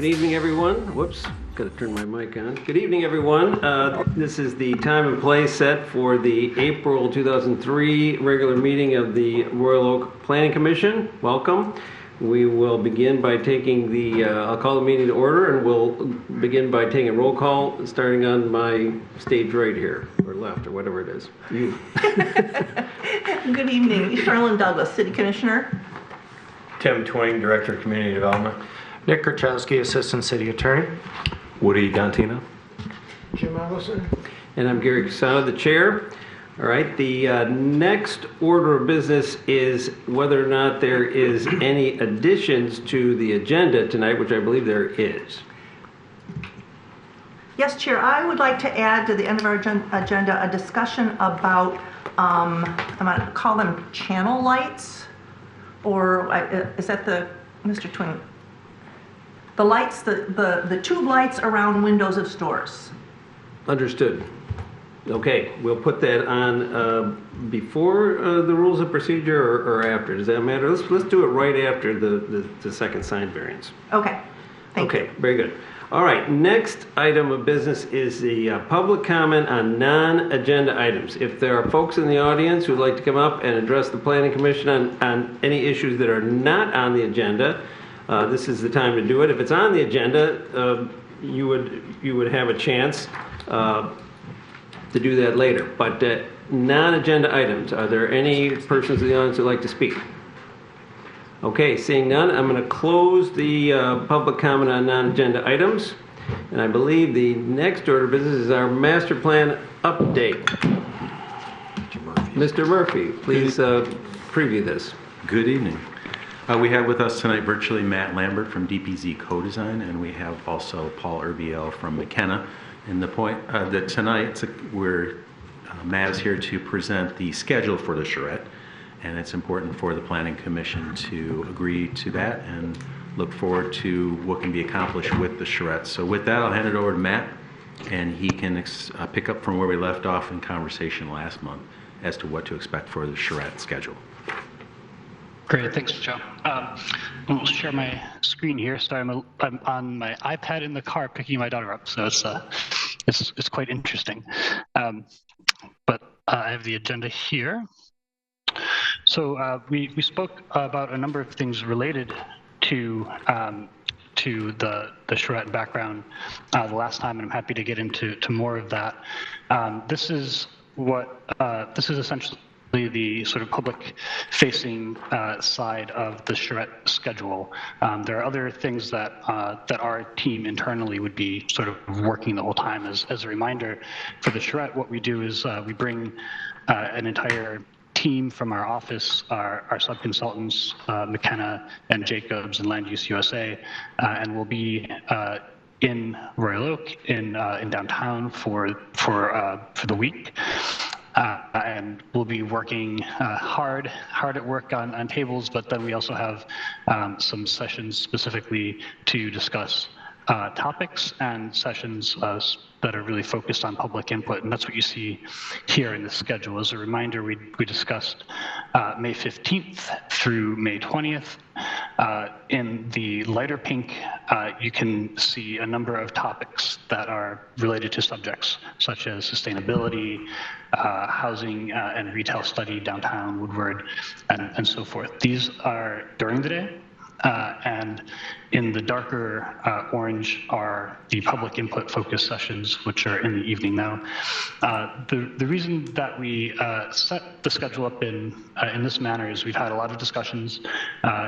evening, everyone. Whoops, got to turn my mic on. Good evening, everyone. This is the time and place set for the April 2003 regular meeting of the Royal Oak Planning Commission. Welcome. We will begin by taking I'll call the meeting to order, and we'll begin by taking a roll call, starting on my stage right here, or left, or whatever it is. You. Good evening. Charlene Douglas, City Commissioner. Tim Twing, Director of Community Development. Nick Kurchowski, Assistant City Attorney. Woody Dantina. Jim Avison. And I'm Gary Casano, the chair. All right, the next order of business is whether or not there is any additions to the agenda tonight, which I believe there is. Yes, Chair, I would like to add to the end of our agenda a discussion about, I'm going to call them channel lights, or is that Mr. Twing? The lights, the tube lights around windows of stores. Understood. Okay, we'll put that on before the rules of procedure or after. Does that matter? Let's do it right after the second sign variance. Okay. Thank you. Okay, very good. All right, next item of business is the public comment on non-agenda items. If there are folks in the audience who'd like to come up and address the Planning Commission on any issues that are not on the agenda, this is the time to do it. If it's on the agenda, you would have a chance to do that later. But non-agenda items, are there any persons in the audience who'd like to speak? Okay, seeing none, I'm going to close the public comment on non-agenda items. And I believe the next order of business is our master plan update. Mr. Murphy, please preview this. Good evening. We have with us tonight virtually Matt Lambert from DPZ Co-Design, and we have also Paul Urbiel from McKenna. And the point that tonight Matt is here to present the schedule for the charrette, and it's important for the Planning Commission to agree to that and look forward to what can be accomplished with the charrette. So with that, I'll hand it over to Matt, and he can pick up from where we left off in conversation last month as to what to expect for the charrette schedule. Great, thanks, Joe. I'll share my screen here. So I'm on my iPad in the car picking my daughter up, so it's quite interesting. But I have the agenda here. So we spoke about a number of things related to the charrette background the last time, and I'm happy to get into more of that. This is essentially the sort of public-facing side of the charrette schedule. There are other things that our team internally would be sort of working the whole time. As a reminder, for the charrette, what we do is we bring an entire team from our office, our sub-consultants, McKenna and Jacobs and Land Use USA, and we'll be in Royal Oak in downtown for the week. And we'll be working hard at work on tables, but then we also have some sessions specifically to discuss topics and sessions that are really focused on public input, and that's what you see here in the schedule. As a reminder, we discussed May 15th through May 20th. In the lighter pink, you can see a number of topics that are related to subjects such as sustainability, housing and retail study, downtown, Woodward, and so forth. These are during the day. And in the darker orange are the public input focus sessions, which are in the evening now. The reason that we set the schedule up in this manner is we've had a lot of discussions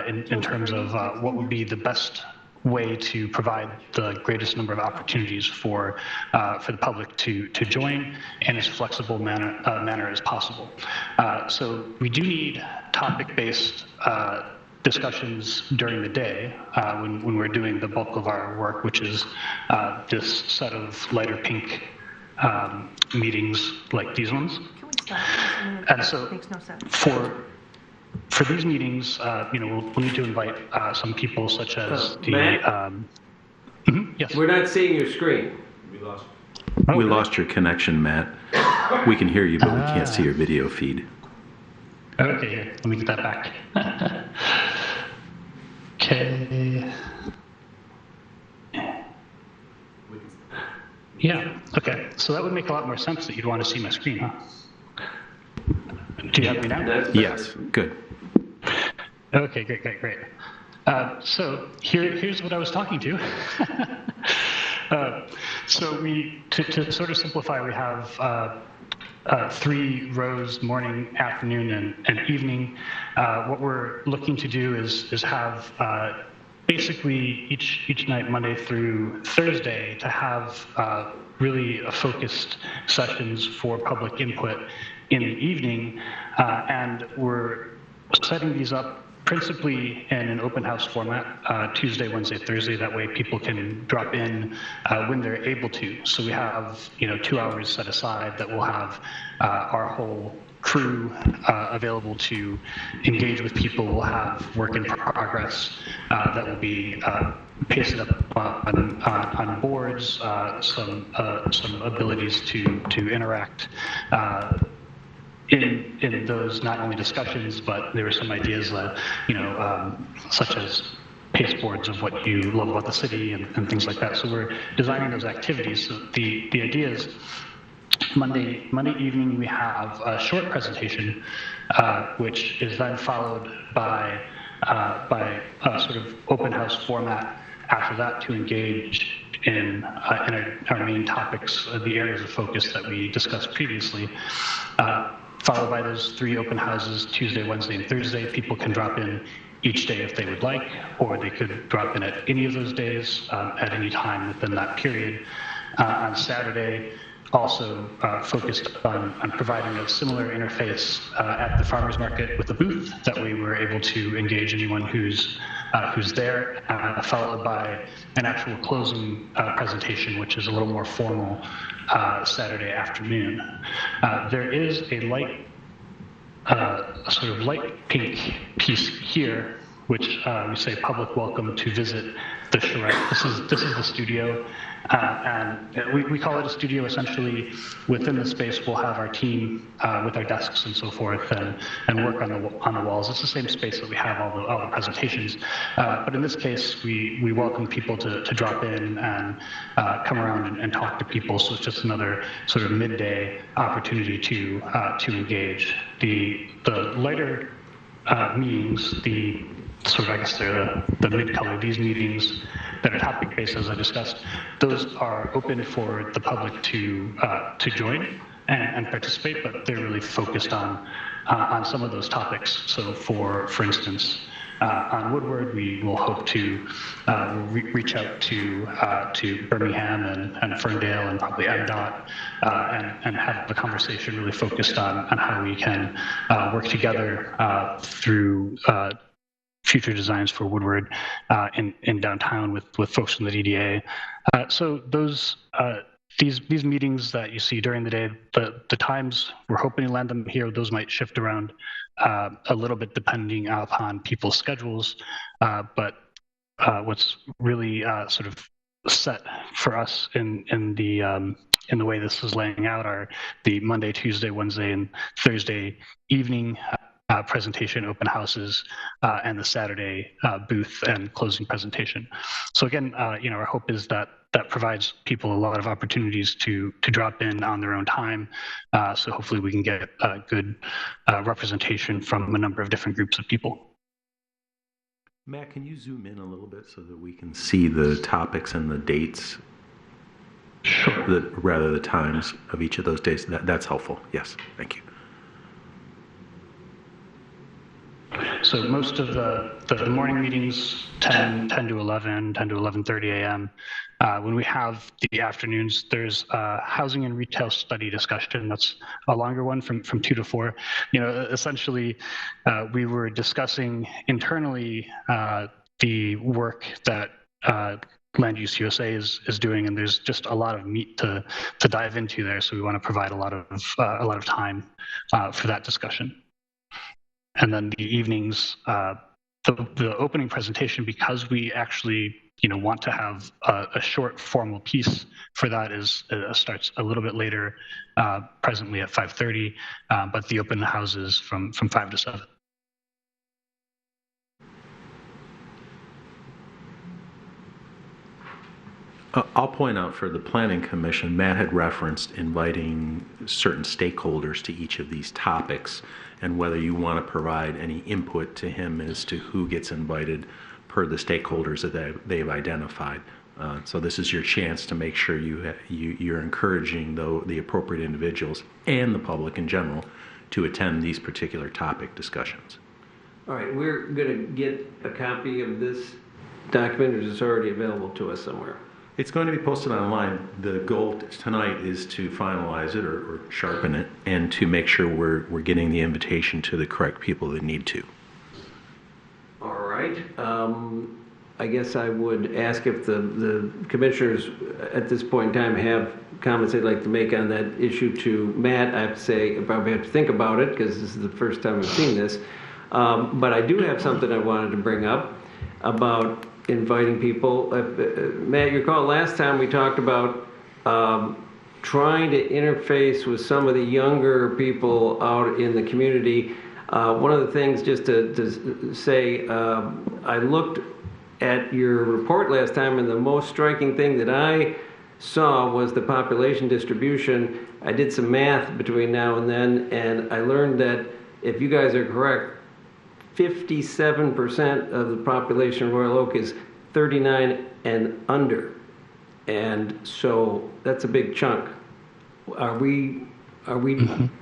in terms of what would be the best way to provide the greatest number of opportunities for the public to join in as flexible manner as possible. So we do need topic-based discussions during the day when we're doing the bulk of our work, which is this set of lighter pink meetings like these ones. Can we stop? And so That makes no sense. For these meetings, we'll need to invite some people such as Matt? Yes. We're not seeing your screen. We lost your connection, Matt. We can hear you, but we can't see your video feed. Okay, here, let me get that back. Okay. Yeah, okay. So that would make a lot more sense that you'd want to see my screen, huh? Do you have me now? Yes, good. Okay, great. So here's what I was talking to. So to sort of simplify, we have 3 rows: morning, afternoon, and evening. What we're looking to do is have basically each night, Monday through Thursday, to have really focused sessions for public input in the evening, and we're setting these up principally in an open house format, Tuesday, Wednesday, Thursday. That way people can drop in when they're able to. So we have 2 hours set aside that we'll have our whole crew available to engage with people. We'll have work in progress that will be pasted up on boards, some abilities to interact in those not only discussions, but there were some ideas that, such as paste boards of what you love about the city and things like that. So we're designing those activities. So the idea is Monday evening we have a short presentation, which is then followed by a sort of open house format after that to engage in our main topics, the areas of focus that we discussed previously. Followed by those 3 open houses, Tuesday, Wednesday, and Thursday. People can drop in each day if they would like, or they could drop in at any of those days at any time within that period. On Saturday, also focused on providing a similar interface at the farmers market with a booth. That way we're able to engage anyone who's there, followed by an actual closing presentation, which is a little more formal Saturday afternoon. There is a sort of light pink piece here, which we say public welcome to visit the charrette. This is the studio, and we call it a studio. Essentially, within the space, we'll have our team with our desks and so forth, and work on the walls. It's the same space that we have all the presentations, but in this case, we welcome people to drop in and come around and talk to people. So it's just another sort of midday opportunity to engage. The later meetings, the sort of, I guess they're the mid-color, these meetings that are topic-based, as I discussed, those are open for the public to join and participate, but they're really focused on some of those topics. So for instance, on Woodward, we will hope to reach out to Birmingham and Ferndale and probably MDOT and have a conversation really focused on how we can work together through future designs for Woodward in downtown with folks from the DDA. So those these meetings that you see during the day, the times we're hoping to land them here, those might shift around a little bit depending upon people's schedules. But what's really sort of set for us in the way this is laying out are the Monday, Tuesday, Wednesday, and Thursday evening presentation open houses and the Saturday booth and closing presentation. So again, our hope is that provides people a lot of opportunities to drop in on their own time. So hopefully we can get a good representation from a number of different groups of people. Matt, can you zoom in a little bit so that we can see the topics and the dates? Sure. Rather the times of each of those days. That's helpful. Yes, thank you. So most of the morning meetings, 10 to 11, 10 to 11:30 a.m. When we have the afternoons, there's a housing and retail study discussion. That's a longer one from 2 to 4. Essentially, we were discussing internally the work that Land Use USA is doing, and there's just a lot of meat to dive into there. So we want to provide a lot of time for that discussion. And then the evenings, the opening presentation, because we actually want to have a short formal piece for that, starts a little bit later, presently at 5:30, but the open houses from 5 to 7. I'll point out for the Planning Commission, Matt had referenced inviting certain stakeholders to each of these topics, and whether you want to provide any input to him as to who gets invited per the stakeholders that they've identified. So this is your chance to make sure you're encouraging the appropriate individuals and the public in general to attend these particular topic discussions. All right, we're going to get a copy of this document, or is it already available to us somewhere? It's going to be posted online. The goal tonight is to finalize it or sharpen it and to make sure we're getting the invitation to the correct people that need to. All right. I guess I would ask if the commissioners at this point in time have comments they'd like to make on that issue to Matt. I have to say, I probably have to think about it because this is the first time I've seen this. But I do have something I wanted to bring up about inviting people. Matt, you recall last time we talked about trying to interface with some of the younger people out in the community. One of the things, just to say, I looked at your report last time, and the most striking thing that I saw was the population distribution. I did some math between now and then, and I learned that if you guys are correct, 57% of the population of Royal Oak is 39 and under. And so that's a big chunk. Are we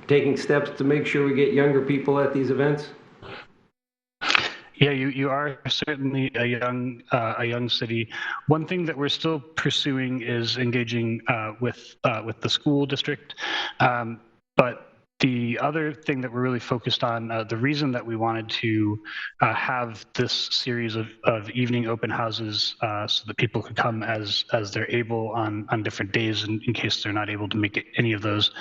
taking steps to make sure we get younger people at these events? Yeah, you are certainly a young city. One thing that we're still pursuing is engaging with the school district, but the other thing that we're really focused on, the reason that we wanted to have this series of evening open houses so that people could come as they're able on different days in case they're not able to make any of those.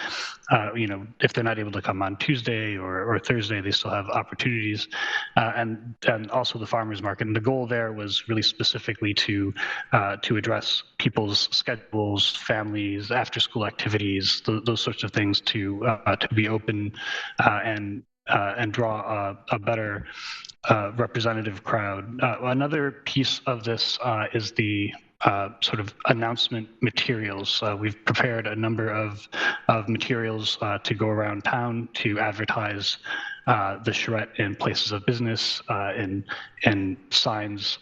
If they're not able to come on Tuesday or Thursday, they still have opportunities. And also the farmers market. And the goal there was really specifically to address people's schedules, families, after school activities, those sorts of things to be open and draw a better representative crowd. Another piece of this is the sort of announcement materials. We've prepared a number of materials to go around town to advertise the charrette in places of business, in signs,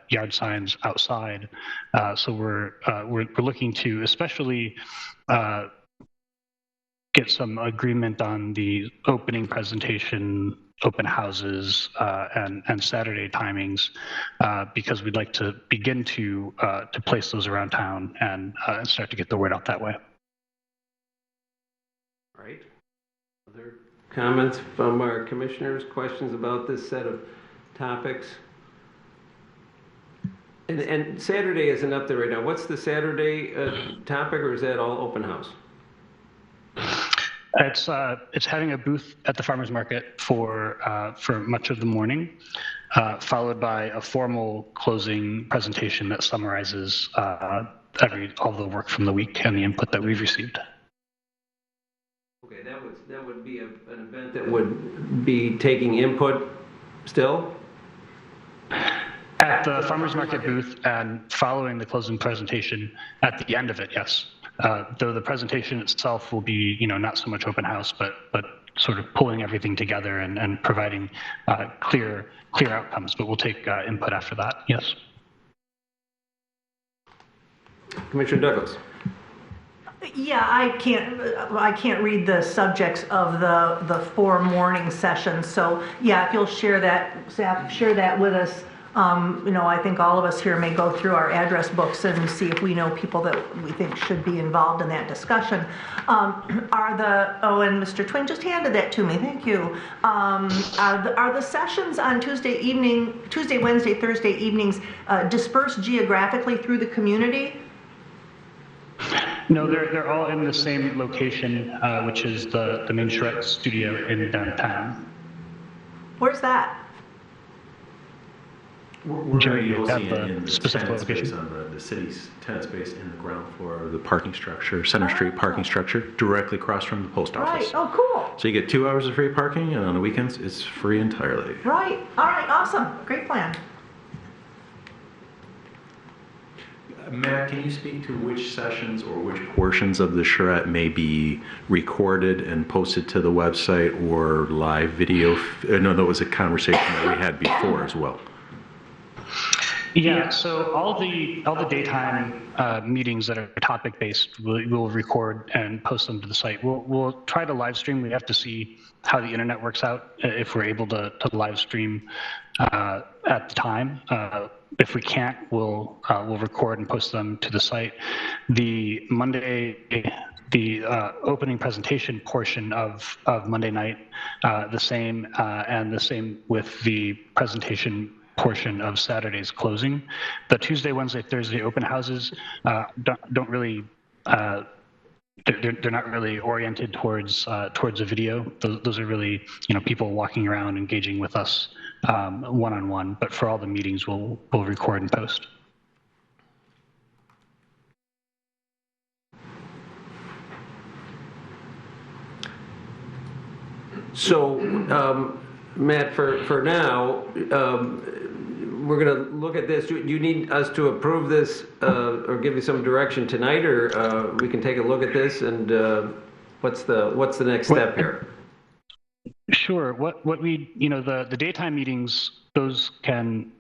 yard signs outside. So we're looking to especially get some agreement on the opening presentation, open houses, and Saturday timings, because we'd like to begin to place those around town and start to get the word out that way. All right. Other comments from our commissioners? Questions about this set of topics? And Saturday isn't up there right now. What's the Saturday topic, or is that all open house? It's having a booth at the farmers market for much of the morning, followed by a formal closing presentation that summarizes all the work from the week and the input that we've received. Okay, that would be an event that would be taking input still? At the farmers market booth and following the closing presentation at the end of it, yes. Though the presentation itself will be, not so much open house, but sort of pulling everything together and providing clear outcomes. But we'll take input after that. Yes. Commissioner Douglas. Yeah, I can't read the subjects of the 4 morning sessions. So yeah, if you'll share that with us. I think all of us here may go through our address books and see if we know people that we think should be involved in that discussion. And Mr. Twing just handed that to me. Thank you. Are the sessions on Tuesday, Wednesday, Thursday evenings dispersed geographically through the community? No, they're all in the same location, which is the main charrette studio in downtown. Where's that? We're going to be hosting the it in the specific tenant space location. on the city's tenant space in the ground floor of the parking structure, Center Street parking structure, directly across from the post office. Right. Oh, cool. So you get 2 hours of free parking, and on the weekends, it's free entirely. Right. All right. Awesome. Great plan. Matt, can you speak to which sessions or which portions of the charrette may be recorded and posted to the website or live video? No, that was a conversation that we had before as well. Yeah, so all the daytime meetings that are topic based, we'll record and post them to the site. We'll try to live stream. We have to see how the internet works out if we're able to live stream at the time. If we can't, we'll record and post them to the site. The Monday, the opening presentation portion of Monday night, the same, and the same with the presentation portion of Saturday's closing. The Tuesday, Wednesday, Thursday open houses don't really they're not really oriented towards a video. Those are really people walking around engaging with us one-on-one. But for all the meetings, we'll record and post. So, Matt, for now, we're going to look at this. Do you need us to approve this or give you some direction tonight, or we can take a look at this? And what's the next step here? Sure. What we the daytime meetings, those can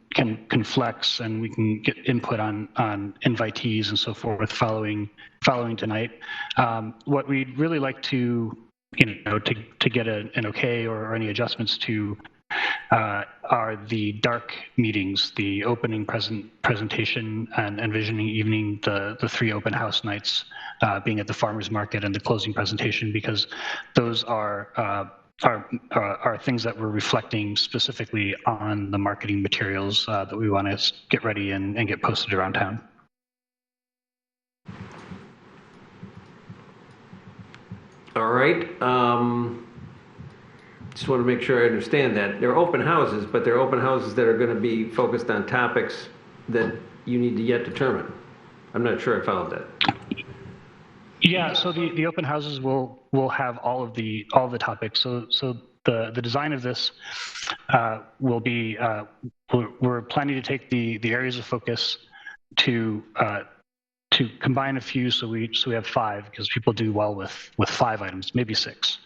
flex, and we can get input on invitees and so forth following tonight. What we'd really like to to get an okay or any adjustments to are the dark meetings, the opening presentation and visioning evening, the 3 open house nights being at the farmers market, and the closing presentation, because those are things that we're reflecting specifically on the marketing materials that we want to get ready and get posted around town. All right. Just want to make sure I understand that. They're open houses, but they're open houses that are going to be focused on topics that you need to yet determine. I'm not sure I followed that. Yeah, so the open houses will have all the topics. So the design of this will be we're planning to take the areas of focus to combine a few, so we have 5, because people do well with 5 items, maybe 6,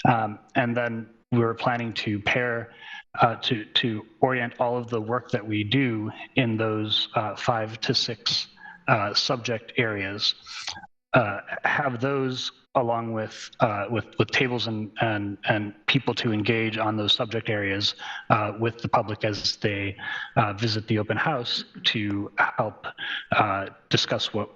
and then we're planning to pair to orient all of the work that we do in those 5 to 6 subject areas. Have those along with tables and people to engage on those subject areas with the public as they visit the open house, to help discuss what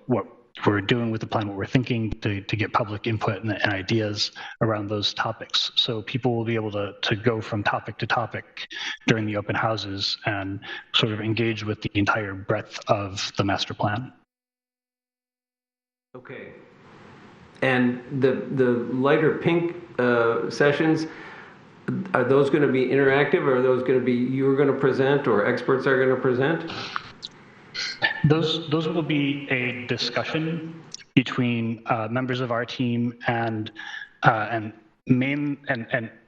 we're doing with the plan, what we're thinking, to get public input and ideas around those topics. So people will be able to go from topic to topic during the open houses and sort of engage with the entire breadth of the master plan. Okay. And the lighter pink sessions, are those going to be interactive, or are those going to be you're going to present or experts are going to present? Those will be a discussion between members of our team and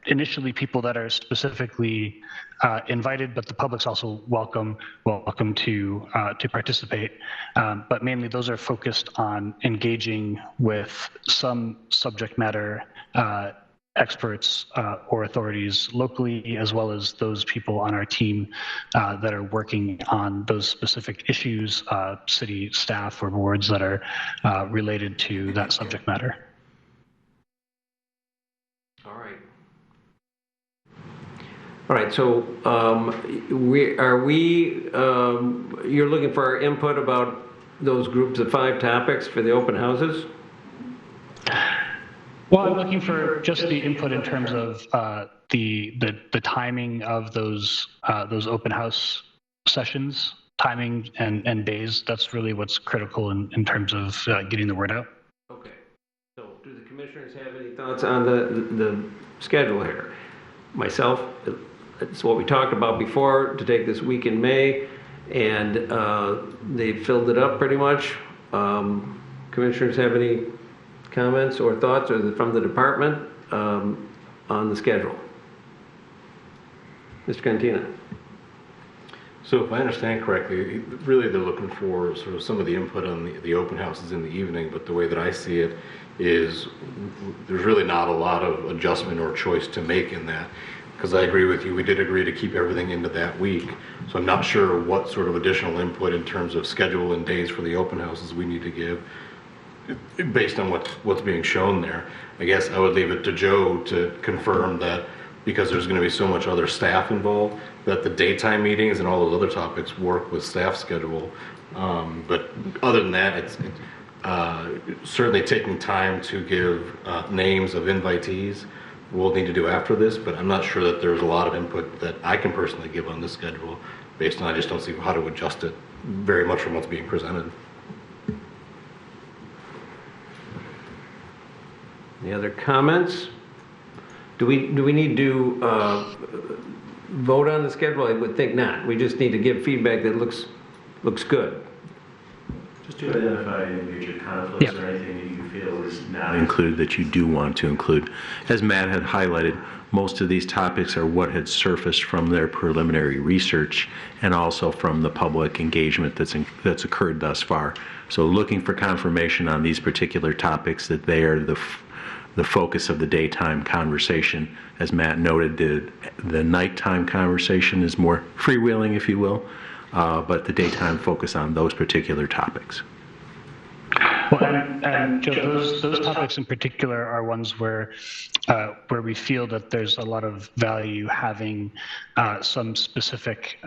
initially people that are specifically invited, but the public's also welcome to participate. But mainly those are focused on engaging with some subject matter experts or authorities locally, as well as those people on our team that are working on those specific issues, city staff or boards that are related to that subject matter. All right, so you're looking for our input about those groups of 5 topics for the open houses? Well, I'm looking for just the input in terms of the timing of those open house sessions, timing and days. That's really what's critical in terms of getting the word out. Okay. So do the commissioners have any thoughts on the schedule here? Myself, it's what we talked about before, to take this week in May, and they filled it up pretty much. Commissioners have any comments or thoughts, or from the department on the schedule? Mr. Cantina. So if I understand correctly, really they're looking for sort of some of the input on the open houses in the evening, but the way that I see it is there's really not a lot of adjustment or choice to make in that. Because I agree with you, we did agree to keep everything into that week. So I'm not sure what sort of additional input in terms of schedule and days for the open houses we need to give based on what's being shown there. I guess I would leave it to Joe to confirm that, because there's going to be so much other staff involved, that the daytime meetings and all those other topics work with staff schedule. But other than that, it's certainly taking time to give names of invitees we'll need to do after this, but I'm not sure that there's a lot of input that I can personally give on this schedule based on I just don't see how to adjust it very much from what's being presented. Any other comments? Do we need to vote on the schedule? I would think not. We just need to give feedback that looks good. Just to identify any major conflicts or anything that you feel is not included that you do want to include. As Matt had highlighted, most of these topics are what had surfaced from their preliminary research and also from the public engagement that's occurred thus far. So looking for confirmation on these particular topics that they are the focus of the daytime conversation. As Matt noted, the nighttime conversation is more freewheeling, if you will, but the daytime focus on those particular topics. Well, and Joe, those topics in particular are ones where we feel that there's a lot of value having some specific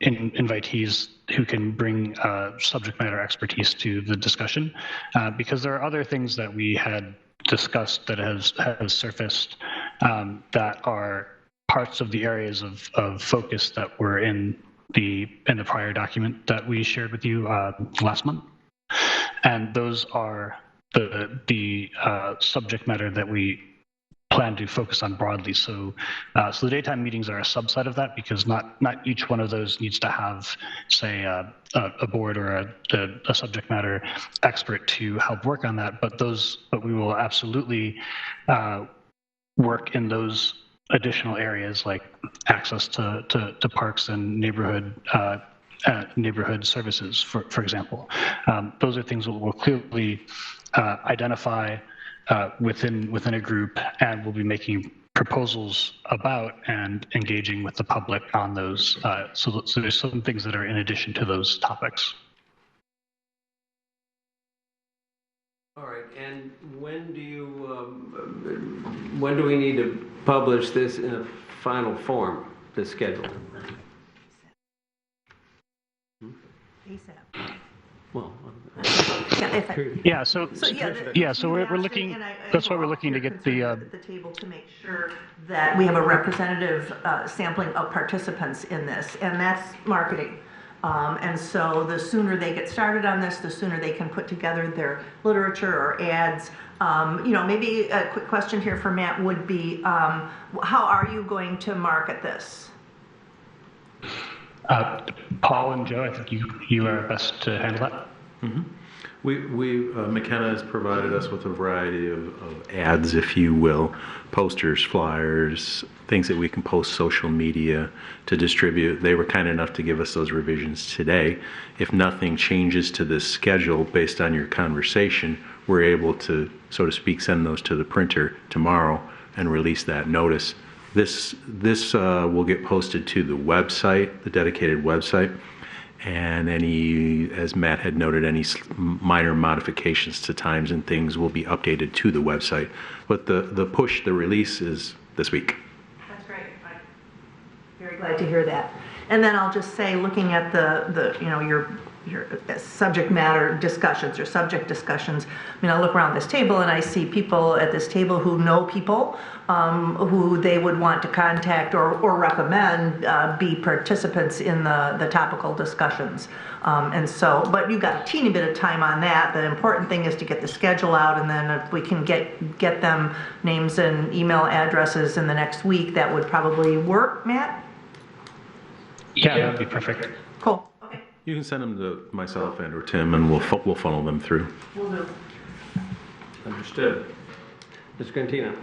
invitees who can bring subject matter expertise to the discussion, because there are other things that we had discussed that has surfaced that are parts of the areas of focus that were in the prior document that we shared with you last month, and those are the subject matter that we plan to focus on broadly. So the daytime meetings are a subset of that, because not each one of those needs to have, say, a board or a subject matter expert to help work on that. But we will absolutely work in those additional areas like access to parks and neighborhood services, for example. Those are things that we'll clearly identify within a group, and we'll be making proposals about and engaging with the public on those. So there's some things that are in addition to those topics. All right, and when do we need to publish this in a final form, the schedule? ASAP. Well, Yeah, so we're looking. That's why we're looking to get the table to make sure that we have a representative sampling of participants in this, and that's marketing. And so the sooner they get started on this, the sooner they can put together their literature or ads. Maybe a quick question here for Matt would be, how are you going to market this? Paul and Joe, I think you are best to handle that. Mm-hmm. McKenna has provided us with a variety of ads, if you will, posters, flyers, things that we can post social media to distribute. They were kind enough to give us those revisions today. If nothing changes to this schedule based on your conversation, we're able to, so to speak, send those to the printer tomorrow and release that notice. This will get posted to the website, the dedicated website. And as Matt had noted, any minor modifications to times and things will be updated to the website. But the release is this week. That's great. I'm very glad to hear that. And then I'll just say, looking at your subject matter discussions or subject discussions, I look around this table and I see people at this table who know people who they would want to contact or recommend be participants in the topical discussions. But you've got a teeny bit of time on that. The important thing is to get the schedule out, and then if we can get them names and email addresses in the next week, that would probably work, Matt? Yeah, that would be perfect. Cool. You can send them to myself and or Tim, and we'll funnel them through. Will do. Understood. Mr. Cantino.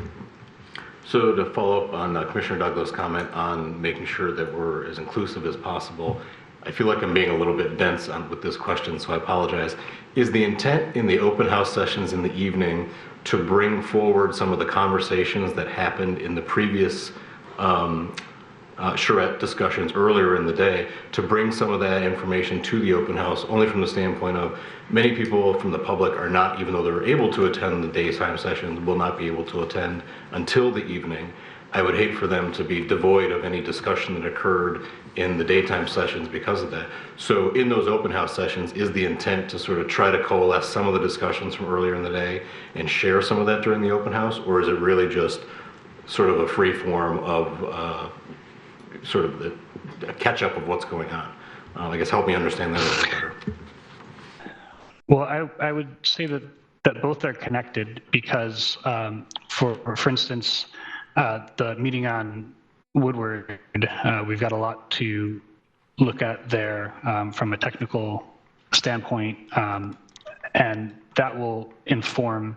So to follow up on Commissioner Douglas' comment on making sure that we're as inclusive as possible, I feel like I'm being a little bit dense with this question, so I apologize. Is the intent in the open house sessions in the evening to bring forward some of the conversations that happened in the previous charrette discussions earlier in the day, to bring some of that information to the open house, only from the standpoint of many people from the public are not, even though they're able to attend the daytime sessions, will not be able to attend until the evening. I would hate for them to be devoid of any discussion that occurred in the daytime sessions because of that. So in those open house sessions, is the intent to sort of try to coalesce some of the discussions from earlier in the day and share some of that during the open house? Or is it really just sort of a free form of sort of a catch up of what's going on? I guess help me understand that a little better. Well, I would say that both are connected because, for instance, the meeting on Woodward, we've got a lot to look at there from a technical standpoint, and that will inform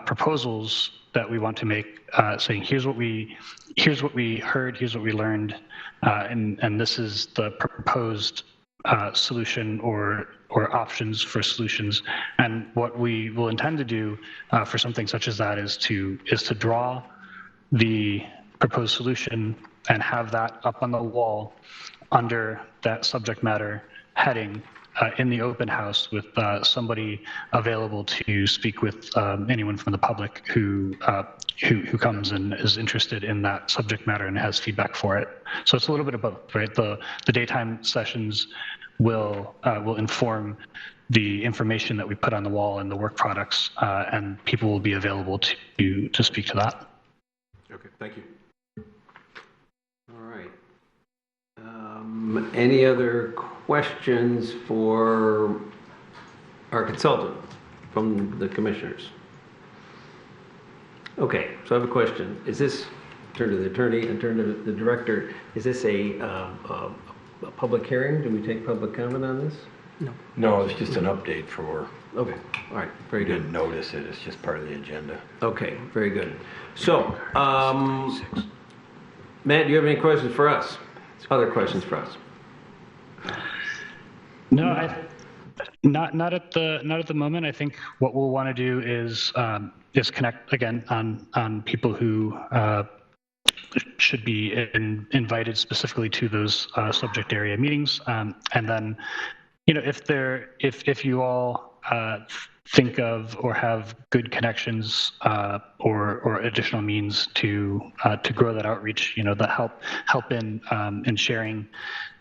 proposals that we want to make, saying here's what we heard, here's what we learned, and this is the proposed solution or options for solutions. And what we will intend to do for something such as that is to draw the proposed solution and have that up on the wall under that subject matter heading in the open house with somebody available to speak with anyone from the public who comes and is interested in that subject matter and has feedback for it. So it's a little bit of both, right? The daytime sessions will inform the information that we put on the wall and the work products, and people will be available to speak to that. Okay, thank you. All right. Any other questions for our consultant from the commissioners? Okay, so I have a question. Is this, turn to the attorney and turn to the director, is this a public hearing? Do we take public comment on this? No, it's just an update for, Okay, all right, very you good. didn't notice it, it's just part of the agenda. Okay, very good. So, Matt, do you have any questions for us? Other questions for us? No, not at the moment. I think what we'll want to do is connect again on people who should be invited specifically to those subject area meetings, and then, you know, if you all think of or have good connections or additional means to grow that outreach, you know, that help in sharing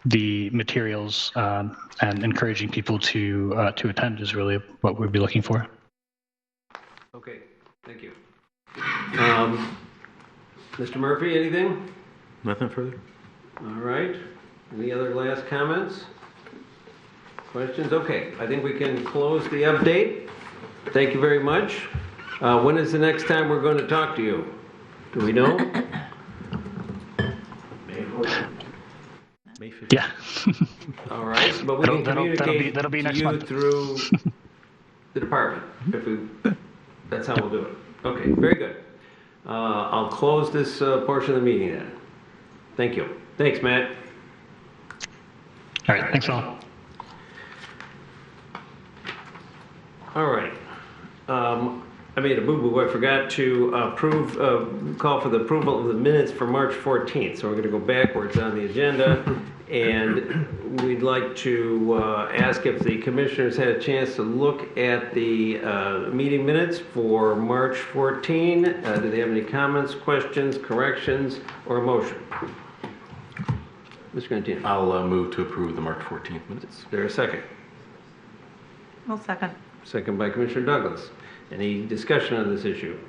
the materials and encouraging people to attend is really what we'd be looking for. Okay, thank you. Mr. Murphy, anything? Nothing further? All right. Any other last comments? Questions? Okay, I think we can close the update. Thank you very much. When is the next time we're going to talk to you? Do we know? May 15th. Yeah. All right, but we can communicate that'll be to next you month. through the department. That's how we'll do it. Okay, very good. I'll close this portion of the meeting then. Thank you. Thanks, Matt. All right. Thanks all. All right. I made a boo-boo. I forgot to call for the approval of the minutes for March 14th. So we're going to go backwards on the agenda. And we'd like to ask if the commissioners had a chance to look at the meeting minutes for March 14. Do they have any comments, questions, corrections, or a motion? Mr. Gantino. I'll move to approve the March 14th minutes. Is there a second? Well, second. Second by Commissioner Douglas. Any discussion on this issue?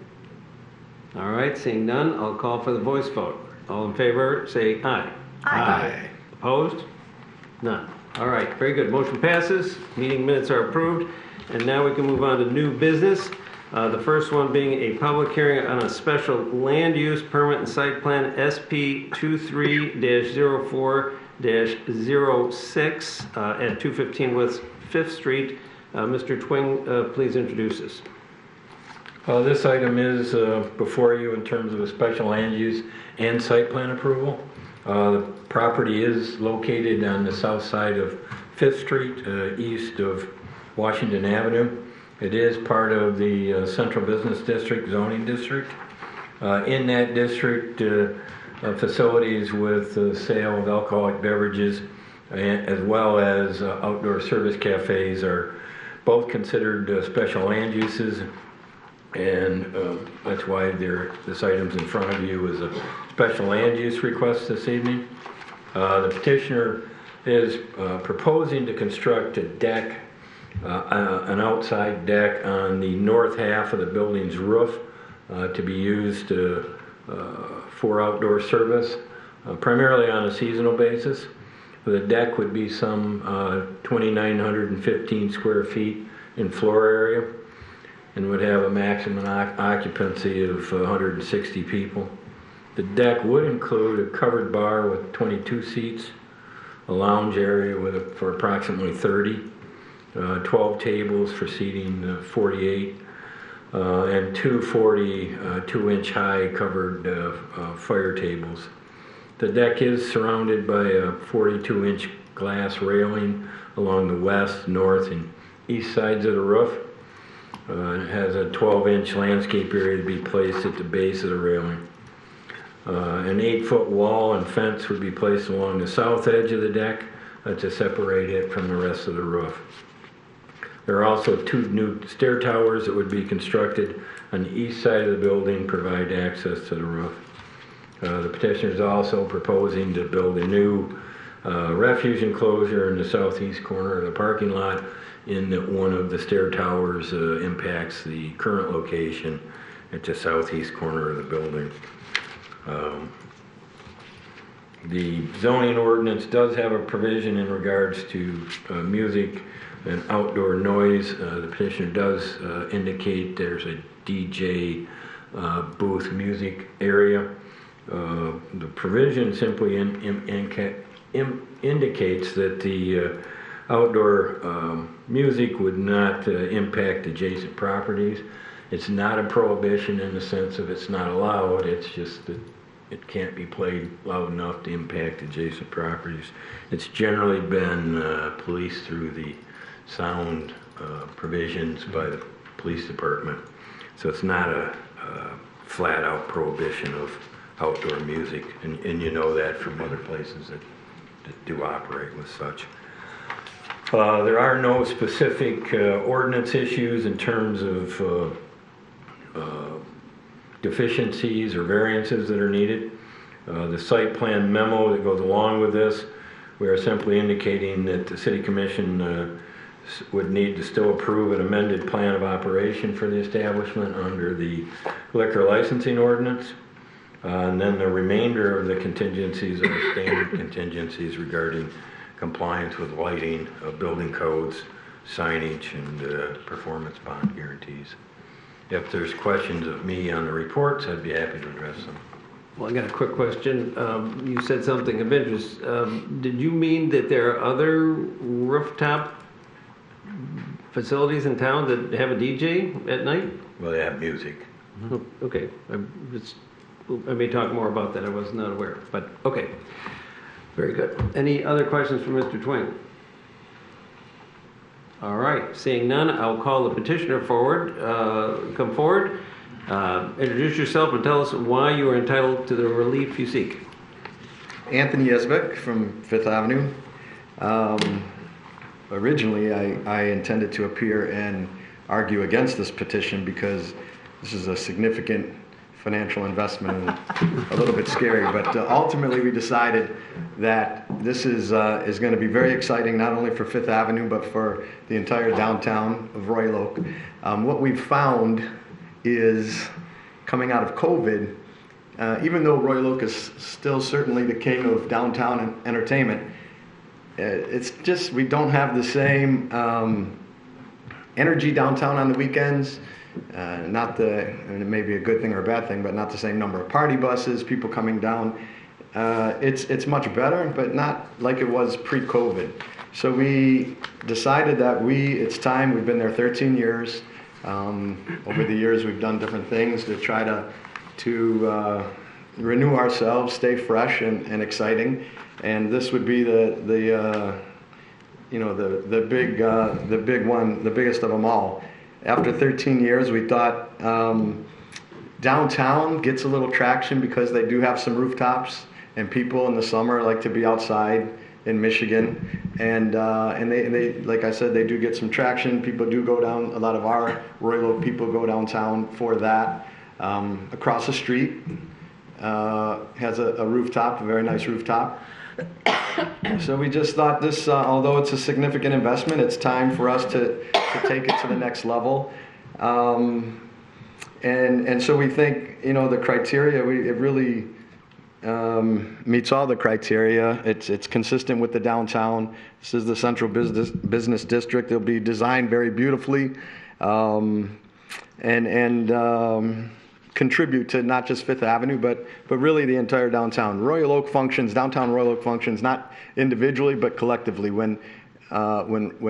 All right, seeing none, I'll call for the voice vote. All in favor, say aye. Aye. Opposed? None. All right, very good. Motion passes. Meeting minutes are approved. And now we can move on to new business. The first one being a public hearing on a special land use permit and site plan SP 23-04-06 at 215 West 5th Street. Mr. Twing, please introduce us. This item is before you in terms of a special land use and site plan approval. The property is located on the south side of 5th Street, east of Washington Avenue. It is part of the Central Business District zoning district. In that district, facilities with the sale of alcoholic beverages as well as outdoor service cafes are both considered special land uses, and that's why this item's in front of you is a special land use request this evening. The petitioner is proposing to construct a deck, an outside deck on the north half of the building's roof to be used for outdoor service, primarily on a seasonal basis. The deck would be some 2,915 square feet in floor area and would have a maximum occupancy of 160 people. The deck would include a covered bar with 22 seats, a lounge area for approximately 30, 12 tables for seating 48, and two 42-inch high covered fire tables. The deck is surrounded by a 42-inch glass railing along the west, north, and east sides of the roof. It has a 12-inch landscape area to be placed at the base of the railing. An 8-foot wall and fence would be placed along the south edge of the deck to separate it from the rest of the roof. There are also 2 new stair towers that would be constructed on the east side of the building, provide access to the roof. The petitioner is also proposing to build a new refuge enclosure in the southeast corner of the parking lot in that one of the stair towers impacts the current location at the southeast corner of the building. The zoning ordinance does have a provision in regards to music and outdoor noise. The petitioner does indicate there's a DJ booth music area. The provision simply indicates that the outdoor music would not impact adjacent properties. It's not a prohibition in the sense of it's not allowed, it's just that it can't be played loud enough to impact adjacent properties. It's generally been policed through the sound provisions by the police department. So it's not a flat-out prohibition of outdoor music, and you know that from other places that do operate with such. There are no specific ordinance issues in terms of deficiencies or variances that are needed. The site plan memo that goes along with this, we are simply indicating that the City Commission would need to still approve an amended plan of operation for the establishment under the liquor licensing ordinance. And then the remainder of the contingencies are standard contingencies regarding compliance with lighting, building codes, signage, and performance bond guarantees. If there's questions of me on the reports, I'd be happy to address them. Well, I got a quick question. You said something of interest. Did you mean that there are other rooftop facilities in town that have a DJ at night? Well, they have music. Okay, I may talk more about that. I was not aware, but okay. Very good. Any other questions for Mr. Twing? All right, seeing none, I'll call the petitioner forward. Come forward, introduce yourself and tell us why you are entitled to the relief you seek. Anthony Esbeck from Fifth Avenue. Originally, I intended to appear and argue against this petition because this is a significant financial investment and a little bit scary, but ultimately we decided that this is going to be very exciting, not only for Fifth Avenue, but for the entire downtown of Royal Oak. What we've found is, coming out of COVID, even though Royal Oak is still certainly the king of downtown entertainment, it's just we don't have the same energy downtown on the weekends. And it may be a good thing or a bad thing, but not the same number of party buses, people coming down. It's much better, but not like it was pre-COVID. So we decided that it's time. We've been there 13 years. Over the years, we've done different things to try to renew ourselves, stay fresh and exciting. And this would be the big one, the biggest of them all. After 13 years, we thought downtown gets a little traction because they do have some rooftops, and people in the summer like to be outside in Michigan, and they like I said, they do get some traction. People do go down. A lot of our Royal Oak people go downtown for that. Across the street has a rooftop, a very nice rooftop. So we just thought this, although it's a significant investment, it's time for us to take it to the next level. And so we think, the criteria, it really meets all the criteria. It's consistent with the downtown. This is the central business district. It'll be designed very beautifully, and contribute to not just Fifth Avenue, but really the entire downtown. Downtown Royal Oak functions not individually, but collectively. When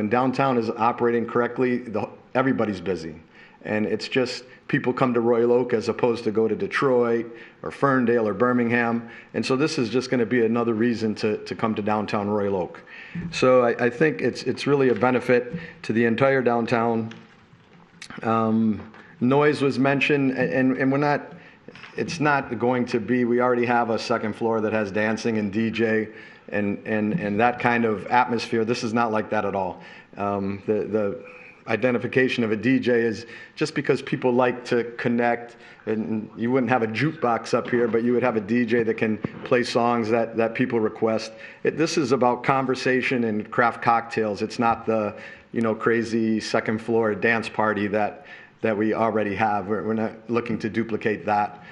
downtown is operating correctly, everybody's busy. And it's just people come to Royal Oak as opposed to go to Detroit or Ferndale or Birmingham. And so this is just going to be another reason to come to downtown Royal Oak. So I think it's really a benefit to the entire downtown. Noise was mentioned, and it's not going to be, we already have a second floor that has dancing and DJ and that kind of atmosphere. This is not like that at all. The identification of a DJ is just because people like to connect, and you wouldn't have a jukebox up here, but you would have a DJ that can play songs that people request. This is about conversation and craft cocktails. It's not the crazy second floor dance party that we already have. We're not looking to duplicate that.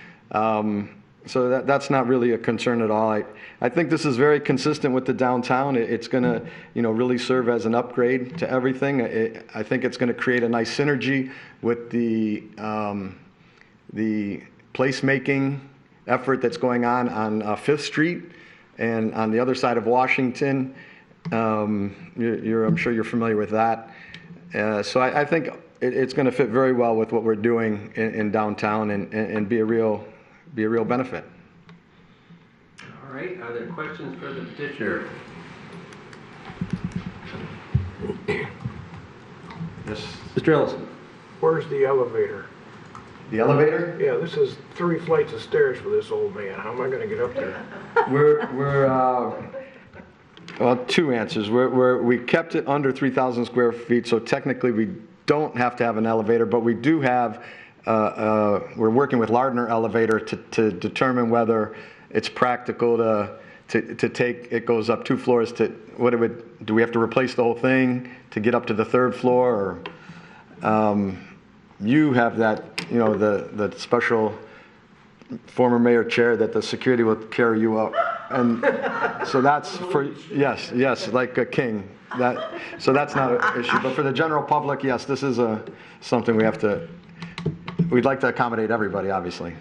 So that's not really a concern at all. I think this is very consistent with the downtown. It's going to, really serve as an upgrade to everything. I think it's going to create a nice synergy with the placemaking effort that's going on 5th Street and on the other side of Washington. I'm sure you're familiar with that. So I think it's going to fit very well with what we're doing in downtown and be a real benefit. All right, are there questions for the petitioner? Yes. Mr. Ellison. Where's the elevator? The elevator? Yeah, this is 3 flights of stairs for this old man. How am I gonna get up there? Well, 2 answers. We kept it under 3,000 square feet, so technically we don't have to have an elevator, but we do have, we're working with Lardner Elevator to determine whether it's practical to take, it goes up 2 floors to, do we have to replace the whole thing to get up to the 3rd floor? Or you have that, the special former mayor chair that the security will carry you up. And so that's for, yes, like a king. So that's not an issue. But for the general public, yes, this is something we'd like to accommodate everybody, obviously.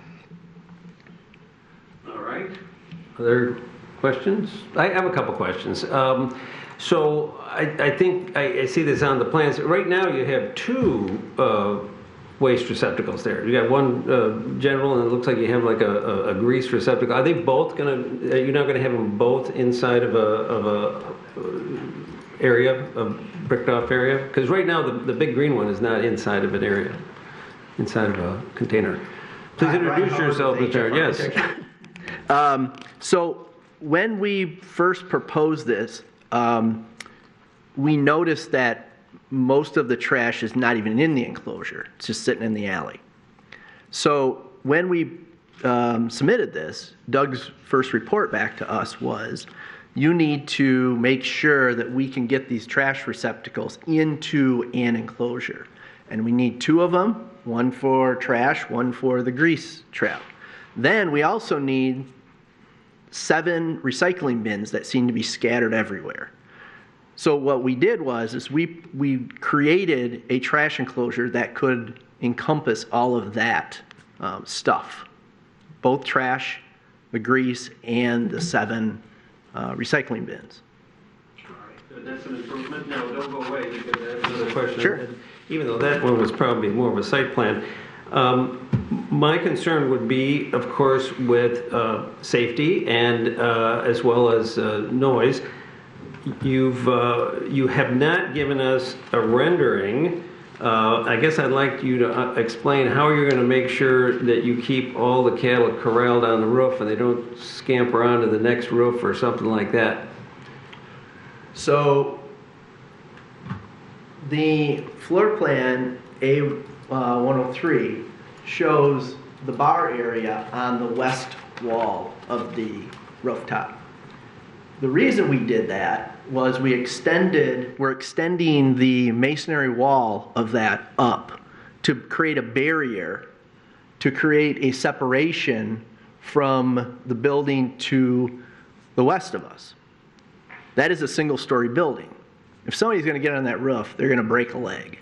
All right. Other questions? I have a couple questions. So I think I see this on the plans. Right now you have 2 waste receptacles there. You got one general, and it looks like you have like a grease receptacle. Are they both you're not gonna have them both inside of a area, a bricked off area? Because right now the big green one is not inside of an area, inside of a container. Please introduce yourself, Mr. Yes. So when we first proposed this, we noticed that most of the trash is not even in the enclosure. It's just sitting in the alley. So when we submitted this, Doug's first report back to us was, you need to make sure that we can get these trash receptacles into an enclosure. And we need 2 of them, one for trash, one for the grease trap. Then we also need 7 recycling bins that seem to be scattered everywhere. So what we did was we created a trash enclosure that could encompass all of that stuff, both trash, the grease, and the 7 recycling bins. All right. That's an improvement. No, don't go away, because that's another question. Sure. Even though that one was probably more of a site plan. My concern would be, of course, with safety and as well as noise. You have not given us a rendering. I guess I'd like you to explain how you're going to make sure that you keep all the cattle corralled on the roof and they don't scamper onto the next roof or something like that. So the floor plan A103 shows the bar area on the west wall of the rooftop. The reason we did that was we're extending the masonry wall of that up to create a barrier, to create a separation from the building to the west of us. That is a single-story building. If somebody's going to get on that roof, they're going to break a leg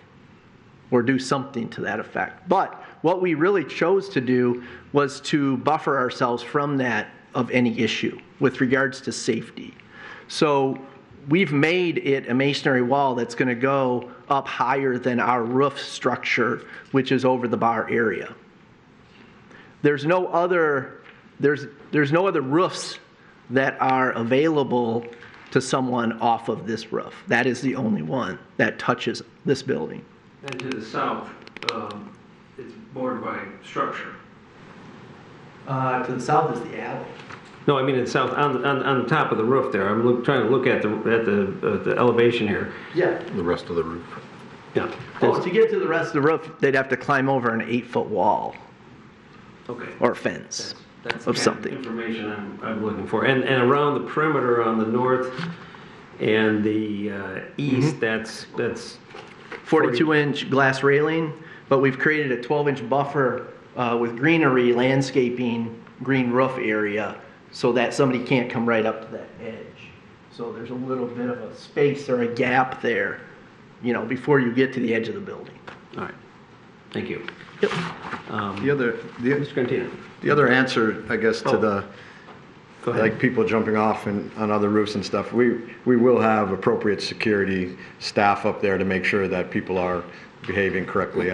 or do something to that effect. But what we really chose to do was to buffer ourselves from that of any issue with regards to safety. So we've made it a masonry wall that's going to go up higher than our roof structure, which is over the bar area. There's no other roofs that are available to someone off of this roof. That is the only one that touches this building. And to the south, it's bordered by structure. To the south is the alley. No, I mean it's south on the top of the roof there. I'm trying to look at the elevation here. Yeah. The rest of the roof. Yeah. Oh, to get to the rest of the roof, they'd have to climb over an 8-foot wall Okay. or fence That's of the kind something. information I'm looking for. And around the perimeter on the north and the east, that's 42-inch glass railing, but we've created a 12-inch buffer with greenery, landscaping, green roof area, so that somebody can't come right up to that edge. So there's a little bit of a space or a gap there, before you get to the edge of the building. All right. Thank you. Yep. Mr. Cantino. The other answer, I guess, to the Go ahead. like people jumping off on other roofs and stuff, we will have appropriate security staff up there to make sure that people are behaving correctly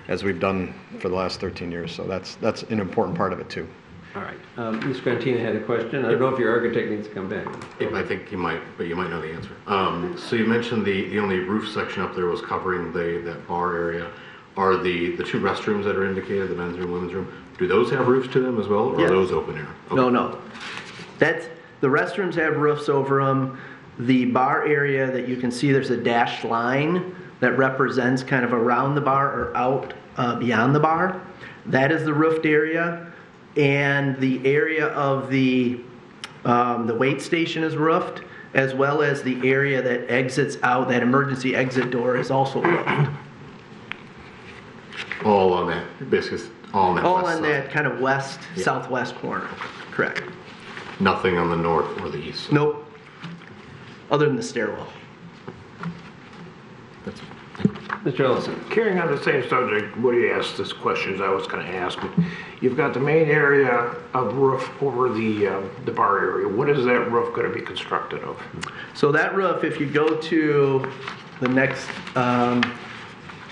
as we've done for the last 13 years. So that's an important part of it too. All right. Mr. Cantino had a question. I don't know if your architect needs to come back. I think you might, but you might know the answer. So you mentioned the only roof section up there was covering that bar area. Are the two restrooms that are indicated, the men's room, women's room, do those have roofs to them as well, or Yeah. are those open air? Okay. No. The restrooms have roofs over them. The bar area that you can see, there's a dashed line that represents kind of around the bar or out beyond the bar. That is the roofed area. And the area of the wait station is roofed, as well as the area that exits out, that emergency exit door is also roofed. All on that, basically, all on that All west on side. that kind of west, southwest corner. Correct. Nothing on the north or the east side. Nope. Other than the stairwell. That's Mr. Ellison. Carrying on the same subject, Woody asked this question I was going to ask, but you've got the main area of roof over the bar area. What is that roof going to be constructed of? So that roof, if you go to the next,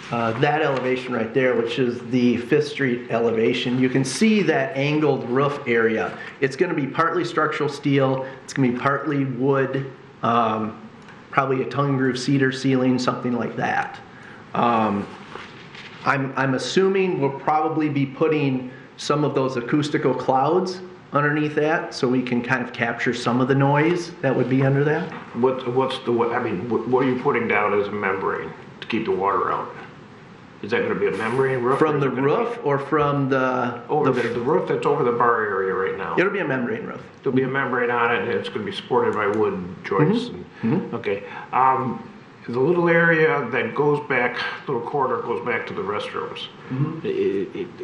that elevation right there, which is the 5th Street elevation, you can see that angled roof area. It's going to be partly structural steel. It's going to be partly wood, probably a tongue groove cedar ceiling, something like that. I'm assuming we'll probably be putting some of those acoustical clouds underneath that, so we can kind of capture some of the noise that would be under that. What are you putting down as a membrane to keep the water out? Is that going to be a membrane roof? From or is the it gonna roof or from the... Over the roof that's over the bar area right now. It'll be a membrane roof. There'll be a membrane on it, and it's going to be supported by wood joists. Okay. The little area that goes back, little corridor goes back to the restrooms.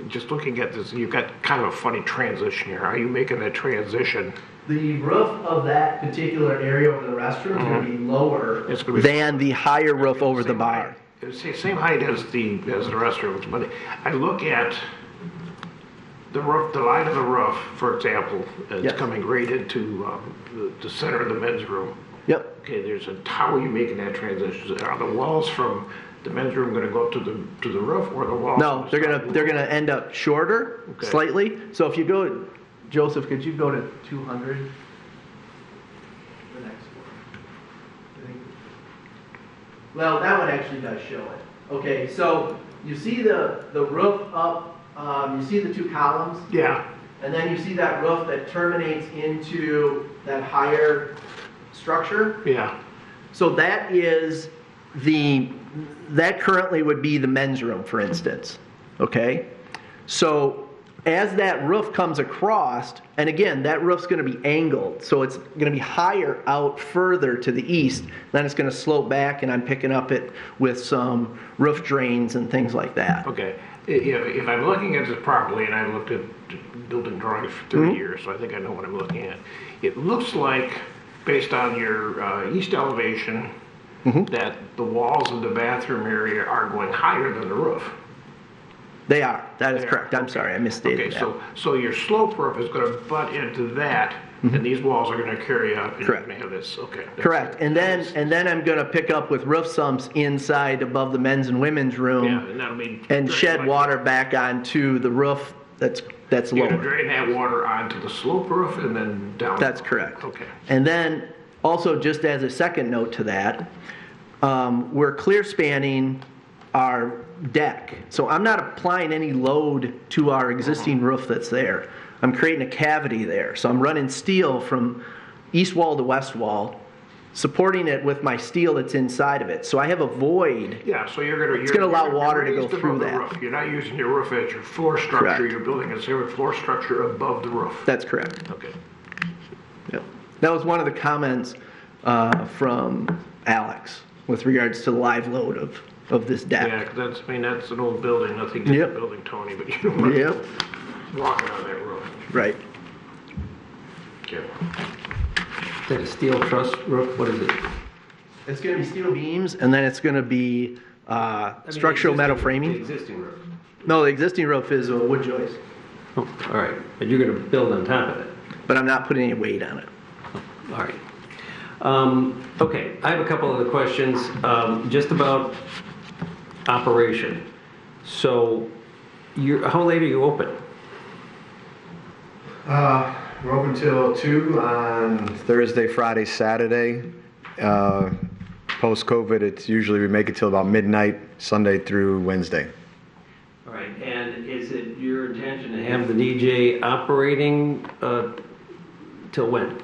Just looking at this, you've got kind of a funny transition here. How are you making that transition? The roof of that particular area over the restroom will be lower It's gonna be- than the higher roof over the bar. It's the same height as the restrooms, but I look at the roof, the line of the roof, for example, is Yes. coming right into the center of the men's room. Yep. Okay, how are you making that transition? Are the walls from the men's room gonna go up to the roof or the walls? No, they're gonna end up shorter Okay. slightly. So if you go, Joseph, could you go to 200? The next one. Well, that one actually does show it. Okay, so you see the roof up, you see the two columns, Yeah, and then you see that roof that terminates into that higher structure. yeah, So that is that currently would be the men's room, for instance, okay? So as that roof comes across, and again, that roof's gonna be angled, so it's gonna be higher out further to the east, then it's gonna slope back, and I'm picking up it with some roof drains and things like that. okay. If I'm looking at this properly, and I've looked at building drawings for 30 years, so I think I know what I'm looking at. It looks like, based on your east elevation, that the walls of the bathroom area are going higher than the roof. They are, that is They are, correct, I'm okay. sorry, I misstated Okay, that. so your slope roof is gonna butt into that, and these walls are gonna carry up, and you're Correct. gonna have this, okay. Correct, and then I'm gonna pick up with roof sumps inside above the men's and women's room. Yeah, and that'll be. And drained shed like water that. back onto the roof that's You're gonna lower. drain that water onto the slope roof and then down. That's correct. Okay. And then, also just as a second note to that, we're clear spanning our deck. So I'm not applying any load to our existing roof that's there. I'm creating a cavity there. So I'm running steel from east wall to west wall, supporting it with my steel that's inside of it. So I have a void. Yeah, so you're gonna. It's gonna allow water to go raised through above the that. roof. You're not using your roof as your floor structure, Correct. you're building a zero floor structure above the roof. That's correct. Okay. Yeah. That was one of the comments from Alex with regards to the live load of this Yeah, deck. 'cause that's, I mean, that's an old building, nothing against Yep. the building, Tony, but you don't want Yep, walking on that roof. right. Okay. Is that a steel truss roof? What is it? It's going to be steel beams, and then it's going to be I mean, structural the metal The framing. existing roof. No, the existing roof is a wood joist, Oh, all right, but you're gonna build on top of it. but I'm not putting any weight on it. All right. Okay, I have a couple other questions, just about operation. So, how late are you open? We're open till 2 on Thursday, Friday, Saturday. Post-COVID, it's usually we make it till about midnight, Sunday through Wednesday. All right, and is it your intention to have the DJ operating till when?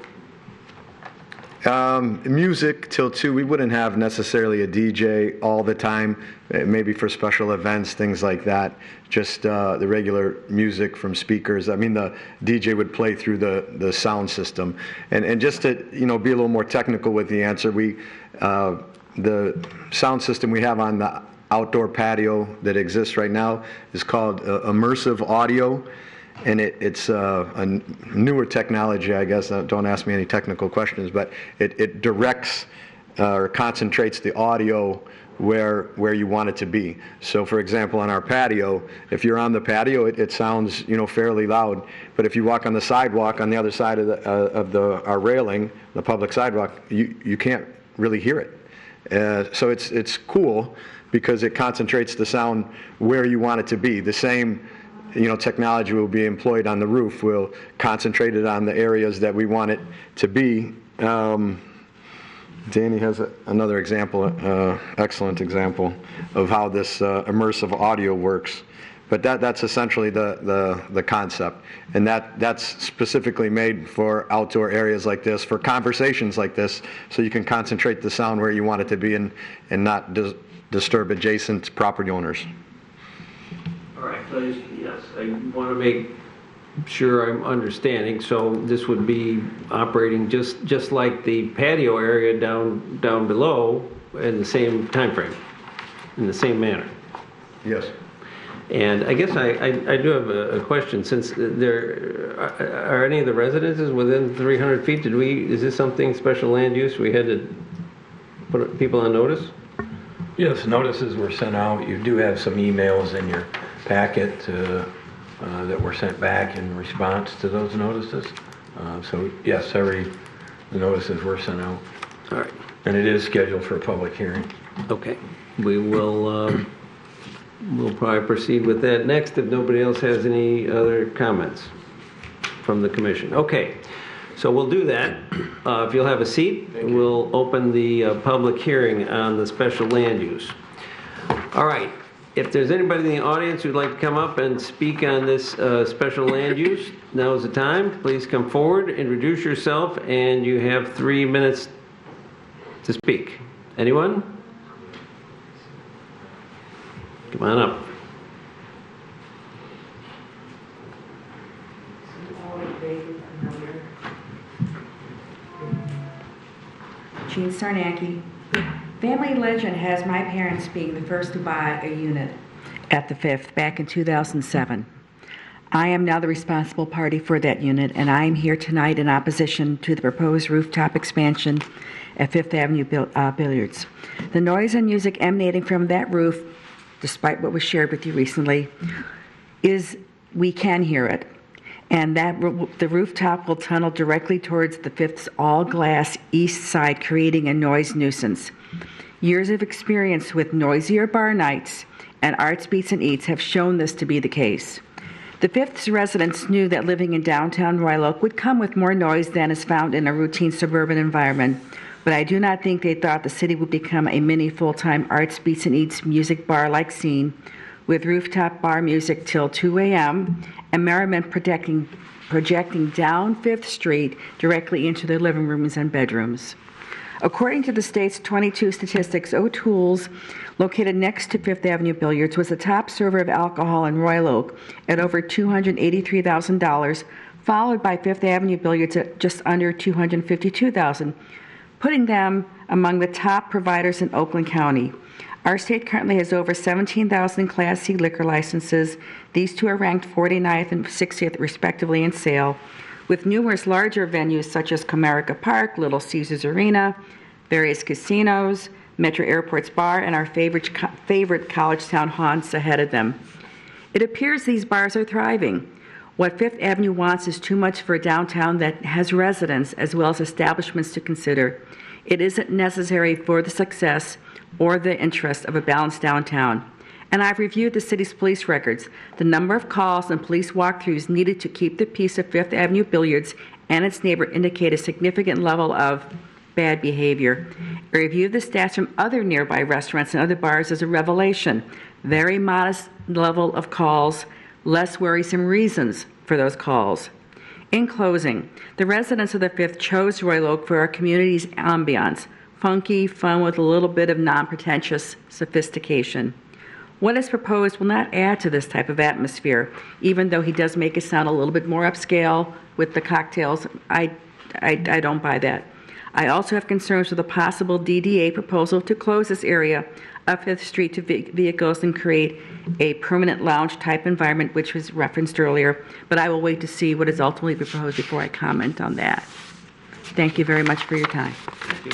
Music till 2. We wouldn't have necessarily a DJ all the time, maybe for special events, things like that. Just the regular music from speakers. I mean, the DJ would play through the sound system. And just to be a little more technical with the answer, the sound system we have on the outdoor patio that exists right now is called immersive audio. And it's a newer technology, I guess. Don't ask me any technical questions, but it directs or concentrates the audio where you want it to be. So, for example, on our patio, if you're on the patio, it sounds fairly loud. But if you walk on the sidewalk on the other side of our railing, the public sidewalk, you can't really hear it. So it's cool because it concentrates the sound where you want it to be. The same technology will be employed on the roof. We'll concentrate it on the areas that we want it to be. Danny has another example, excellent example of how this immersive audio works. But that's essentially the concept. And that's specifically made for outdoor areas like this, for conversations like this, so you can concentrate the sound where you want it to be and not disturb adjacent property owners. All right, so yes, I want to make sure I'm understanding. So this would be operating just like the patio area down below in the same time frame, in the same manner. Yes. And I guess I do have a question. Since there are any of the residences within 300 feet, is this something special land use? We had to put people on notice? Yes, notices were sent out. You do have some emails in your packet that were sent back in response to those notices. So yes, the notices were sent out. All right. And it is scheduled for a public hearing. Okay, we will, we'll probably proceed with that next if nobody else has any other comments from the commission. Okay, so we'll do that. If you'll have a seat, we'll open the public hearing on the special land use. All right, if there's anybody in the audience who'd like to come up and speak on this special land use, now is the time. Please come forward, introduce yourself, and you have 3 minutes to speak. Anyone? Come on up. Jean Sarnacki. Family legend has my parents being the first to buy a unit at the Fifth back in 2007. I am now the responsible party for that unit, and I am here tonight in opposition to the proposed rooftop expansion at Fifth Avenue Billiards. The noise and music emanating from that roof, despite what was shared with you recently, we can hear it. And the rooftop will tunnel directly towards the Fifth's all-glass east side, creating a noise nuisance. Years of experience with noisier bar nights and Arts Beats and Eats have shown this to be the case. The Fifth's residents knew that living in downtown Royal Oak would come with more noise than is found in a routine suburban environment, but I do not think they thought the city would become a mini full-time Arts Beats and Eats music bar-like scene with rooftop bar music till 2 a.m. and merriment projecting down 5th Street directly into their living rooms and bedrooms. According to the state's 22 statistics, O'Toole's, located next to Fifth Avenue Billiards, was the top server of alcohol in Royal Oak at over $283,000, followed by Fifth Avenue Billiards at just under $252,000, putting them among the top providers in Oakland County. Our state currently has over 17,000 Class C liquor licenses. These two are ranked 49th and 60th, respectively, in sale, with numerous larger venues such as Comerica Park, Little Caesars Arena, various casinos, Metro Airport's Bar, and our favorite college town haunts ahead of them. It appears these bars are thriving. What Fifth Avenue wants is too much for a downtown that has residents as well as establishments to consider. It isn't necessary for the success or the interest of a balanced downtown. And I've reviewed the city's police records. The number of calls and police walkthroughs needed to keep the peace of Fifth Avenue Billiards and its neighbor indicate a significant level of bad behavior. A review of the stats from other nearby restaurants and other bars is a revelation. Very modest level of calls, less worrisome reasons for those calls. In closing, the residents of the Fifth chose Royal Oak for our community's ambiance. Funky, fun with a little bit of non-pretentious sophistication. What is proposed will not add to this type of atmosphere, even though he does make it sound a little bit more upscale with the cocktails. I don't buy that. I also have concerns with a possible DDA proposal to close this area of 5th Street to vehicles and create a permanent lounge type environment, which was referenced earlier, but I will wait to see what is ultimately proposed before I comment on that. Thank you very much for your time. Thank you.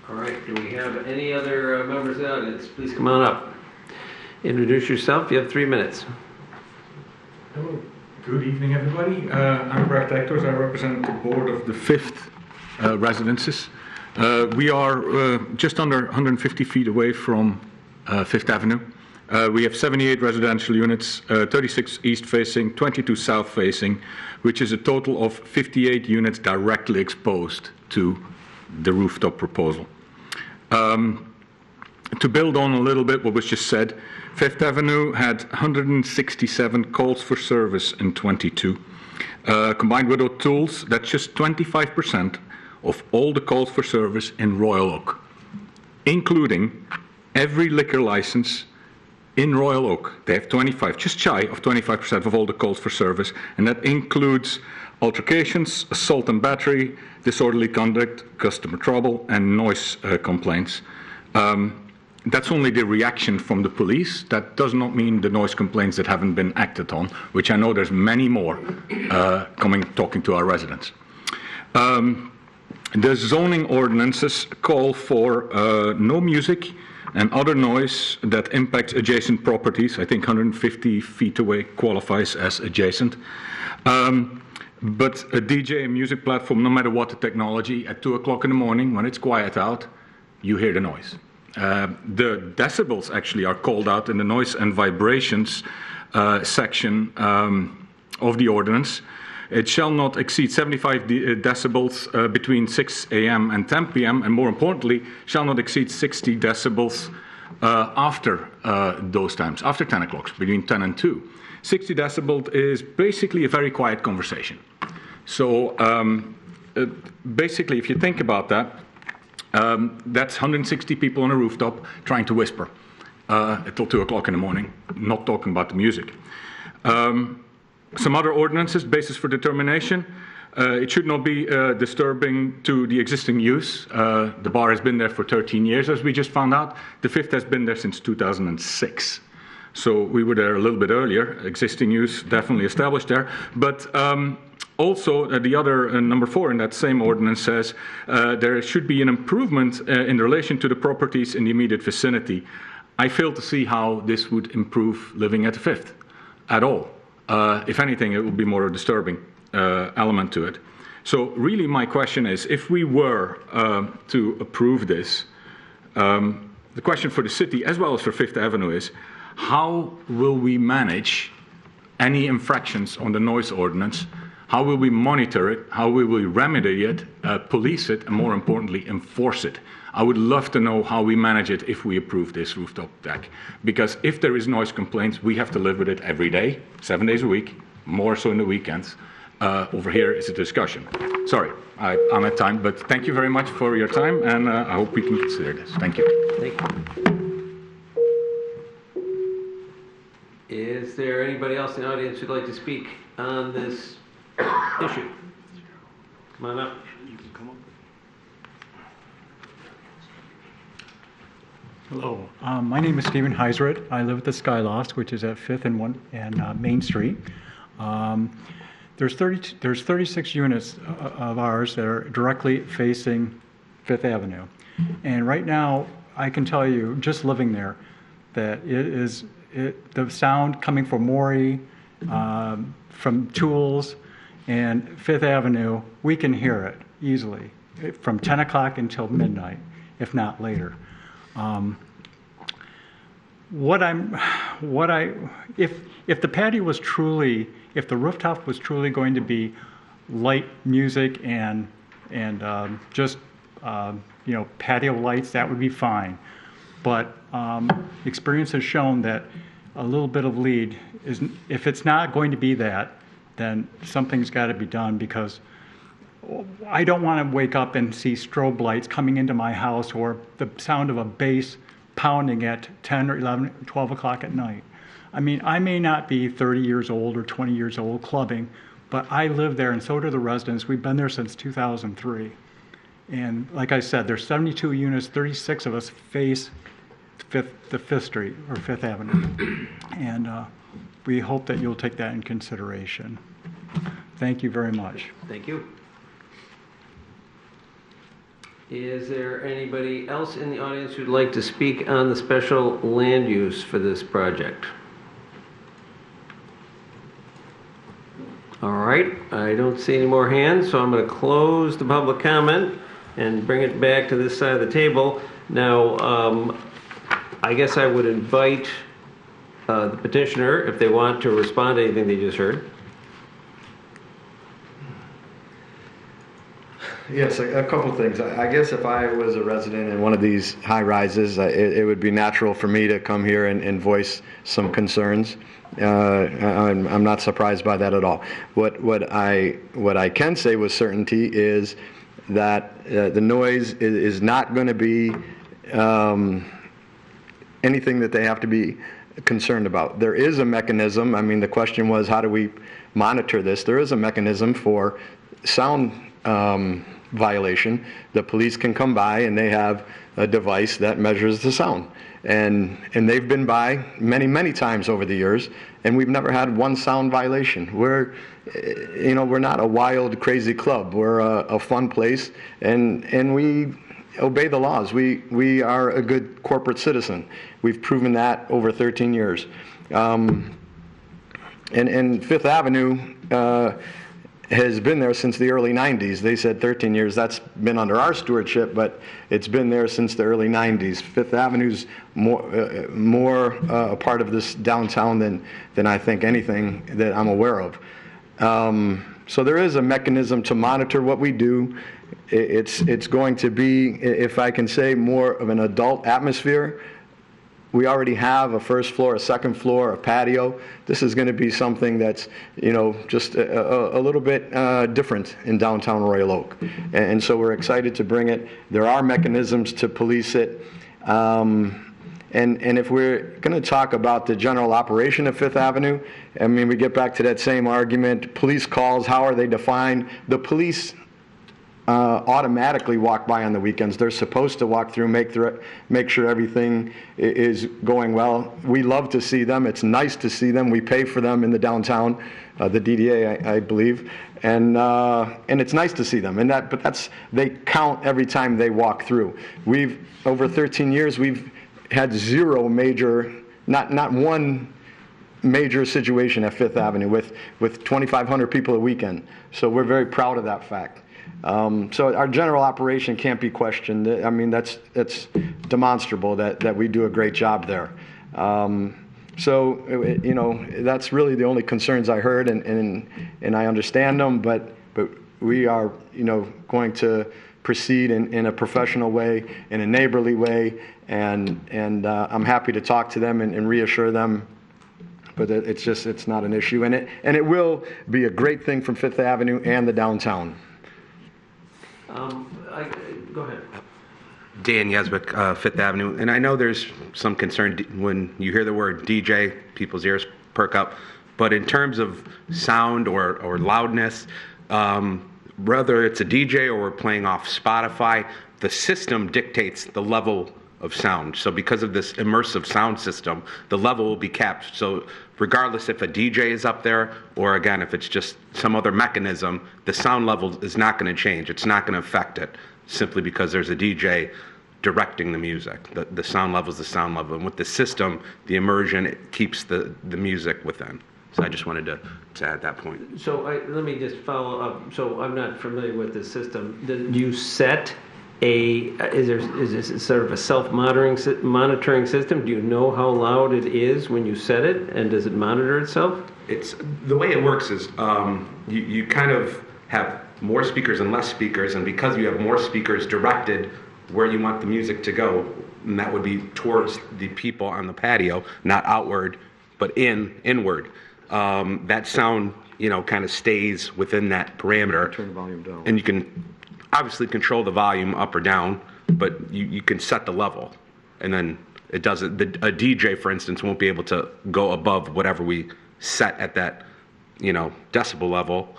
All right, do we have any other members of the audience? Please come on up. Introduce yourself. You have 3 minutes. Hello. Good evening, everybody. I'm Bert Hectors. I represent the board of the Fifth Residences. We are just under 150 feet away from Fifth Avenue. We have 78 residential units, 36 east-facing, 22 south-facing, which is a total of 58 units directly exposed to the rooftop proposal. To build on a little bit what was just said, Fifth Avenue had 167 calls for service in 22. Combined with O'Toole's, that's just 25% of all the calls for service in Royal Oak, including every liquor license in Royal Oak. They have 25, just shy of 25% of all the calls for service, and that includes altercations, assault and battery, disorderly conduct, customer trouble, and noise complaints. That's only the reaction from the police. That does not mean the noise complaints that haven't been acted on, which I know there's many more talking to our residents. The zoning ordinances call for no music and other noise that impacts adjacent properties. I think 150 feet away qualifies as adjacent. But a DJ, a music platform, no matter what the technology, at 2 o'clock in the morning, when it's quiet out, you hear the noise. The decibels actually are called out in the noise and vibrations section of the ordinance. It shall not exceed 75 decibels between 6 a.m. and 10 p.m., and more importantly, shall not exceed 60 decibels after those times, after 10 o'clock, between 10 and 2. 60 decibels is basically a very quiet conversation. So basically, if you think about that, that's 160 people on a rooftop trying to whisper until 2 o'clock in the morning, not talking about the music. Some other ordinances, basis for determination. It should not be disturbing to the existing use. The bar has been there for 13 years, as we just found out. The fifth has been there since 2006. So we were there a little bit earlier. Existing use definitely established there. But also, the other, number 4 in that same ordinance says there should be an improvement in relation to the properties in the immediate vicinity. I fail to see how this would improve living at the fifth at all. If anything, it would be more a disturbing element to it. So really my question is, if we were to approve this, the question for the city as well as for Fifth Avenue is, how will we manage any infractions on the noise ordinance? How will we monitor it? How will we remedy it, police it, and more importantly, enforce it? I would love to know how we manage it if we approve this rooftop deck. Because if there is noise complaints, we have to live with it every day, 7 days a week, more so in the weekends. Over here is a discussion. Sorry, I'm at time, but thank you very much for your time, and I hope we can consider this. Thank you. Thank you. Is there anybody else in the audience who'd like to speak on this issue? Come on up. You can come up. Hello, my name is Stephen Heisrud. I live at the Skyloft, which is at 5th and Main Street. There's 36 units of ours that are directly facing 5th Avenue. And right now, I can tell you, just living there, that the sound coming from Maury, from Tools, and 5th Avenue, we can hear it easily from 10 o'clock until midnight, if not later. If the patio was truly, if the rooftop was truly going to be light music and just patio lights, that would be fine. But experience has shown that a little bit of lead is, if it's not going to be that, then something's got to be done, because I don't want to wake up and see strobe lights coming into my house or the sound of a bass pounding at 10 or 11, 12 o'clock at night. I mean, I may not be 30 years old or 20 years old clubbing, but I live there, and so do the residents. We've been there since 2003. And like I said, there's 72 units, 36 of us face the 5th Street or 5th Avenue. And we hope that you'll take that in consideration. Thank you very much. Thank you. Is there anybody else in the audience who'd like to speak on the special land use for this project? All right, I don't see any more hands, so I'm going to close the public comment and bring it back to this side of the table. Now, I guess I would invite the petitioner, if they want to respond to anything they just heard. Yes, a couple things. I guess if I was a resident in one of these high rises, it would be natural for me to come here and voice some concerns. I'm not surprised by that at all. What I can say with certainty is that the noise is not going to be anything that they have to be concerned about. There is a mechanism. I mean, the question was, how do we monitor this? There is a mechanism for sound violation. The police can come by and they have a device that measures the sound. And they've been by many times over the years, and we've never had one sound violation. We're not a wild, crazy club. We're a fun place, and we obey the laws. We are a good corporate citizen. We've proven that over 13 years. And Fifth Avenue, has been there since the early 90s. They said 13 years. That's been under our stewardship, but it's been there since the early 90s. Fifth Avenue's more a part of this downtown than I think anything that I'm aware of. So there is a mechanism to monitor what we do. It's going to be, if I can say, more of an adult atmosphere. We already have a first floor, a second floor, a patio. This is going to be something that's, just a little bit different in downtown Royal Oak. And so we're excited to bring it. There are mechanisms to police it. And if we're going to talk about the general operation of Fifth Avenue, I mean, we get back to that same argument. Police calls, how are they defined? The police automatically walk by on the weekends. They're supposed to walk through, make sure everything is going well. We love to see them. It's nice to see them. We pay for them in the downtown, the DDA, I believe, and it's nice to see them. But they count every time they walk through. Over 13 years, we've had zero major, not one major situation at Fifth Avenue with 2,500 people a weekend. So we're very proud of that fact. So our general operation can't be questioned. I mean, that's demonstrable that we do a great job there. That's really the only concerns I heard, and I understand them, but we are, going to proceed in a professional way, in a neighborly way, and I'm happy to talk to them and reassure them. But it's not an issue, and it will be a great thing from Fifth Avenue and the downtown. Go ahead. Dan Yesbick, Fifth Avenue. And I know there's some concern when you hear the word DJ, people's ears perk up. But in terms of sound or loudness, whether it's a DJ or we're playing off Spotify, the system dictates the level of sound. So because of this immersive sound system, the level will be capped. So regardless if a DJ is up there or, again, if it's just some other mechanism, the sound level is not going to change. It's not going to affect it simply because there's a DJ directing the music. The sound level is the sound level. And with the system, the immersion, it keeps the music within. So I just wanted to add that point. So let me just follow up. So I'm not familiar with the system. Do you set is this sort of a self-monitoring system? Do you know how loud it is when you set it, and does it monitor itself? It's the way it works is you kind of have more speakers and less speakers, and because you have more speakers directed where you want the music to go, and that would be towards the people on the patio, not outward, but inward. That sound, kind of stays within that parameter. Turn the volume down. And you can obviously control the volume up or down, but you can set the level, and then it doesn't. A DJ, for instance, won't be able to go above whatever we set at that, decibel level.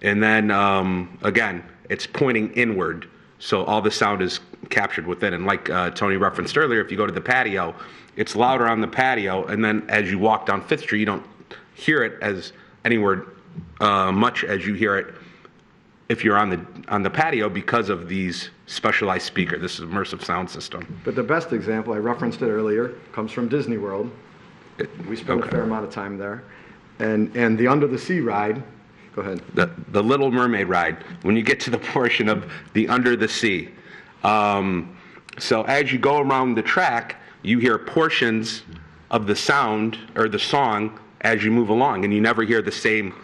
And then again, it's pointing inward, so all the sound is captured within. And like Tony referenced earlier, if you go to the patio, it's louder on the patio, and then as you walk down Fifth Street, you don't hear it as anywhere much as you hear it if you're on the patio because of these specialized speakers, this immersive sound system. But the best example, I referenced it earlier, comes from Disney World. We spent a fair amount of time there. And the Under the Sea ride, go ahead. The Little Mermaid ride, when you get to the portion of the Under the Sea. So as you go around the track, you hear portions of the sound or the song as you move along, and you never hear the same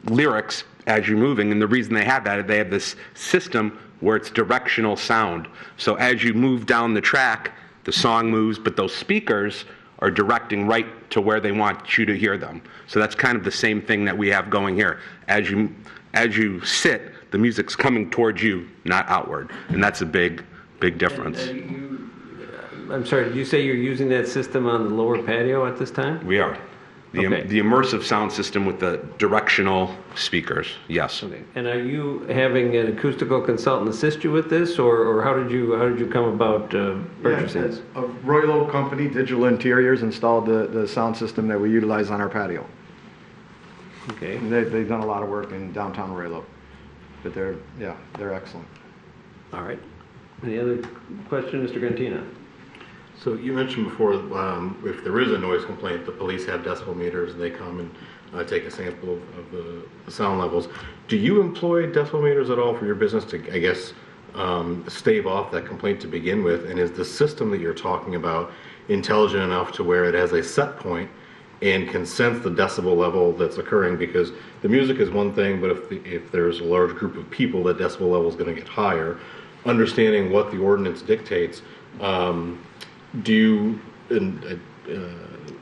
lyrics as you're moving. And the reason they have that, they have this system where it's directional sound. So as you move down the track, the song moves, but those speakers are directing right to where they want you to hear them. So that's kind of the same thing that we have going here. As you sit, the music's coming towards you, not outward. And that's a big difference. I'm sorry, did you say you're using that system on the lower patio at this time? We are. The immersive sound system with the directional speakers, yes. Okay. And are you having an acoustical consultant assist you with this, or how did you come about purchasing this? A Royal Oak company, Digital Interiors, installed the sound system that we utilize on our patio. Okay. And they've done a lot of work in downtown Royal Oak, but they're excellent. All right. Any other question, Mr. Grantina? So you mentioned before, if there is a noise complaint, the police have decibel meters, and they come and take a sample of the sound levels. Do you employ decibel meters at all for your business to, I guess, stave off that complaint to begin with? And is the system that you're talking about intelligent enough to where it has a set point and can sense the decibel level that's occurring? Because the music is one thing, but if there's a large group of people, that decibel level is going to get higher. Understanding what the ordinance dictates, do you,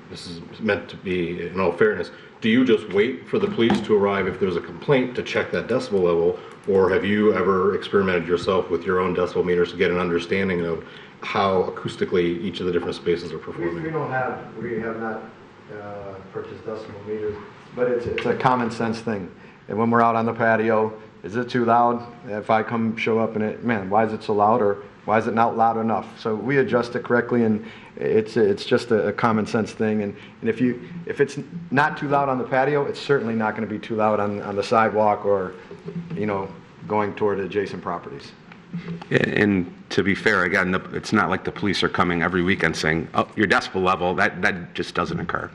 this is meant to be in all fairness, do you just wait for the police to arrive if there's a complaint to check that decibel level, or have you ever experimented yourself with your own decibel meters to get an understanding of how acoustically each of the different spaces are performing? We have not purchased decibel meters, but it's a common sense thing. And when we're out on the patio, is it too loud? If I come show up and man, why is it so loud, or why is it not loud enough? So we adjust it correctly, and it's just a common sense thing. And if it's not too loud on the patio, it's certainly not going to be too loud on the sidewalk or, going toward adjacent properties. And to be fair, again, it's not like the police are coming every weekend saying, "Oh, your decibel level." That just doesn't occur.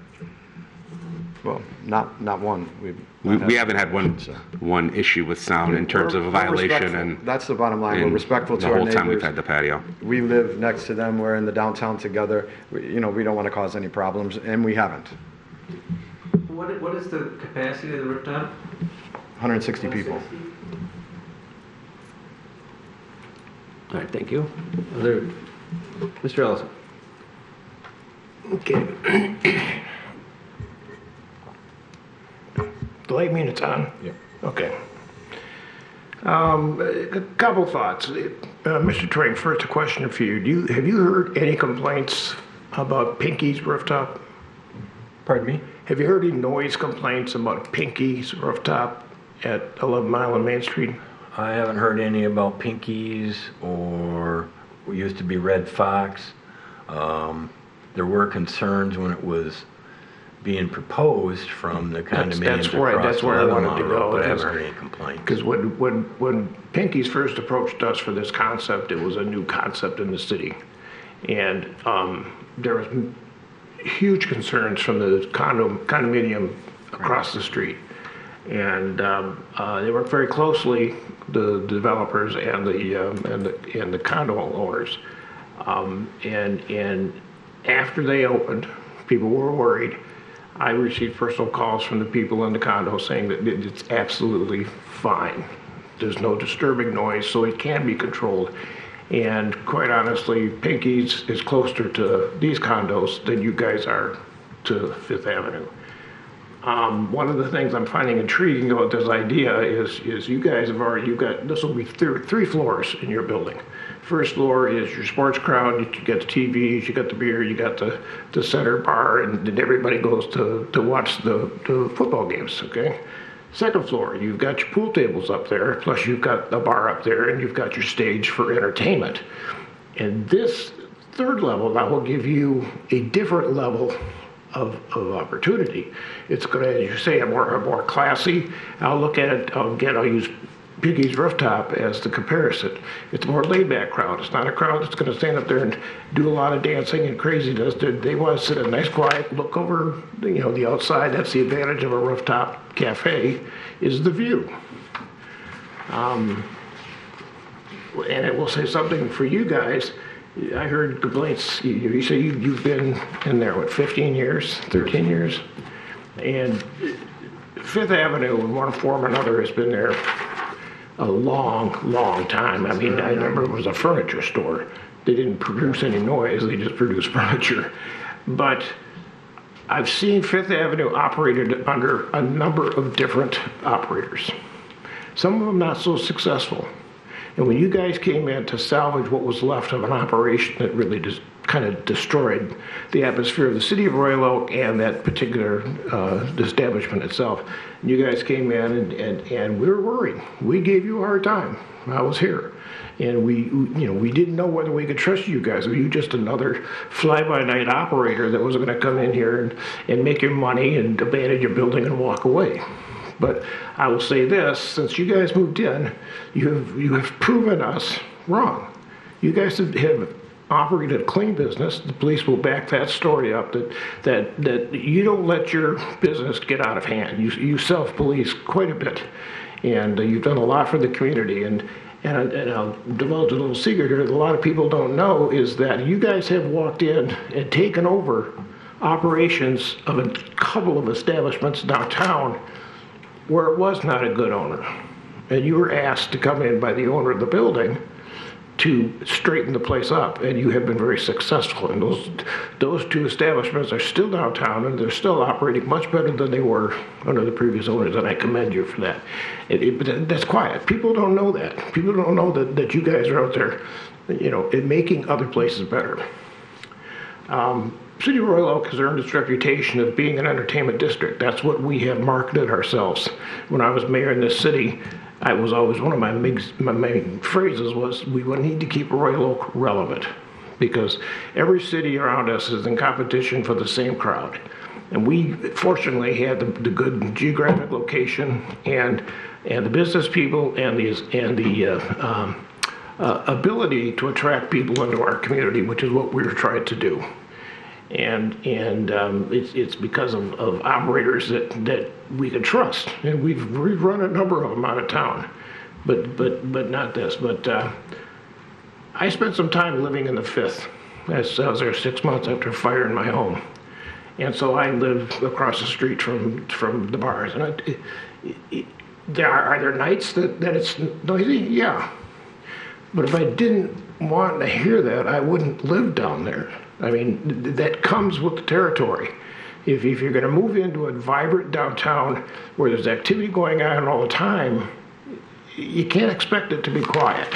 Well, not one. We haven't had one issue with sound in terms of a violation, and that's the bottom line. We're respectful to our neighbors. The whole time we've had the patio. We live next to them. We're in the downtown together. We don't want to cause any problems, and we haven't. What is the capacity of the rooftop? 160 people. All right, thank you. Mr. Ellison. Okay. The light mean it's on? Yeah. Okay. A couple thoughts. Mr. Twain, first a question for you. Have you heard any complaints about Pinky's rooftop? Pardon me? Have you heard any noise complaints about Pinky's rooftop at 11 Mile and Main Street? I haven't heard any about Pinkies or what used to be Red Fox. There were concerns when it was being proposed from the condominiums that's where I wanted to go. But I haven't heard any complaints. Because when Pinky's first approached us for this concept, it was a new concept in the city. And there was huge concerns from the condominium across the street. And they worked very closely, the developers and the condo owners. And after they opened, people were worried. I received personal calls from the people in the condo saying that it's absolutely fine. There's no disturbing noise, so it can be controlled. And quite honestly, Pinky's is closer to these condos than you guys are to Fifth Avenue. One of the things I'm finding intriguing about this idea is you guys have already, this will be three floors in your building. First floor is your sports crowd, you got the TVs, you got the beer, you got the center bar, and everybody goes to watch the football games, okay? Second floor, you've got your pool tables up there, plus you've got a bar up there, and you've got your stage for entertainment. And this third level now will give you a different level of opportunity. It's going to, as you say, a more classy. I'll look at it, I'll use Piggy's rooftop as the comparison. It's a more laid-back crowd. It's not a crowd that's going to stand up there and do a lot of dancing and craziness. They want to sit in a nice, quiet, look over, the outside. That's the advantage of a rooftop cafe, is the view. And it will say something for you guys. I heard complaints. You say you've been in there, 15 years, 13 years? And Fifth Avenue, in one form or another, has been there a long time. I mean, I remember it was a furniture store. They didn't produce any noise, they just produced furniture. But I've seen Fifth Avenue operated under a number of different operators. Some of them not so successful. And when you guys came in to salvage what was left of an operation that really just kind of destroyed the atmosphere of the city of Royal Oak and that particular establishment itself, you guys came in and we were worried. We gave you a hard time. I was here. And we didn't know whether we could trust you guys. Were you just another fly-by-night operator that was going to come in here and make your money and abandon your building and walk away? But I will say this, since you guys moved in, you have proven us wrong. You guys have operated a clean business, the police will back that story up, that you don't let your business get out of hand. You self-police quite a bit, and you've done a lot for the community. And I'll divulge a little secret here that a lot of people don't know is that you guys have walked in and taken over operations of a couple of establishments downtown where it was not a good owner. And you were asked to come in by the owner of the building to straighten the place up, and you have been very successful. And those two establishments are still downtown, and they're still operating much better than they were under the previous owners, and I commend you for that. But that's quiet. People don't know that. People don't know that you guys are out there, in making other places better. City of Royal Oak has earned its reputation of being an entertainment district. That's what we have marketed ourselves. When I was mayor in this city, I was always, one of my main phrases was, we will need to keep Royal Oak relevant, because every city around us is in competition for the same crowd. And we fortunately had the good geographic location and the business people and the ability to attract people into our community, which is what we were trying to do. And it's because of operators that we can trust, and we've run a number of them out of town, but not this. But I spent some time living in the Fifth. I was there 6 months after firing my home, and so I live across the street from the bars. And are there nights that it's noisy? Yeah, but if I didn't want to hear that, I wouldn't live down there. I mean, that comes with the territory. If you're going to move into a vibrant downtown where there's activity going on all the time, you can't expect it to be quiet.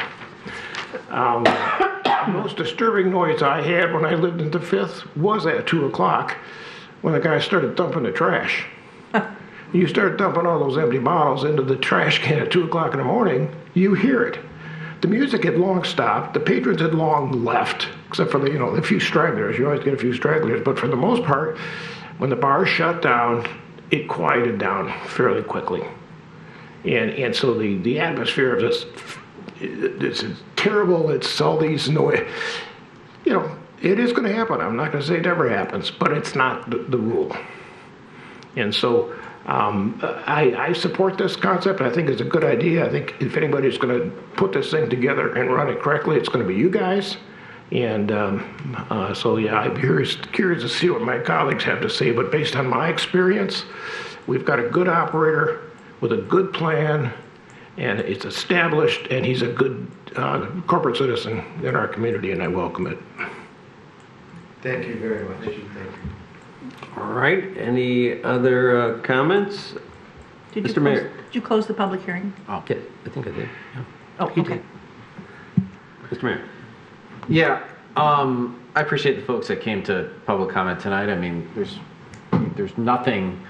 The most disturbing noise I had when I lived in the Fifth was at 2 o'clock when the guy started dumping the trash. You start dumping all those empty bottles into the trash can at 2 o'clock in the morning, you hear it. The music had long stopped. The patrons had long left, except for the few stragglers. You always get a few stragglers, but for the most part, when the bars shut down, it quieted down fairly quickly. And so the atmosphere of this is terrible. It's all these noise. It is going to happen. I'm not going to say it never happens, but it's not the rule. And so I support this concept. I think it's a good idea. I think if anybody's going to put this thing together and run it correctly, it's going to be you guys. And so, yeah, I'm curious to see what my colleagues have to say. But based on my experience, we've got a good operator with a good plan, and it's established, and he's a good corporate citizen in our community, and I welcome it. Thank you very much. Thank you. All right. Any other comments? Mr. Mayor. Did you close the public hearing? Oh, yeah, I think I did. Yeah. Oh, okay. Mr. Mayor. Yeah, I appreciate the folks that came to public comment tonight. I mean, there's nothing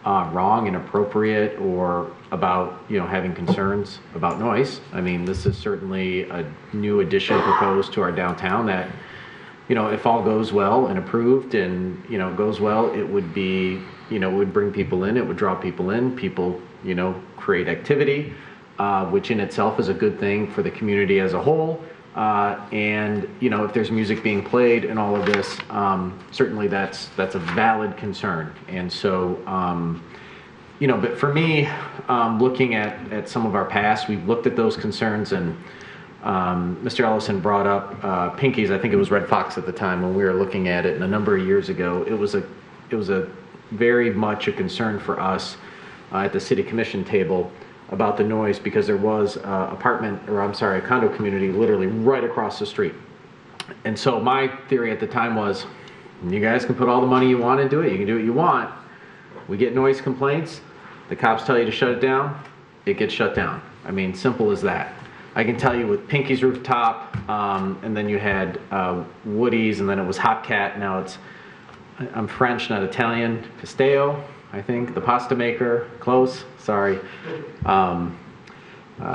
wrong, inappropriate, or about having concerns about noise. I mean, this is certainly a new addition proposed to our downtown that if all goes well and approved and goes well, it would be would bring people in, it would draw people in, people create activity, which in itself is a good thing for the community as a whole. And if there's music being played and all of this, certainly that's a valid concern. And so but for me, looking at some of our past, we've looked at those concerns, and Mr. Ellison brought up Pinky's. I think it was Red Fox at the time when we were looking at it, and a number of years ago, it was a very much a concern for us at the city commission table about the noise, because there was a condo community literally right across the street. And so my theory at the time was, you guys can put all the money you want into it, you can do what you want. We get noise complaints, the cops tell you to shut it down, it gets shut down. I mean, simple as that. I can tell you with Pinky's Rooftop, and then you had Woody's, and then it was Hot Cat. Now I'm French, not Italian. Castello, I think, the pasta maker. Close, sorry.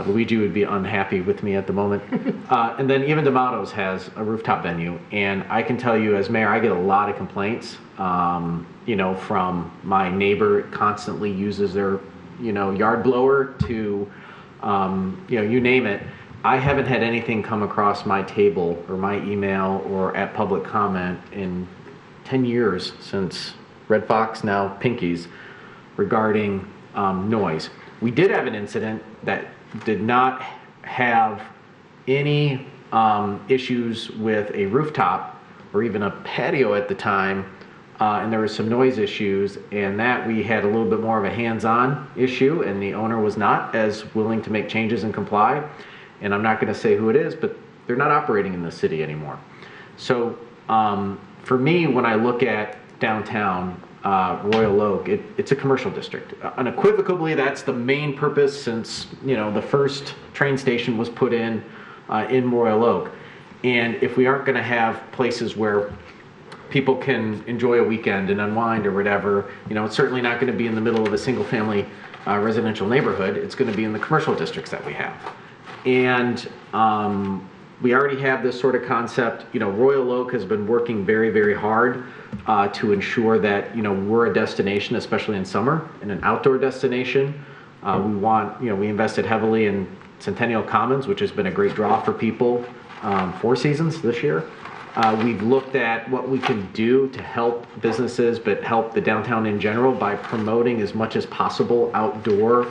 Luigi would be unhappy with me at the moment. And then even D'Amato's has a rooftop venue. And I can tell you as mayor, I get a lot of complaints, from my neighbor constantly uses their, yard blower to, you name it. I haven't had anything come across my table or my email or at public comment in 10 years since Red Fox, now Pinky's, regarding noise. We did have an incident that did not have any issues with a rooftop or even a patio at the time, and there were some noise issues, and that we had a little bit more of a hands-on issue, and the owner was not as willing to make changes and comply. And I'm not going to say who it is, but they're not operating in the city anymore. So for me, when I look at downtown Royal Oak, it's a commercial district. Unequivocally, that's the main purpose since the first train station was put in Royal Oak. And if we aren't going to have places where people can enjoy a weekend and unwind or whatever, it's certainly not going to be in the middle of a single-family residential neighborhood. It's going to be in the commercial districts that we have. And we already have this sort of concept. Royal Oak has been working very, very hard to ensure that we're a destination, especially in summer, and an outdoor destination. We invested heavily in Centennial Commons, which has been a great draw for people. 4 seasons this year. We've looked at what we can do to help businesses, but help the downtown in general by promoting as much as possible outdoor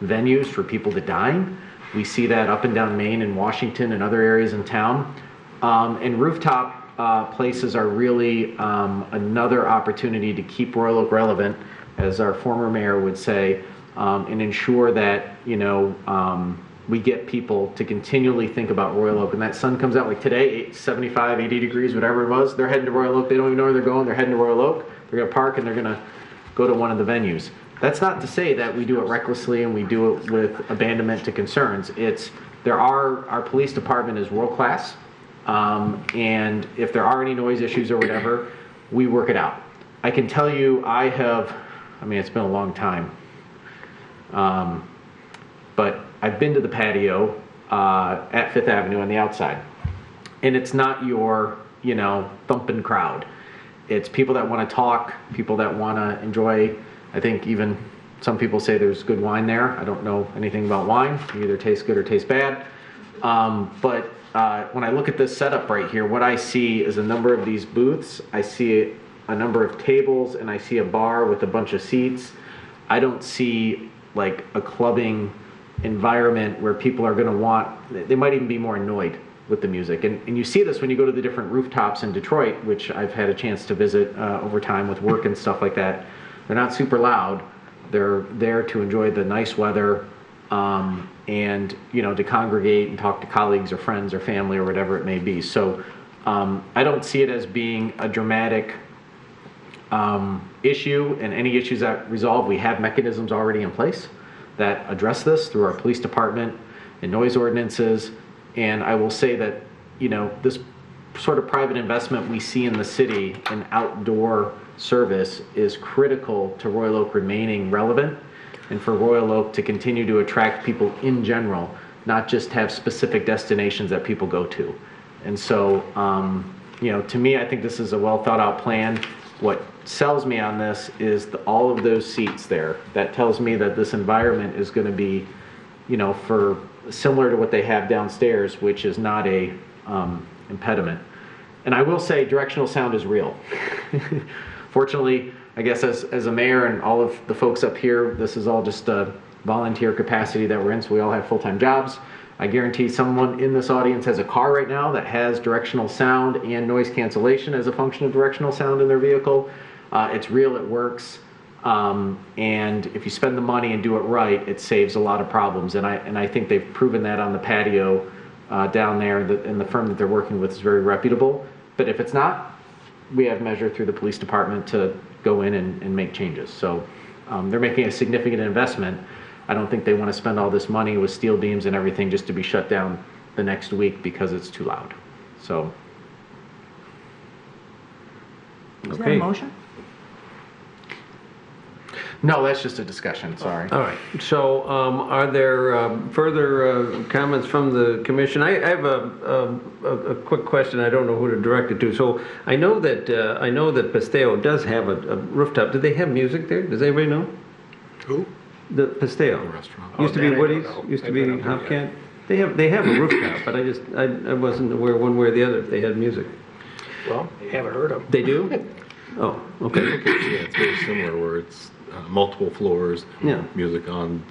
venues for people to dine. We see that up and down Main and Washington and other areas in town. And rooftop places are really another opportunity to keep Royal Oak relevant, as our former mayor would say, and ensure that, we get people to continually think about Royal Oak. And that sun comes out like today, 75, 80 degrees, whatever it was. They're heading to Royal Oak. They don't even know where they're going. They're heading to Royal Oak. They're going to park and they're going to go to one of the venues. That's not to say that we do it recklessly and we do it with abandonment to concerns. Our police department is world class. And if there are any noise issues or whatever, we work it out. I can tell you it's been a long time. But I've been to the patio at Fifth Avenue on the outside. And it's not your, thumping crowd. It's people that want to talk, people that want to enjoy. I think even some people say there's good wine there. I don't know anything about wine. It either tastes good or tastes bad. But when I look at this setup right here, what I see is a number of these booths. I see a number of tables, and I see a bar with a bunch of seats. I don't see like a clubbing environment where people are going to they might even be more annoyed with the music. And you see this when you go to the different rooftops in Detroit, which I've had a chance to visit over time with work and stuff like that. They're not super loud. They're there to enjoy the nice weather and, to congregate and talk to colleagues or friends or family or whatever it may be. So I don't see it as being a dramatic issue, and any issues that resolve, we have mechanisms already in place that address this through our police department and noise ordinances. And I will say that, this sort of private investment we see in the city in outdoor service is critical to Royal Oak remaining relevant and for Royal Oak to continue to attract people in general, not just have specific destinations that people go to. And so, to me, I think this is a well thought out plan. What sells me on this is all of those seats there. That tells me that this environment is going to be, for similar to what they have downstairs, which is not a impediment. And I will say directional sound is real. Fortunately, I guess as a mayor and all of the folks up here, this is all just a volunteer capacity that we're in, so we all have full-time jobs. I guarantee someone in this audience has a car right now that has directional sound and noise cancellation as a function of directional sound in their vehicle. It's real, it works. And if you spend the money and do it right, it saves a lot of problems. And I think they've proven that on the patio down there, and the firm that they're working with is very reputable. But if it's not, we have measure through the police department to go in and make changes. So they're making a significant investment. I don't think they want to spend all this money with steel beams and everything just to be shut down the next week because it's too loud. So. Is that a motion? No, that's just a discussion, sorry. All right. So are there further comments from the commission? I have a quick question. I don't know who to direct it to. So I know that Pastel does have a rooftop. Do they have music there? Does anybody know? Who? The Pastel. The restaurant. Used to be that I don't Woody's, know. used to be Hopcat. They have a rooftop, but I wasn't aware one way or the other if they had music. Well, haven't heard of them. They do? Oh, okay. Yeah, it's very similar where it's multiple floors, Yeah. music on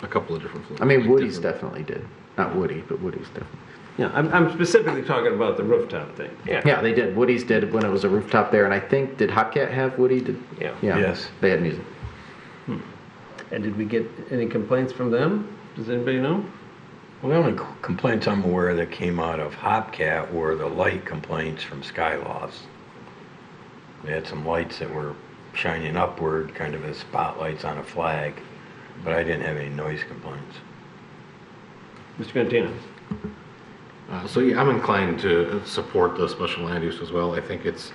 a couple of different floors. I mean, Like Woody's different- definitely did. Not Woody, but Woody's definitely. Yeah, I'm specifically talking about the rooftop thing. Yeah, they did. Woody's did when it was a rooftop there, and I think, did Hopcat have Woody? Yeah. Yes. They had music. And did we get any complaints from them? Does anybody know? Well, the only complaints I'm aware of that came out of Hopcat were the light complaints from Skylaws. They had some lights that were shining upward, kind of as spotlights on a flag, but I didn't have any noise complaints. Mr. Cantina? So yeah, I'm inclined to support the special land use as well. I think it's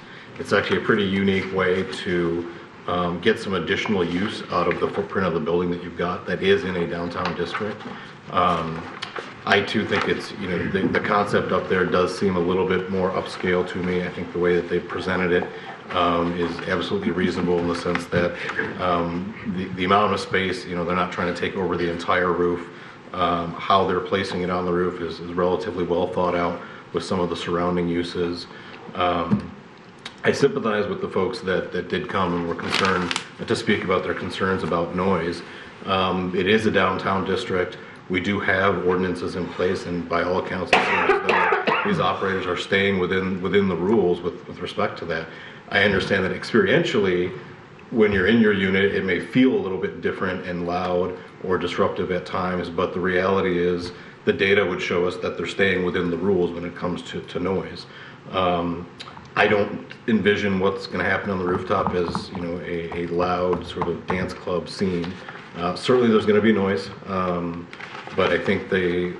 actually a pretty unique way to get some additional use out of the footprint of the building that you've got that is in a downtown district. I too think it's, the concept up there does seem a little bit more upscale to me. I think the way that they presented it is absolutely reasonable in the sense that the amount of space, they're not trying to take over the entire roof. How they're placing it on the roof is relatively well thought out with some of the surrounding uses. I sympathize with the folks that did come and were concerned to speak about their concerns about noise. It is a downtown district. We do have ordinances in place, and by all accounts, it seems as though these operators are staying within the rules with respect to that. I understand that experientially, when you're in your unit, it may feel a little bit different and loud or disruptive at times, but the reality is the data would show us that they're staying within the rules when it comes to noise. I don't envision what's going to happen on the rooftop as a loud sort of dance club scene. Certainly there's going to be noise, but I think the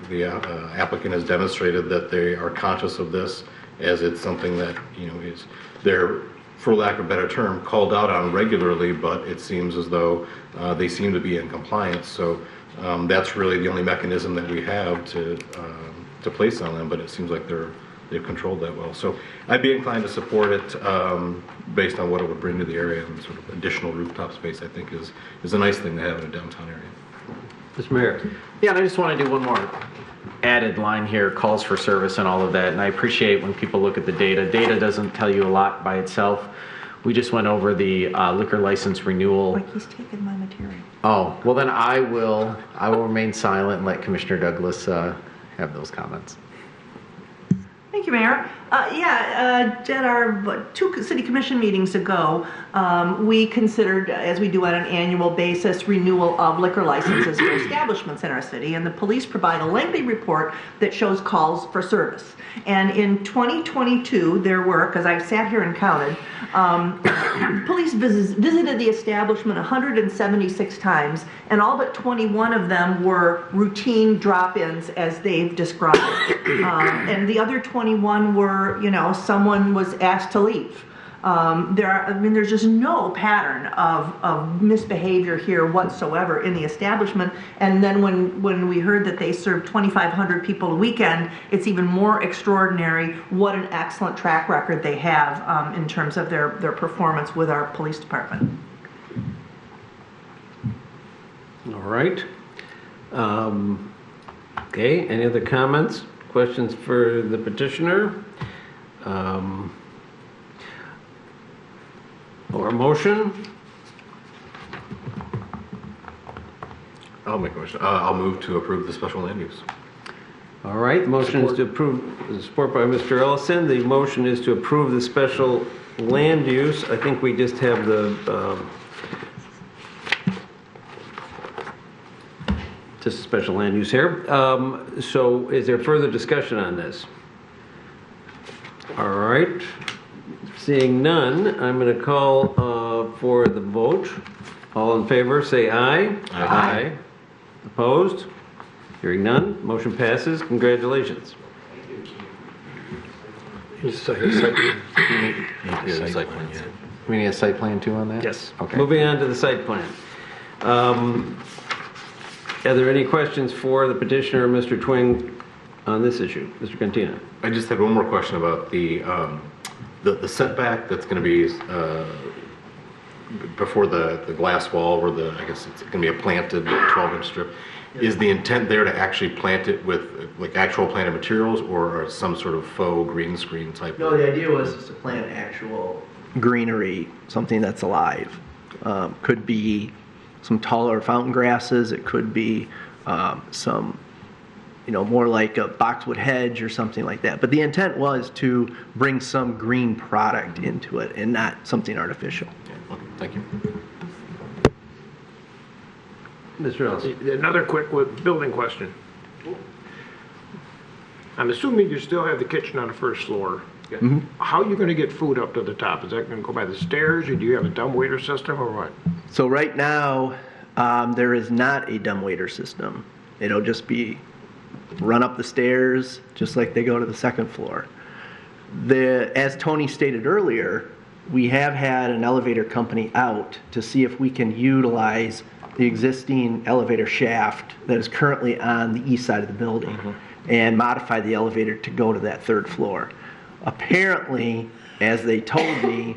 applicant has demonstrated that they are conscious of this, as it's something that is they're, for lack of a better term, called out on regularly, but it seems as though they seem to be in compliance. So that's really the only mechanism that we have to place on them, but it seems like they've controlled that well. So I'd be inclined to support it based on what it would bring to the area, and sort of additional rooftop space I think is a nice thing to have in a downtown area. Mr. Mayor? Yeah, and I just want to do one more added line here, calls for service and all of that. And I appreciate when people look at the data. Data doesn't tell you a lot by itself. We just went over the liquor license renewal. Like he's taken my material. Oh, well then I will remain silent and let Commissioner Douglas have those comments. Thank you, Mayor. At our 2 city commission meetings ago, we considered, as we do on an annual basis, renewal of liquor licenses for establishments in our city, and the police provide a lengthy report that shows calls for service. And in 2022, there were, because I've sat here and counted, police visited the establishment 176 times, and all but 21 of them were routine drop-ins, as they've described. And the other 21 were, someone was asked to leave. There's just no pattern of misbehavior here whatsoever in the establishment. And then when we heard that they served 2,500 people a weekend, it's even more extraordinary what an excellent track record they have in terms of their performance with our police department. All right. Okay, any other comments, questions for the petitioner? Or a motion? I'll make a motion. I'll move to approve the special land use. All right, the motion is to approve, support by Mr. Ellison. The motion is to approve the special land use. I think we just have the, just special land use here. So is there further discussion on this? All right. Seeing none, I'm going to call for the vote. All in favor, say aye. Aye. Opposed? Hearing none, motion passes. Congratulations. We need a site plan too on that? Yes. Okay. Moving on to the site plan. Are there any questions for the petitioner, Mr. Twing, on this issue? Mr. Cantina. I just had one more question about the setback that's going to be before the glass wall, where I guess it's going to be a planted 12-inch strip. Is the intent there to actually plant it with like actual planted materials or some sort of faux green screen type? No, the idea was to plant actual greenery, something that's alive. Could be some taller fountain grasses. It could be some, more like a boxwood hedge or something like that. But the intent was to bring some green product into it and not something artificial. Yeah, okay, thank you. Mr. Ellis? Another quick building question. I'm assuming you still have the kitchen on the first floor. Mm-hmm. How are you going to get food up to the top? Is that going to go by the stairs, or do you have a dumbwaiter system, or what? So right now, there is not a dumbwaiter system. It'll just be run up the stairs, just like they go to the second floor. As Tony stated earlier, we have had an elevator company out to see if we can utilize the existing elevator shaft that is currently on the east side of the building and modify the elevator to go to that third floor. Apparently, as they told me,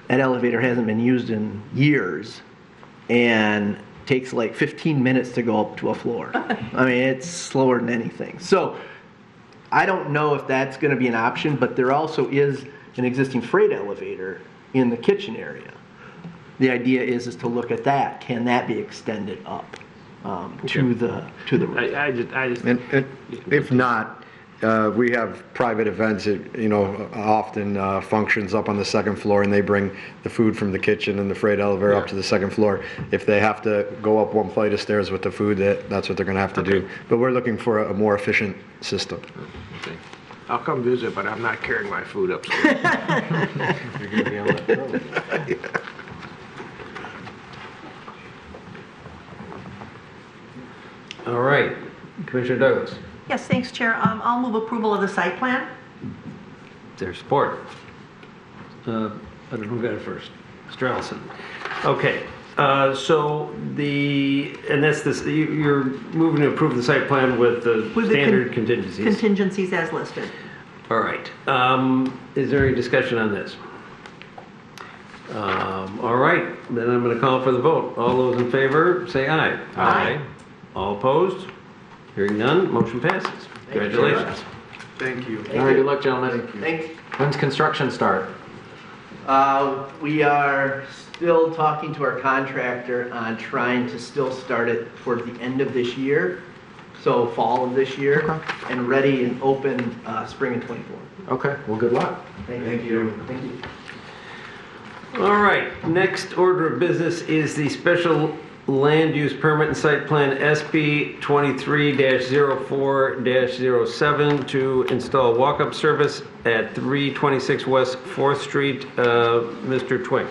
that elevator hasn't been used in years and takes like 15 minutes to go up to a floor. I mean, it's slower than anything. So I don't know if that's going to be an option, but there also is an existing freight elevator in the kitchen area. The idea is to look at that. Can that be extended up to the roof? I just And if not, we have private events, it, often functions up on the second floor, and they bring the food from the kitchen and the freight elevator up to the second floor. If they have to go up one flight of stairs with the food, that's what they're going to have to do. But we're looking for a more efficient system. Okay. I'll come visit, but I'm not carrying my food upstairs. You're going to be on that road. All right, Commissioner Douglas. Yes, thanks, Chair. I'll move approval of the site plan. There's support. I don't know who got it first. Mr. Ellison. Okay, and that's this, you're moving to approve the site plan with the standard contingencies? Contingencies as listed. All right. Is there any discussion on this? All right, then I'm going to call for the vote. All those in favor, say aye. Aye. All opposed? Hearing none, motion passes. Congratulations. Thank you. All right, good luck, gentlemen. Thanks. When's construction start? We are still talking to our contractor on trying to still start it toward the end of this year, so fall of this year, and ready and open spring of 24. Okay, well, good luck. Thank you. Thank you. All right, next order of business is the special land use permit and site plan SB 23-04-07 to install walk-up service at 326 West 4th Street. Mr. Twing.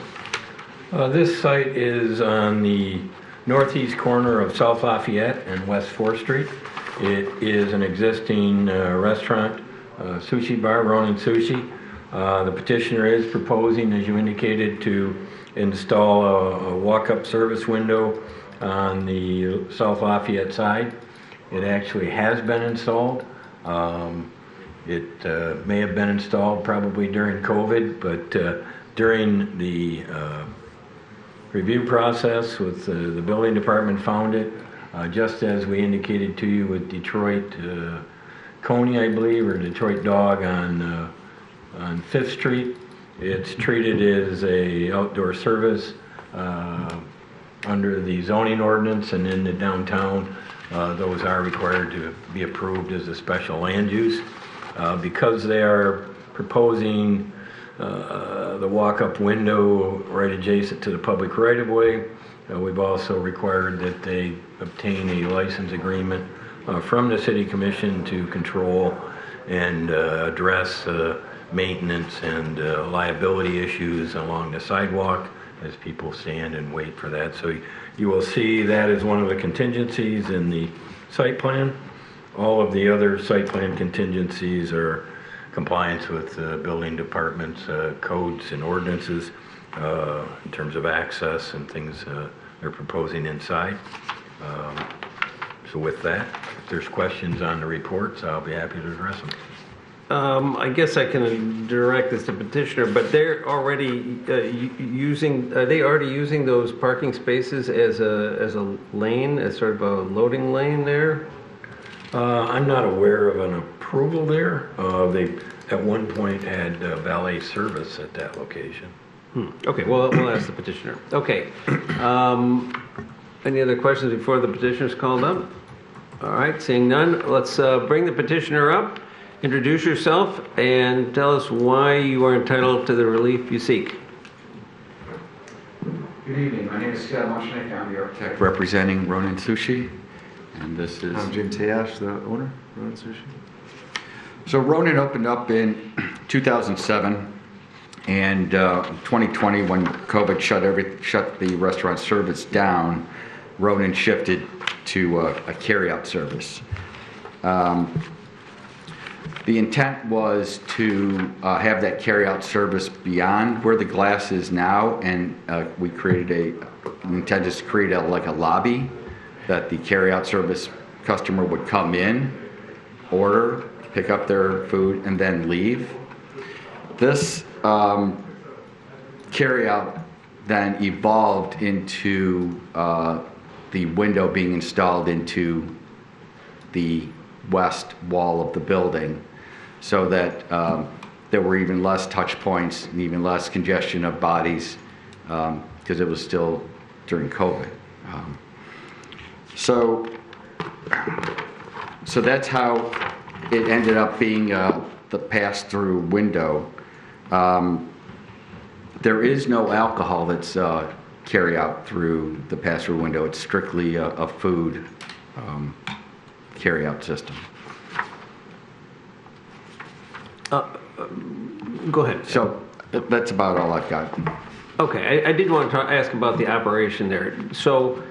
This site is on the northeast corner of South Lafayette and West 4th Street. It is an existing restaurant, sushi bar, Ronin Sushi. The petitioner is proposing, as you indicated, to install a walk-up service window on the South Lafayette side. It actually has been installed. It may have been installed probably during COVID, but during the review process with the building department found it, just as we indicated to you with Detroit Coney, I believe, or Detroit Dog on 5th Street. It's treated as a outdoor service under the zoning ordinance, and in the downtown, those are required to be approved as a special land use. Because they are proposing the walk-up window right adjacent to the public right-of-way, we've also required that they obtain a license agreement from the City Commission to control and address maintenance and liability issues along the sidewalk as people stand and wait for that. So you will see that as one of the contingencies in the site plan. All of the other site plan contingencies are compliance with building department's codes and ordinances in terms of access and things they're proposing inside. So with that, if there's questions on the reports, I'll be happy to address them. I guess I can direct this to petitioner, but they're already are they already using those parking spaces as a lane, as sort of a loading lane there? I'm not aware of an approval there. They, at one point, had valet service at that location. Okay, well, we'll ask the petitioner. Okay. Any other questions before the petitioner's called up? All right, seeing none, let's bring the petitioner up. Introduce yourself and tell us why you are entitled to the relief you seek. Good evening. My name is Scott Moshnick. I'm the architect representing Ronin Sushi. And this is... I'm Jim Tayash, the owner, Ronin Sushi. So Ronin opened up in 2007. And 2020, when COVID shut the restaurant service down, Ronin shifted to a carryout service. The intent was to have that carryout service beyond where the glass is now, and we created the intent is to create like a lobby that the carryout service customer would come in, order, pick up their food, and then leave. This carryout then evolved into the window being installed into the west wall of the building, so that there were even less touch points and even less congestion of bodies, because it was still during COVID. So that's how it ended up being the pass-through window. There is no alcohol that's carry out through the pass-through window. It's strictly a food carry-out system. Go ahead. So that's about all I've got. Okay, I did want to ask about the operation there. So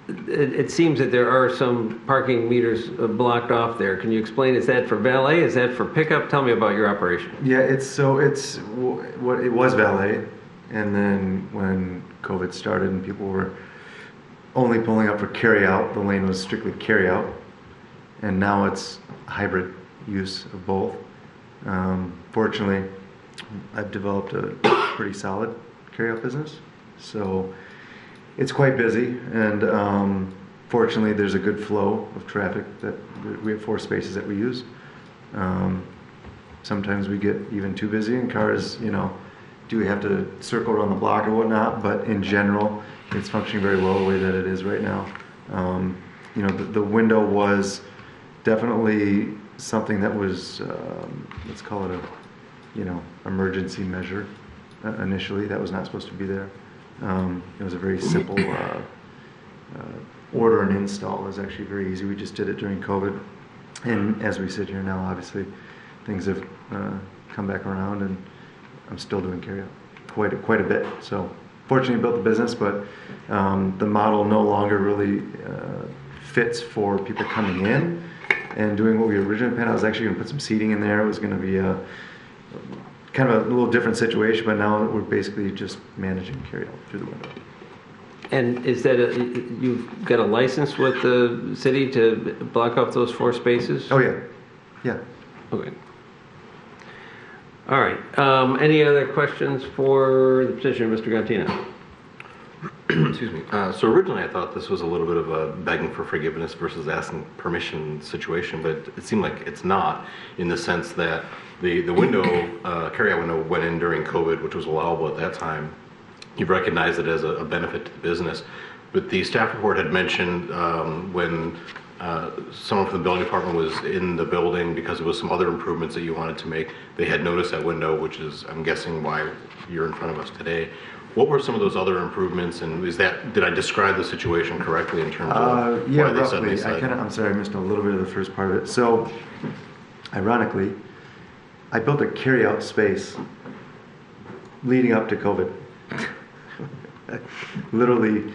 it seems that there are some parking meters blocked off there. Can you explain, is that for valet? Is that for pickup? Tell me about your operation. Yeah, it was valet, and then when COVID started and people were only pulling up for carry-out, the lane was strictly carry-out, and now it's hybrid use of both. Fortunately, I've developed a pretty solid carry-out business, so it's quite busy, and fortunately there's a good flow of traffic. That we have 4 spaces that we use. Sometimes we get even too busy and cars, do we have to circle around the block or whatnot, but in general it's functioning very well the way that it is right now. The window was definitely something that was, let's call it emergency measure. Initially, that was not supposed to be there. It was a very simple order and install. It was actually very easy. We just did it during COVID. And as we sit here now, obviously, things have come back around, and I'm still doing carryout quite a bit. So fortunately built the business, but the model no longer really fits for people coming in and doing what we originally planned. I was actually going to put some seating in there. It was going to be a kind of a little different situation, but now we're basically just managing carryout through the window. And is that you've got a license with the city to block off those 4 spaces? Oh, yeah. Yeah. Okay. All right. Any other questions for the petitioner, Mr. Gattina? Excuse me. So originally I thought this was a little bit of a begging for forgiveness versus asking permission situation, but it seemed like it's not, in the sense that the window, carryout window, went in during COVID, which was allowable at that time. You've recognized it as a benefit to the business. But the staff report had mentioned when someone from the building department was in the building, because there was some other improvements that you wanted to make, they had noticed that window, which is, I'm guessing, why you're in front of us today. What were some of those other improvements, and did I describe the situation correctly in terms of yeah, why they roughly. said? I'm sorry, I missed a little bit of the first part of it. So, ironically, I built a carry-out space leading up to COVID. Literally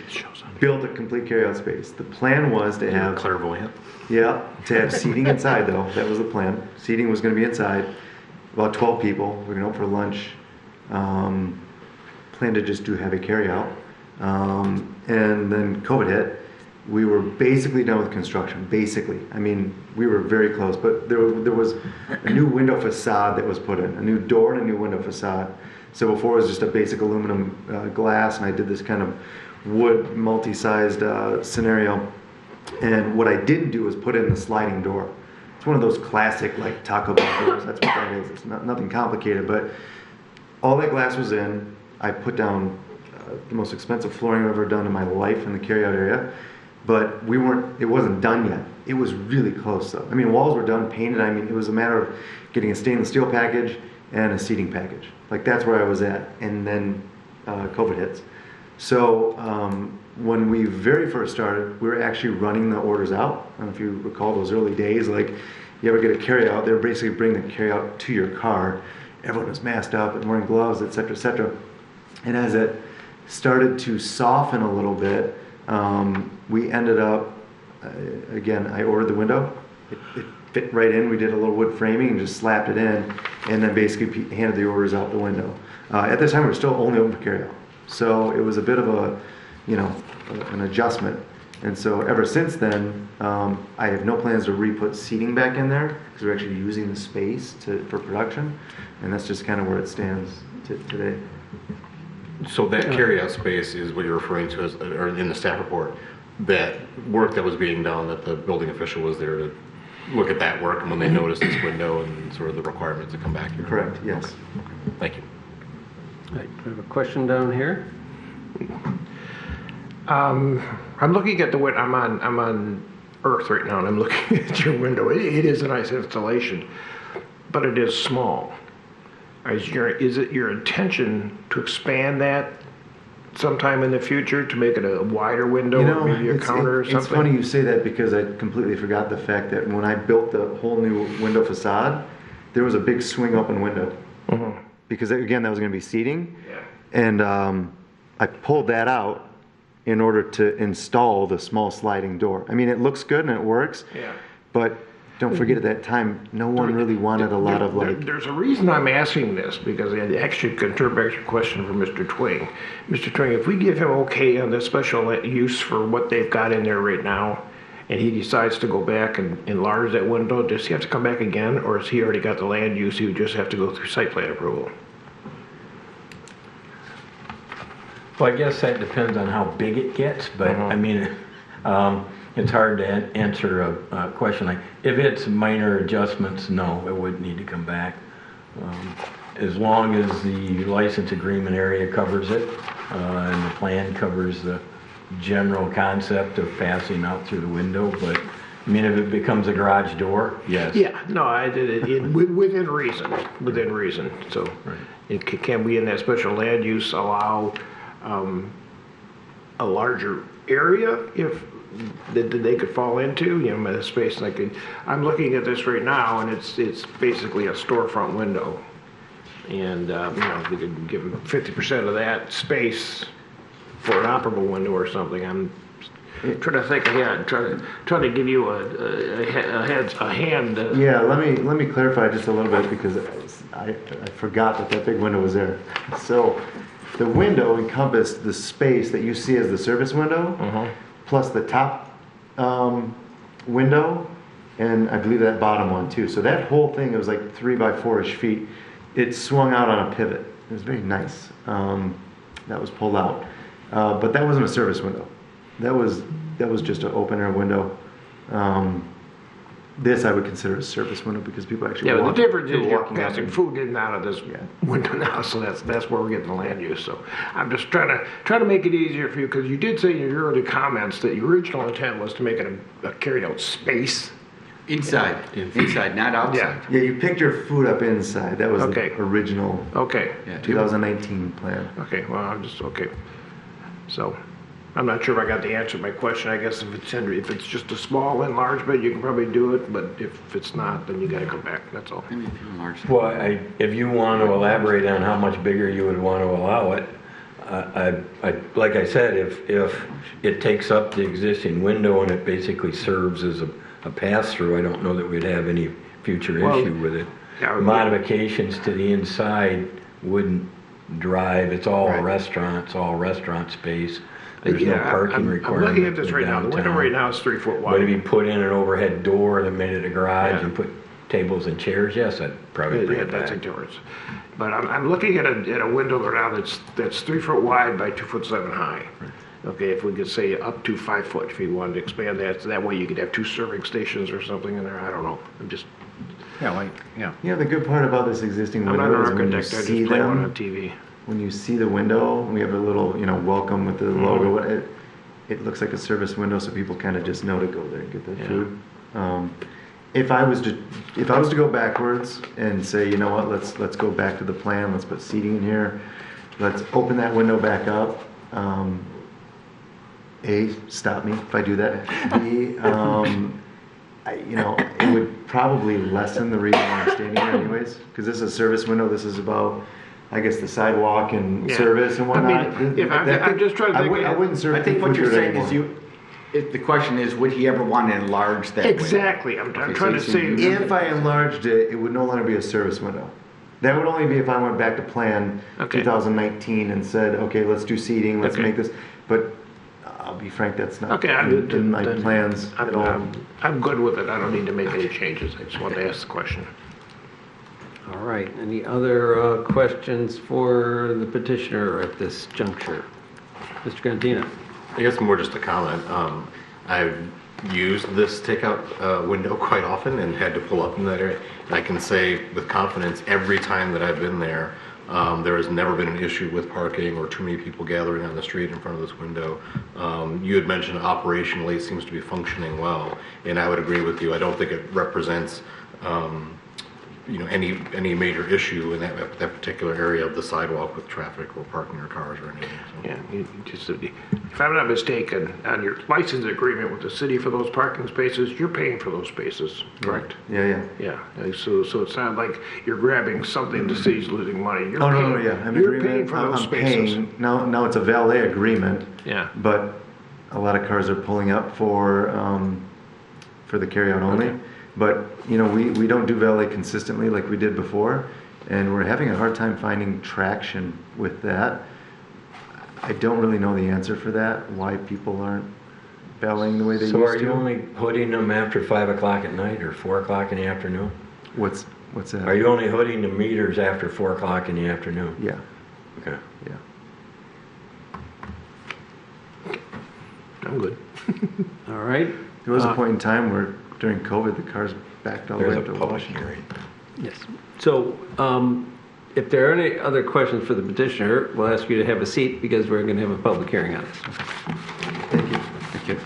built a complete carry-out space. The plan was to have... Clairvoyant. Yeah, to have seating inside, though. That was the plan. Seating was going to be inside. About 12 people. We're going to go for lunch. Plan to just have a carry-out. And then COVID hit, we were basically done with construction, basically. I mean, we were very close, but there was a new window facade that was put in, a new door and a new window facade. So before it was just a basic aluminum glass, and I did this kind of wood multi-sized scenario. And what I didn't do was put in the sliding door. It's one of those classic like Taco Bell doors. That's what that is. It's nothing complicated, but all that glass was in. I put down the most expensive flooring I've ever done in my life in the carryout area, but it wasn't done yet. It was really close though. I mean, walls were done, painted. I mean, it was a matter of getting a stainless steel package and a seating package. Like that's where I was at, and then COVID hits. So when we very first started, we were actually running the orders out. I don't know if you recall those early days, like you ever get a carryout, they were basically bringing the carryout to your car. Everyone was masked up and wearing gloves, et cetera, et cetera. And as it started to soften a little bit, we ended up, again, I ordered the window. It fit right in. We did a little wood framing and just slapped it in, and then basically handed the orders out the window. At this time, we were still only open for carryout. So it was a bit of a, an adjustment. And so ever since then, I have no plans to re-put seating back in there because we're actually using the space for production. And that's just kind of where it stands today. So that carryout space is what you're referring to as, or in the staff report, that work that was being done, that the building official was there to look at that work, and when they noticed this window and sort of the requirements to come back here. Correct, yes. Okay. Thank you. All right, we have a question down here. I'm looking at the window. I'm on Earth right now, and I'm looking at your window. It is a nice installation, but it is small. Is it your intention to expand that sometime in the future to make it a wider window, or maybe a counter or something? It's funny you say that because I completely forgot the fact that when I built the whole new window facade, there was a big swing open window. Mm-hmm. Because again, that was going to be seating. Yeah. And I pulled that out in order to install the small sliding door. I mean, it looks good and it works. Yeah. But don't forget at that time, no one really wanted a lot of like... There's a reason I'm asking this, because I actually could turn back to your question for Mr. Twing. Mr. Twing, if we give him okay on this special use for what they've got in there right now, and he decides to go back and enlarge that window, does he have to come back again, or has he already got the land use, he would just have to go through site plan approval? Well, I guess that depends on how big it gets, but I mean, it's hard to answer a question like, if it's minor adjustments, no, it wouldn't need to come back. As long as the license agreement area covers it, and the plan covers the general concept of passing out through the window, but I mean, if it becomes a garage door, yes. Yeah, no, I did it within reason. So, right. Can we in that special land use allow a larger area if that they could fall into, a space like I'm looking at this right now, and it's basically a storefront window, and they could give them 50% of that space for an operable window or something. I'm trying to think ahead, trying to give you a hand. Yeah, let me clarify just a little bit, because I forgot that big window was there. So the window encompassed the space that you see as the service window, plus the top window, and I believe that bottom one too. So that whole thing, it was like 3 by 4-ish feet. It swung out on a pivot. It was very nice. That was pulled out. But that wasn't a service window. That was just an open air window. This I would consider a service window because people actually the difference is you're passing food in and out of this window now, so that's where we're getting the land use. So I'm just trying to make it easier for you, because you did say in your early comments that your original intent was to make it a carried out space. Inside, not outside. Yeah, you picked your food up inside. That was the original 2019 plan. Okay, well, I'm just, So, I'm not sure if I got the answer to my question. I guess if it's just a small enlargement, you can probably do it, but if it's not, then you gotta come back, that's all. Well, if you want to elaborate on how much bigger you would want to allow it, like I said, if it takes up the existing window and it basically serves as a pass-through, I don't know that we'd have any future issue with it. Modifications to the inside wouldn't drive. It's all restaurant space. There's no parking I'm requirement. looking at this for right now. The window downtown. right now is 3 foot But if wide. you put in an overhead door that made it a garage Yeah. and put tables and chairs, yes, I'd probably bring Yeah, it that's a back. difference. But I'm looking at a window right now that's 3 foot wide by 2'7" high. Okay, if we could say up to 5 foot, if you wanted to expand that, so that way you could have 2 serving stations or something in there. I don't know. I'm just, You know, the good part about this existing I'm not window an is when you architect. I see just play one on them, TV. when you see the window, we have a little, you know, welcome with the logo. It looks like a service window, so people kind of just know to go there and get their Yeah. food. If I was to go backwards and say, you know what, let's go back to the plan. Let's put seating in here. Let's open that window back up. A, stop me if I do that. B, you know, it would probably lessen the reason I'm standing here anyways, because this is a service window. This is about, I guess, the sidewalk and Yeah. service and I mean, whatnot. if I'm just trying to think. I wouldn't serve I think what food you're here saying is anymore. the question is, would he ever want to enlarge that window? Exactly. I'm trying to say. If I enlarged it, it would no longer be a service window. That would only be if I went back to plan Okay. 2019 and said, okay, let's do seating, let's Okay. make this. But I'll be frank, that's not Okay, in my plans at all. I'm good with it. I don't need to make any changes. I just wanted to ask the question. All right, any other questions for the petitioner at this juncture? Mr. Cantina? I guess more just a comment. I've used this takeout window quite often and had to pull up in that area. And I can say with confidence, every time that I've been there, there has never been an issue with parking or too many people gathering on the street in front of this window. You had mentioned operationally it seems to be functioning well, and I would agree with you. I don't think it represents you know, any major issue in that particular area of the sidewalk with traffic or parking or cars or anything. So. Yeah, if I'm not mistaken, on your license agreement with the city for those parking spaces, you're paying for those spaces, correct? Yeah. Yeah, so it's not like you're grabbing something the city's losing money. You're Oh, paying, no, yeah. You're paying for those I'm spaces. paying. Now it's a valet agreement. Yeah. But a lot of cars are pulling up for the carryout only. Okay. But, you know, we don't do valet consistently like we did before, and we're having a hard time finding traction with that. I don't really know the answer for that, why people aren't valeting the way they So used are to. you only hooding them after 5 o'clock at night or 4 o'clock in the afternoon? What's that? Are you only hooding the meters after 4 o'clock in the afternoon? Yeah, Okay. yeah. I'm good. All right. There was a point in time where during COVID, the cars backed all the There's way a up to public Washington. hearing. Yes. So if there are any other questions for the petitioner, we'll ask you to have a seat because we're going to have a public hearing on this. Thank you. Thank you.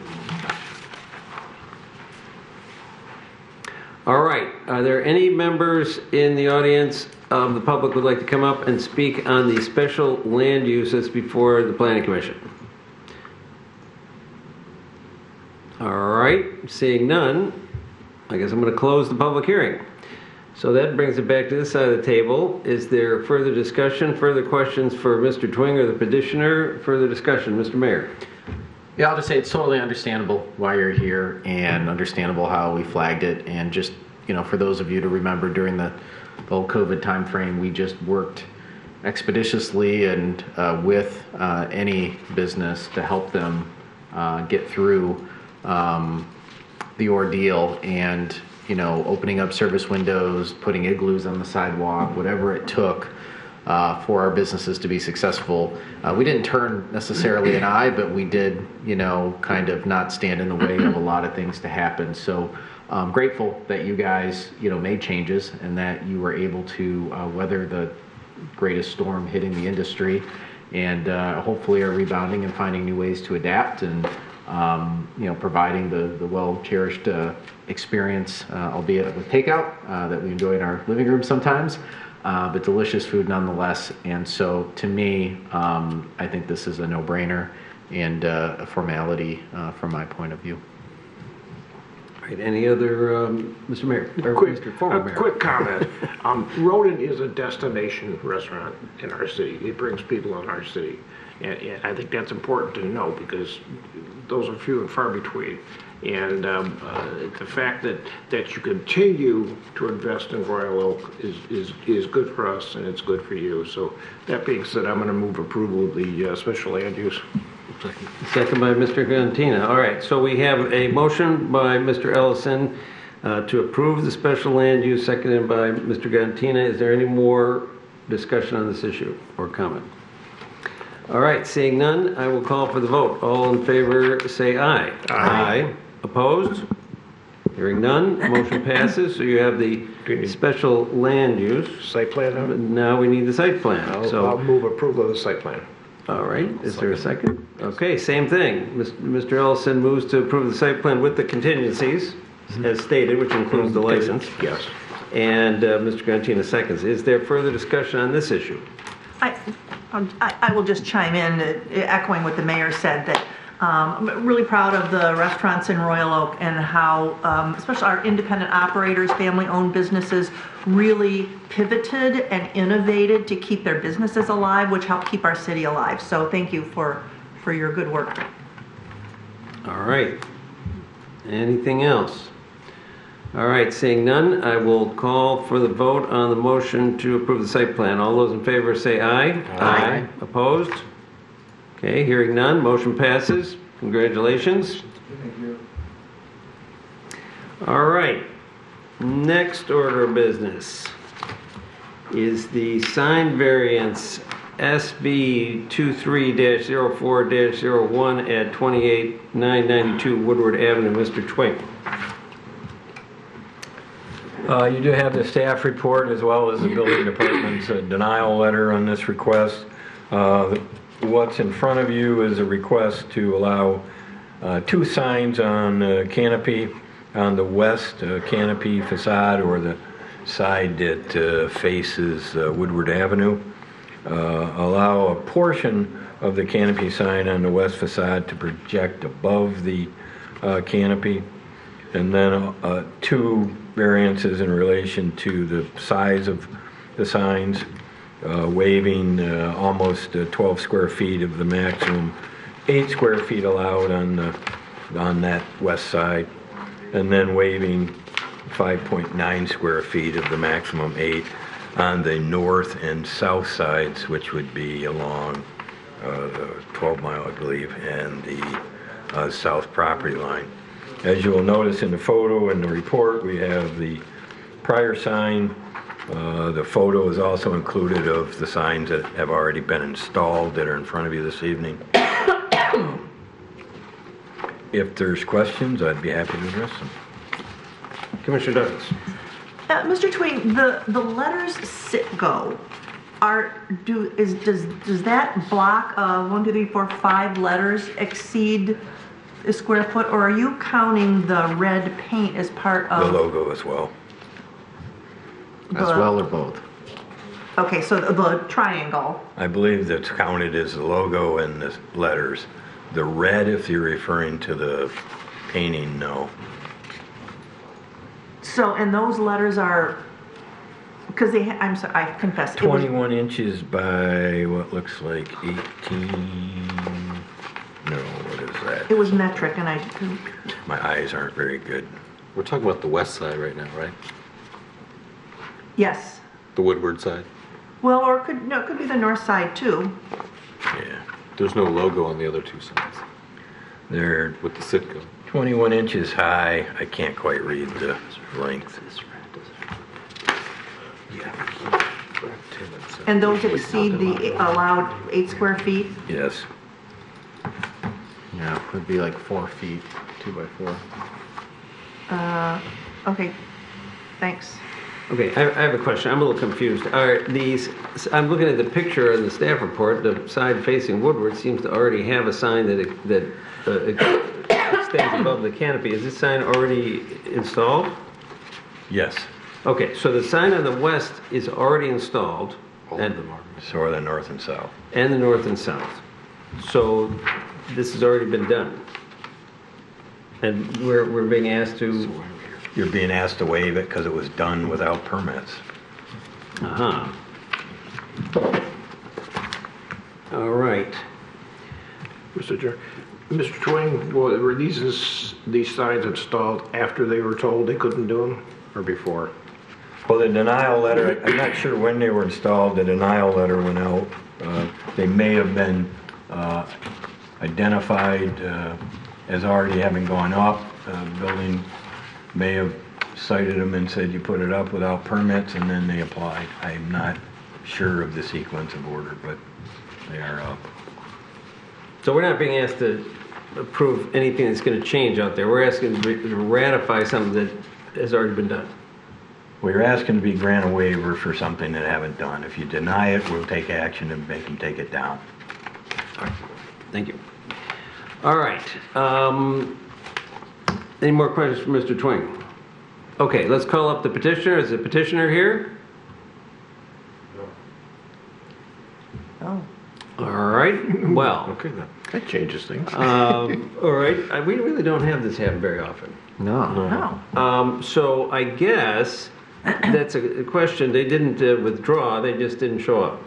All right. Are there any members in the audience of the public who would like to come up and speak on the special land uses before the Planning Commission? All right. Seeing none, I guess I'm going to close the public hearing. So that brings it back to this side of the table. Is there further discussion, further questions for Mr. Twinger, the petitioner? Further discussion, Mr. Mayor? Yeah, I'll just say it's totally understandable why you're here and understandable how we flagged it. And just, you know, for those of you to remember during the whole COVID timeframe, we just worked expeditiously and with any business to help them get through the ordeal. And, you know, opening up service windows, putting igloos on the sidewalk, whatever it took for our businesses to be successful. We didn't turn necessarily an eye, but we did, you know, kind of not stand in the way of a lot of things to happen. So I'm grateful that you guys, you know, made changes and that you were able to weather the greatest storm hitting the industry and hopefully are rebounding and finding new ways to adapt and, you know, providing the well-cherished experience, albeit with takeout, that we enjoy in our living room sometimes. But delicious food nonetheless. And so to me, I think this is a no-brainer and a formality from my point of view. All right, any other, Mr. Mayor? Or Mr. Former Mayor? Quick comment. Rodent is a destination restaurant in our city. It brings people in our city. And I think that's important to know because those are few and far between. And the fact that you continue to invest in Royal Oak is good for us and it's good for you. So that being said, I'm going to move approval of the special land use. Second by Mr. Cantina. All right, so we have a motion by Mr. Ellison to approve the special land use, seconded by Mr. Cantina. Is there any more discussion on this issue or comment? All right, seeing none, I will call for the vote. All in favor, say aye. Aye. Opposed? Hearing none, motion passes. So you have the special land use. Site plan? Now we need the site plan. I'll move approval of the site plan. All right, is there a second? Okay, same thing. Mr. Ellison moves to approve the site plan with the contingencies, as stated, which includes the license. Yes. And Mr. Cantina seconds. Is there further discussion on this issue? I will just chime in, echoing what the mayor said, that I'm really proud of the restaurants in Royal Oak and how, especially our independent operators, family-owned businesses, really pivoted and innovated to keep their businesses alive, which helped keep our city alive. So thank you for your good work. All right. Anything else? All right, seeing none, I will call for the vote on the motion to approve the site plan. All those in favor say aye. Aye. Opposed? Okay, hearing none, motion passes. Congratulations. Thank you. All right, next order of business is the sign variance SB 23-04-01 at 28992 Woodward Avenue. Mr. Twink. You do have the staff report as well as the building department's denial letter on this request. What's in front of you is a request to allow 2 signs on canopy on the west canopy facade, or the side that faces Woodward Avenue. Allow a portion of the canopy sign on the west facade to project above the canopy, and then 2 variances in relation to the size of the signs, waiving almost 12 square feet of the maximum 8 square feet allowed on that west side, and then waiving 5.9 square feet of the maximum 8 on the north and south sides, which would be along the 12 Mile, I believe, and the south property line. As you will notice in the photo and the report, we have the prior sign. The photo is also included of the signs that have already been installed that are in front of you this evening. If there's questions, I'd be happy to address them. Commissioner Douglas. Mr. Twing, the letters sit-go does that block of 1, 2, 3, 4, 5 letters exceed a square foot, or are you counting the red paint as part of the logo as well? As well, or both? Okay, so the triangle. I believe that's counted as the logo and the letters. The red, if you're referring to the painting, no. So, and those letters are, because I'm sorry, I confess. 21 inches by what looks like 18. No, what is that? It was metric, and my eyes aren't very good. We're talking about the west side right now, right? Yes. The Woodward side? Well, or it could be the north side too. Yeah. There's no logo on the other 2 sides. They're with the Citgo. 21 inches high. I can't quite read the length. And those exceed the allowed 8 square feet? Yes. Yeah, it would be like 4 feet, 2 by 4. Okay, thanks. Okay, I have a question. I'm a little confused. Are these, I'm looking at the picture in the staff report, the side facing Woodward seems to already have a sign that extends above the canopy. Is this sign already installed? Yes. Okay, so the sign on the west is already installed. All of them are. So are the north and south. And the north and south. So this has already been done. And we're being asked to... You're being asked to waive it because it was done without permits. Uh-huh. All right. Mr. Chair. Mr. Twing, were these signs installed after they were told they couldn't do them, or before? Well, the denial letter, I'm not sure when they were installed. The denial letter went out. They may have been identified as already having gone up. Building may have cited them and said you put it up without permits, and then they applied. I'm not sure of the sequence of order, but they are up. So we're not being asked to approve anything that's going to change out there. We're asking to ratify something that has already been done. We're asking to be grant a waiver for something that haven't done. If you deny it, we'll take action and make them take it down. All right. Thank you. All right. Any more questions for Mr. Twing? Okay, let's call up the petitioner. Is the petitioner here? Oh. All right. Well. Okay, that changes things. All right. We really don't have this happen very often. No. So I guess that's a question. They didn't withdraw. They just didn't show up.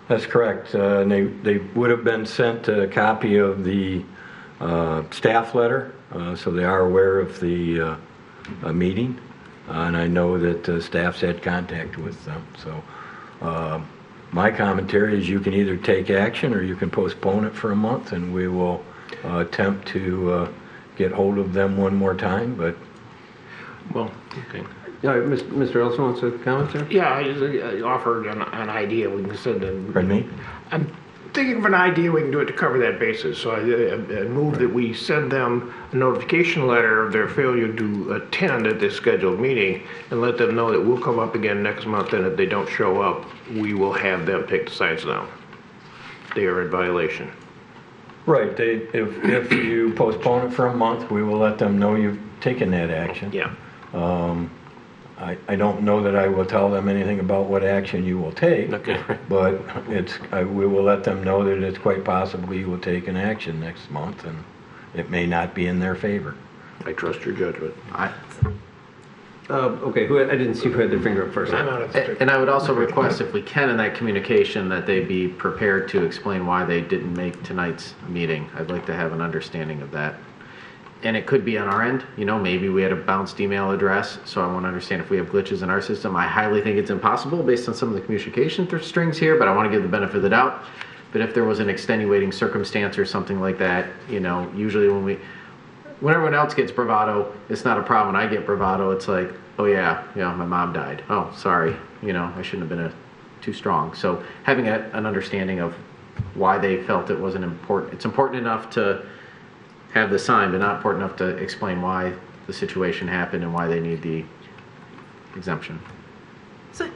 That's correct. And they would have been sent a copy of the staff letter, so they are aware of the meeting. And I know that staff's had contact with them. So my commentary is you can either take action or you can postpone it for a month, and we will attempt to get hold of them one more time. But Well, okay. All right, Mr. Elson wants to comment, sir? Yeah, I offered an idea. We can send them. Pardon me? I'm thinking of an idea we can do it to cover that basis. So I move that we send them a notification letter of their failure to attend at this scheduled meeting and let them know that we'll come up again next month, and if they don't show up, we will have them take the signs down. They are in violation. Right. If you postpone it for a month, we will let them know you've taken that action. Yeah. I don't know that I will tell them anything about what action you will take, Okay. but we will let them know that it's quite possible you will take an action next month, and it may not be in their favor. I trust your judgment. Okay, I didn't see who had their finger up first. And I would also request, if we can, in that communication, that they be prepared to explain why they didn't make tonight's meeting. I'd like to have an understanding of that. And it could be on our end, maybe we had a bounced email address, so I want to understand if we have glitches in our system. I highly think it's impossible based on some of the communication strings here, but I want to give the benefit of the doubt. But if there was an extenuating circumstance or something like that, usually when everyone else gets bravado, it's not a problem. When I get bravado, it's like, oh yeah, my mom died. Oh, sorry, I shouldn't have been too strong. So having an understanding of why they felt it wasn't important. It's important enough to have the sign, but not important enough to explain why the situation happened and why they need the exemption. So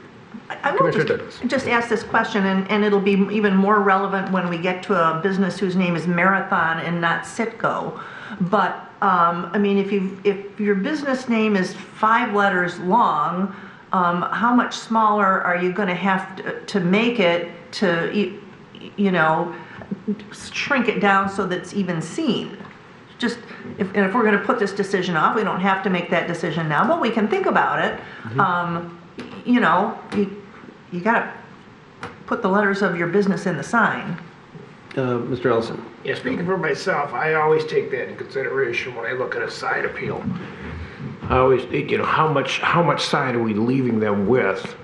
I will just ask this question, and it'll be even more relevant when we get to a business whose name is Marathon and not Citgo. But I mean, if your business name is 5 letters long, how much smaller are you going to have to make it to, shrink it down so that it's even seen? If we're going to put this decision off, we don't have to make that decision now, but we can think about it. Mm-hmm. You got to put the letters of your business in the sign. Mr. Ellison. Yeah, speaking for myself, I always take that in consideration when I look at a side appeal. I always think, how much side are we leaving them with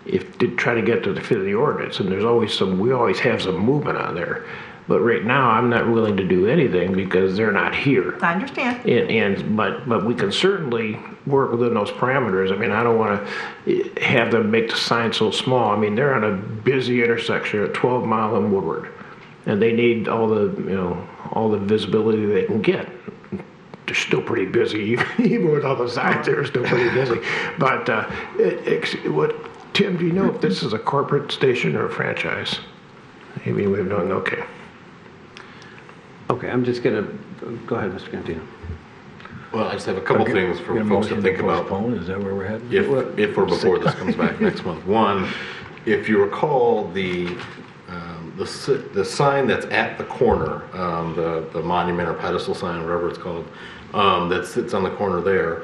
to try to get to the fit of the ordinance? And we always have some movement on there. But right now, I'm not willing to do anything because they're not here. I understand. But we can certainly work within those parameters. I mean, I don't want to have them make the sign so small. I mean, they're on a busy intersection at 12 Mile and Woodward, and they need all the visibility they can get. They're still pretty busy, even with all the signs. They're still pretty busy. But Tim, do you know if this is a corporate station or a franchise? Maybe we have no. Okay. Okay, I'm just going to go ahead, Mr. Cantino. Well, I just have a couple things for folks to think about. Is that where we're headed? If or before this comes back next month. One, if you recall the sign that's at the corner, the monument or pedestal sign, whatever it's called, that sits on the corner there.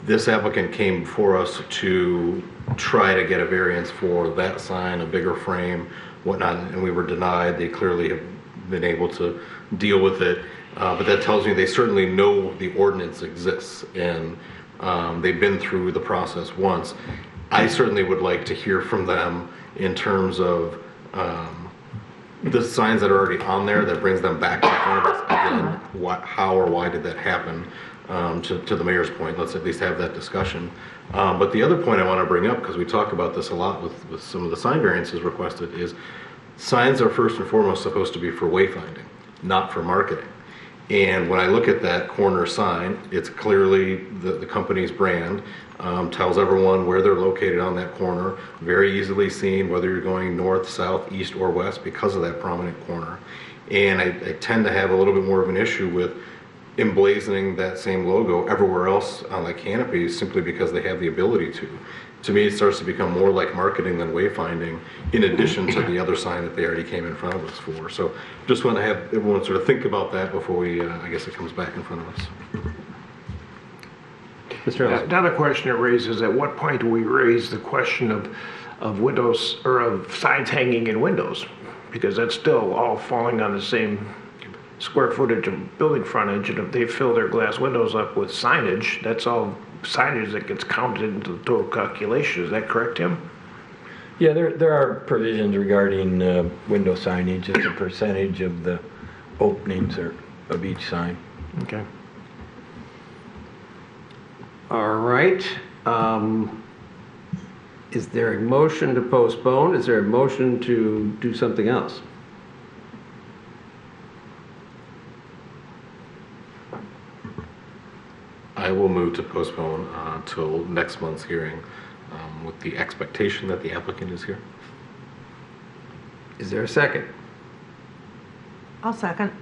This applicant came before us to try to get a variance for that sign, a bigger frame, whatnot, and we were denied. They clearly have been able to deal with it, but that tells me they certainly know the ordinance exists, and they've been through the process once. I certainly would like to hear from them in terms of the signs that are already on there that brings them back in front of us again. How or why did that happen? To the mayor's point, let's at least have that discussion. But the other point I want to bring up, because we talk about this a lot with some of the sign variances requested, is signs are first and foremost supposed to be for wayfinding, not for marketing. And when I look at that corner sign, it's clearly the company's brand, tells everyone where they're located on that corner, very easily seen whether you're going north, south, east, or west because of that prominent corner. And I tend to have a little bit more of an issue with emblazoning that same logo everywhere else on the canopy simply because they have the ability to. To me, it starts to become more like marketing than wayfinding, in addition to the other sign that they already came in front of us for. So just want to have everyone sort of think about that before we, I guess it comes back in front of us. Mr. Ellis. Another question it raises, at what point do we raise the question of windows, or of signs hanging in windows? Because that's still all falling on the same square footage of building frontage, and if they fill their glass windows up with signage, that's all signage that gets counted into the total calculation. Is that correct, Tim? Yeah, there are provisions regarding window signage. It's a percentage of the openings of each sign. Okay. All right. Is there a motion to postpone? Is there a motion to do something else? I will move to postpone till next month's hearing with the expectation that the applicant is here. Is there a second? I'll second.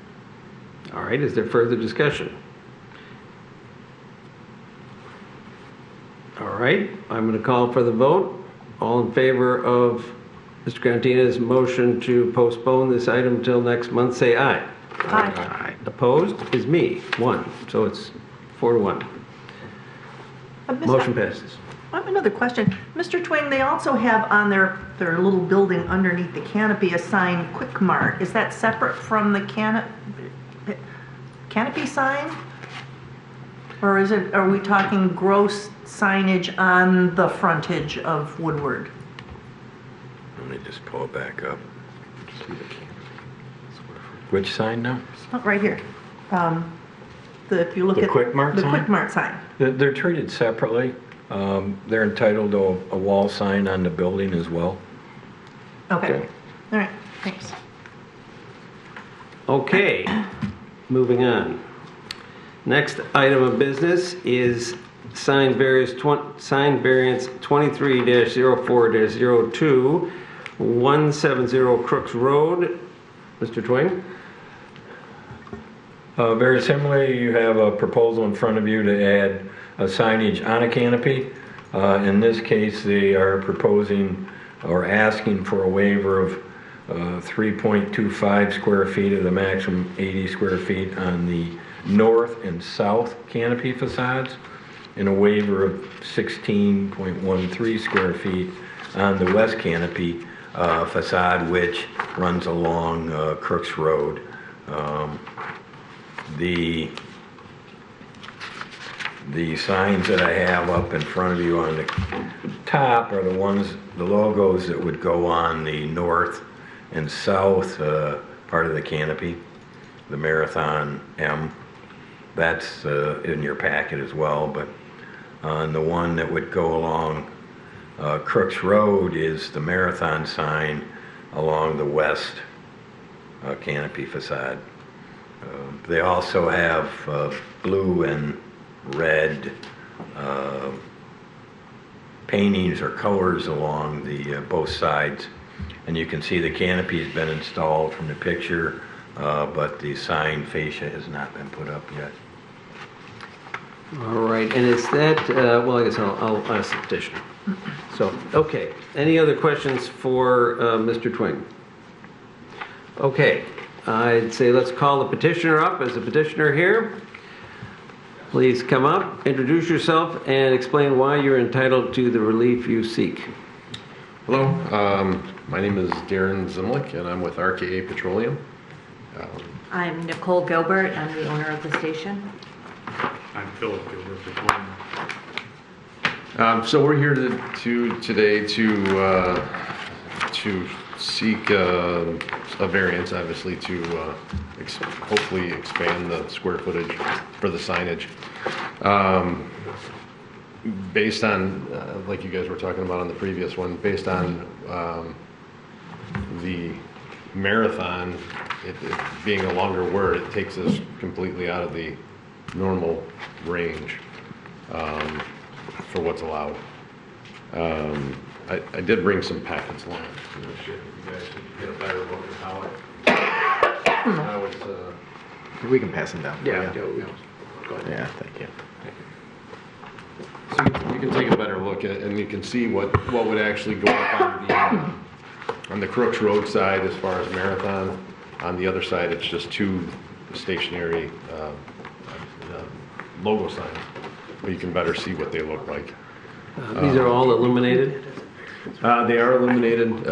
All right, is there further discussion? All right, I'm going to call for the vote. All in favor of Mr. Cantina's motion to postpone this item until next month, say aye. Aye. Opposed is me, 1. So it's 4-1. Motion passes. I have another question. Mr. Twing, they also have on their little building underneath the canopy a sign, Quick Mart. Is that separate from the canopy sign? Or are we talking gross signage on the frontage of Woodward? Let me just pull it back up. Which sign now? Oh, right here. If you look The at Quick Mart the sign? Quick Mart sign. They're treated separately. They're entitled to a wall sign on the building as well. Okay. All right. Thanks. Okay, moving on. Next item of business is sign variance 23-04-02, 170 Crooks Road. Mr. Twing? Very similarly, you have a proposal in front of you to add a signage on a canopy. In this case, they are proposing or asking for a waiver of 3.25 square feet of the maximum 80 square feet on the north and south canopy facades, and a waiver of 16.13 square feet on the west canopy facade, which runs along Crooks Road. The signs that I have up in front of you on the top are the logos that would go on the north and south part of the canopy, the Marathon M. That's in your packet as well, but on the one that would go along Crooks Road is the Marathon sign along the west canopy facade. They also have blue and red paintings or colors along the both sides, and you can see the canopy has been installed from the picture, but the sign fascia has not been put up yet. All right, and is that, well, I guess I'll ask the petitioner. So, okay, any other questions for Mr. Twing? Okay, I'd say let's call the petitioner up. As a petitioner here, please come up, introduce yourself, and explain why you're entitled to the relief you seek. Hello, my name is Darren Zimlick, and I'm with RKA Petroleum. I'm Nicole Gilbert. I'm the owner of the station. I'm Philip Gilbert, Petroleum. So we're here today to seek a variance, obviously, to hopefully expand the square footage for the signage. Based on, like you guys were talking about on the previous one, based on the marathon, it being a longer word, it takes us completely out of the normal range for what's allowed. I did bring some packets along. You guys could get a better look at how it's. We can pass them down. Yeah. Go ahead. Yeah, thank you. So you can take a better look at it, and you can see what would actually go up on the Crooks Road side as far as Marathon. On the other side, it's just two stationary logo signs, but you can better see what they look like. These are all illuminated? They are illuminated.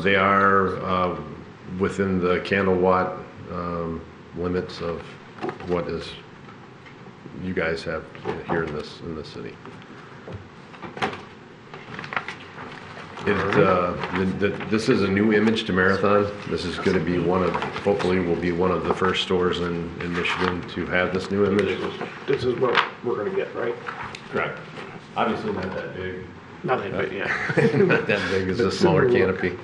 They are within the candle watt limits of what is you guys have here in this city. This is a new image to Marathon. This is going to be hopefully will be one of the first stores in Michigan to have this new image. This is what we're going to get, right? Correct. Obviously not that big. Not that big, yeah. Not that big. It's a smaller canopy.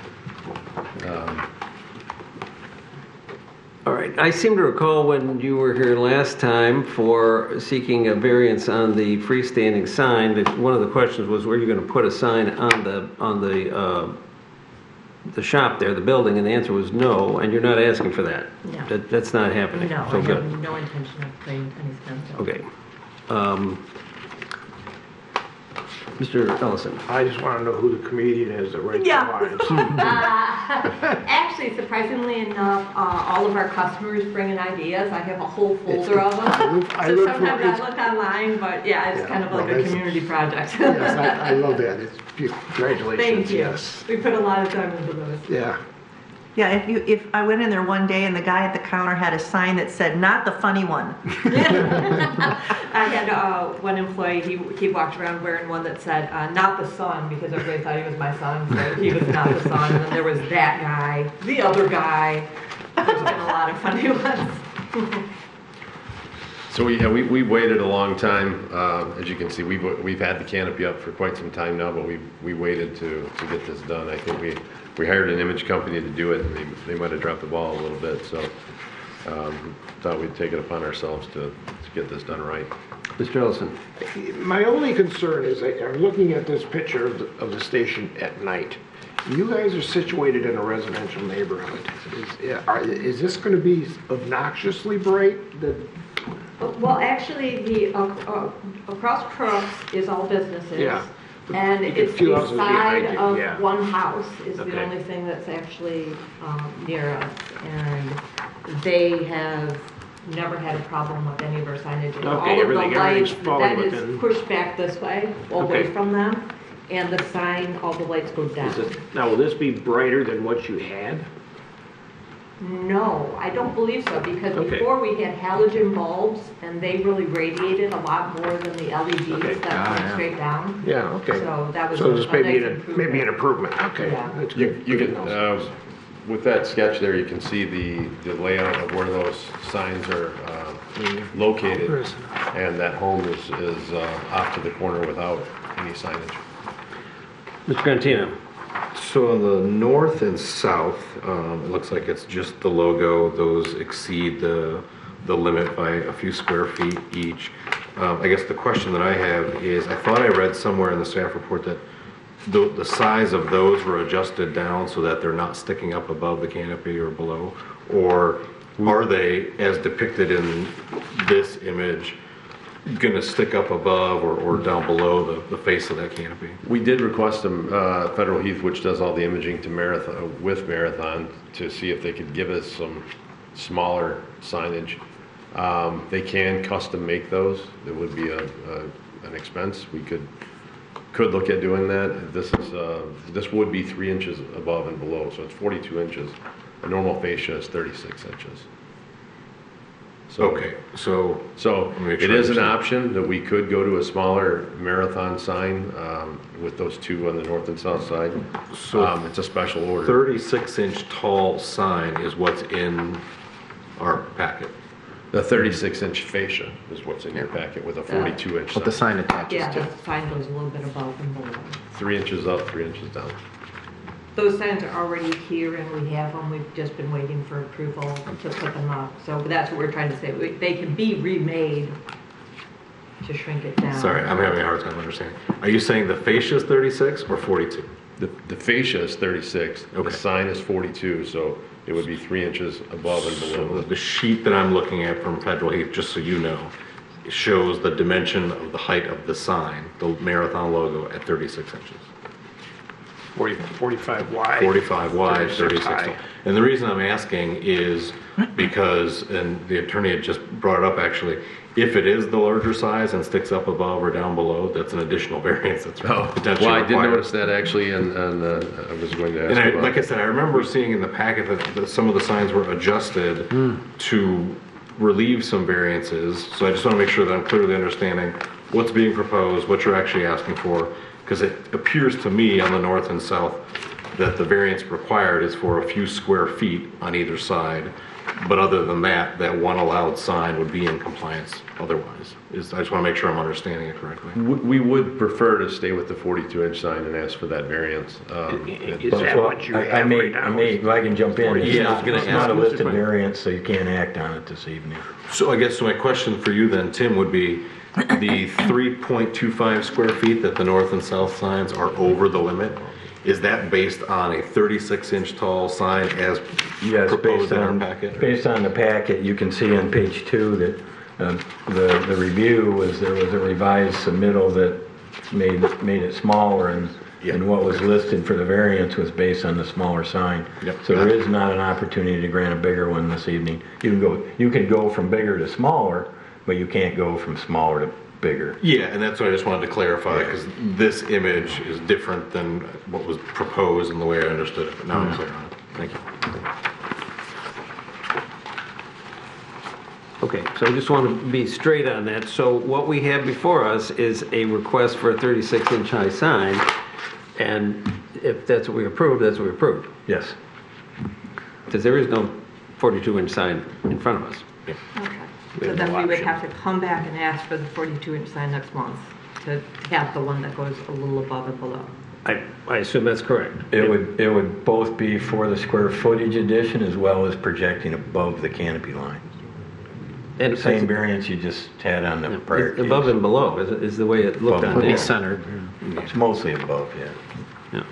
All right. I seem to recall when you were here last time for seeking a variance on the freestanding sign, that one of the questions was, were you going to put a sign on the shop there, the building, and the answer was no, and you're not asking for that. No. That's not happening. No, So I good. have no intention of putting any signs up. Okay. Mr. Ellison. I just want to know who the comedian is that writes Yeah. the lines. Actually, surprisingly enough, all of our customers bring in ideas. I have a whole folder of them. I So look for sometimes it. I look online, but yeah, it's kind of like a community project. Yes, I love that. Congratulations. Thank you. Yes. We put a lot of time into those. Yeah. Yeah, if I went in there one day and the guy at the counter had a sign that said, "Not the funny one." I had one employee, he walked around wearing one that said, "Not the son," because everybody thought he was my son, so he was not the son. And then there was that guy, the other guy. There's been a lot of funny ones. So we waited a long time. As you can see, we've had the canopy up for quite some time now, but we waited to get this done. I think we hired an image company to do it, and they might have dropped the ball a little bit. So thought we'd take it upon ourselves to get this done right. Mr. Ellison. My only concern is I'm looking at this picture of the station at night. You guys are situated in a residential neighborhood. Is this going to be obnoxiously bright? Well, actually, the across Crooks is all businesses. Yeah. And You get it's two the houses behind side you, of yeah. one house is Okay. the only thing that's actually near us. And they have never had a problem with any of our signage. Okay, All of everything's the lights, falling that is within- pushed back this way, away Okay. from them. And the sign, all the lights go down. Now, will this be brighter than what you had? No, I don't believe so, because Okay. before we had halogen bulbs, and they really radiated a lot more than the LEDs Okay. that went straight down. Yeah, okay. So that was So a this nice maybe an improvement. Okay. Yeah. That's You good. can with that sketch there, you can see the layout of where those signs are located, and that home is off to the corner without any signage. Mr. Grantino. So on the north and south, it looks like it's just the logo. Those exceed the limit by a few square feet each. I guess the question that I have is, I thought I read somewhere in the staff report that the size of those were adjusted down so that they're not sticking up above the canopy or below, or are they, as depicted in this image, going to stick up above or down below the face of that canopy? We did request them, Federal Heath, which does all the imaging to Marathon, to see if they could give us some smaller signage. They can custom make those. It would be an expense. We could look at doing that. This would be 3 inches above and below, so it's 42 inches. A normal fascia is 36 inches. Okay, so make it sure I is an understand. option that we could go to a smaller marathon sign with those two on the north and south side. So It's a special order. 36-inch tall sign is what's in our packet. The 36-inch fascia is what's in your packet with a 42-inch But the sign attaches Yeah, to the it. sign goes a little bit above and below. 3 inches up, 3 inches down. Those signs are already here and we have them, we've just been waiting for approval to put them up. So that's what we're trying to say, they can be remade to shrink it down. Sorry, I'm having a hard time understanding. Are you saying the fascia is 36 or 42? The fascia is 36, Okay. the sign is 42, so it would be 3 inches above and So below. the sheet that I'm looking at from Federal Heath, just so you know, shows the dimension of the height of the sign, the marathon logo, at 36 inches. 45 wide. 45 wide, 36 high. tall. And the reason I'm asking is because, and the attorney had just brought it up actually, if it is the larger size and sticks up above or down below, that's an additional variance that's potentially Well, I did required. notice that actually, and I was going to ask And about like I said, I remember seeing in the packet that some of the signs were adjusted to relieve some variances. So I just want to make sure that I'm clearly understanding what's being proposed, what you're actually asking for. Because it appears to me on the north and south that the variance required is for a few square feet on either side. But other than that, that one allowed sign would be in compliance otherwise. I just want to make sure I'm understanding it correctly. We would prefer to stay with the 42-inch sign and ask for that variance. Is that what you have right now? If I can jump in, it's Yeah, I was gonna it's not a ask, listed Mr. variance, so you can't act on it this evening. So I guess my question for you then, Tim, would be the 3.25 square feet that the north and south signs are over the limit, is that based on a 36-inch tall sign as Yes, proposed in our packet? based on the packet, you can see on page 2 that the review was, there was a revised submittal that made it smaller, and what was listed for the variance was based on the smaller sign. Yep. So there is not an opportunity to grant a bigger one this evening. You can go from bigger to smaller, but you can't go from smaller to bigger. Yeah, and that's what I just wanted to clarify, because this image is different than what was proposed and the way I understood it, but now I'm clear on it. Thank you. Okay, so I just want to be straight on that. So what we have before us is a request for a 36-inch high sign, and if that's what we approve, that's what we approve. Yes. Because there is no 42-inch sign in front of us. Okay. So then we would have to come back and ask for the 42-inch sign next month to have the one that goes a little above and below. I assume that's correct. It would both be for the square footage addition as well as projecting above the canopy line. And Same variance you just had on the prior case. Above and below is the way it looked on Above. there. Centered. It's mostly above, yeah. Yeah.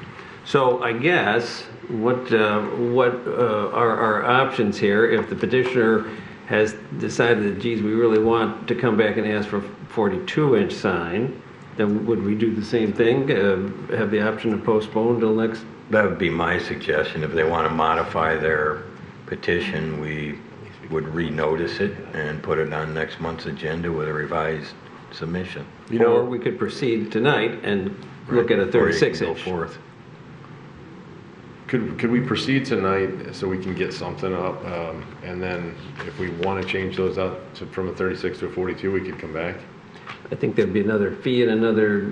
So I guess what are our options here if the petitioner has decided that, geez, we really want to come back and ask for 42-inch sign, then would we do the same thing, have the option to postpone till next? That would be my suggestion. If they want to modify their petition, we would renotice it and put it on next month's agenda with a revised submission. Or we could proceed tonight and look at a Or you can 36-inch. go forth. Could we proceed tonight so we can get something up? And then if we want to change those up from a 36 to a 42, we could come back? I think there'd be another fee and another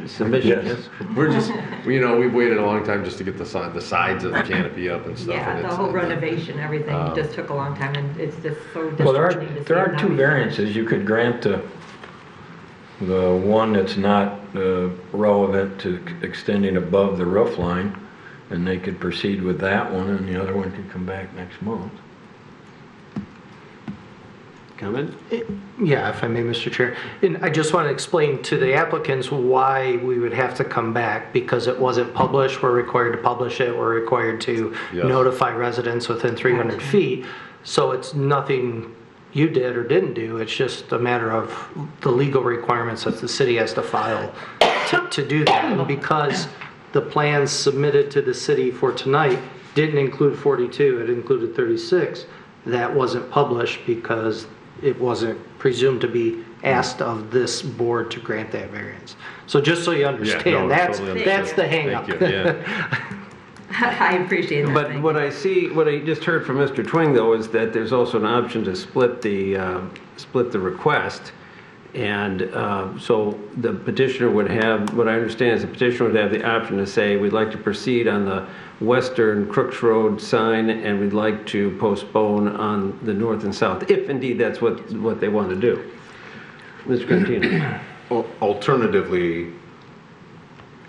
submission. Yes. We're just, we've waited a long time just to get the sides of the canopy up and stuff. Yeah, and the it's- whole renovation, everything just took a long time, and it's just so Well, disappointing to see. there it are not two be variances. You could grant the one that's not relevant to extending above the roof line, and they could proceed with that one, and the other one could come back next month. Comment? Yeah, if I may, Mr. Chair. And I just want to explain to the applicants why we would have to come back, because it wasn't published. We're required to publish it. We're required to notify residents within 300 feet. So it's nothing you did or didn't do. It's just a matter of the legal requirements that the city has to file to do that. And because the plans submitted to the city for tonight didn't include 42, it included 36, that wasn't published because it wasn't presumed to be asked of this board to grant that variance. So just so you understand, totally understood. that's the hang up. Thank you, yeah. I appreciate that. But thank what I just heard from Mr. Twing, though, is that there's also an option to split the request. And so the petitioner would have, what I understand is the petitioner would have the option to say, we'd like to proceed on the western Crooks Road sign, and we'd like to postpone on the north and south, if indeed that's what they want to do. Mr. Contino. Alternatively,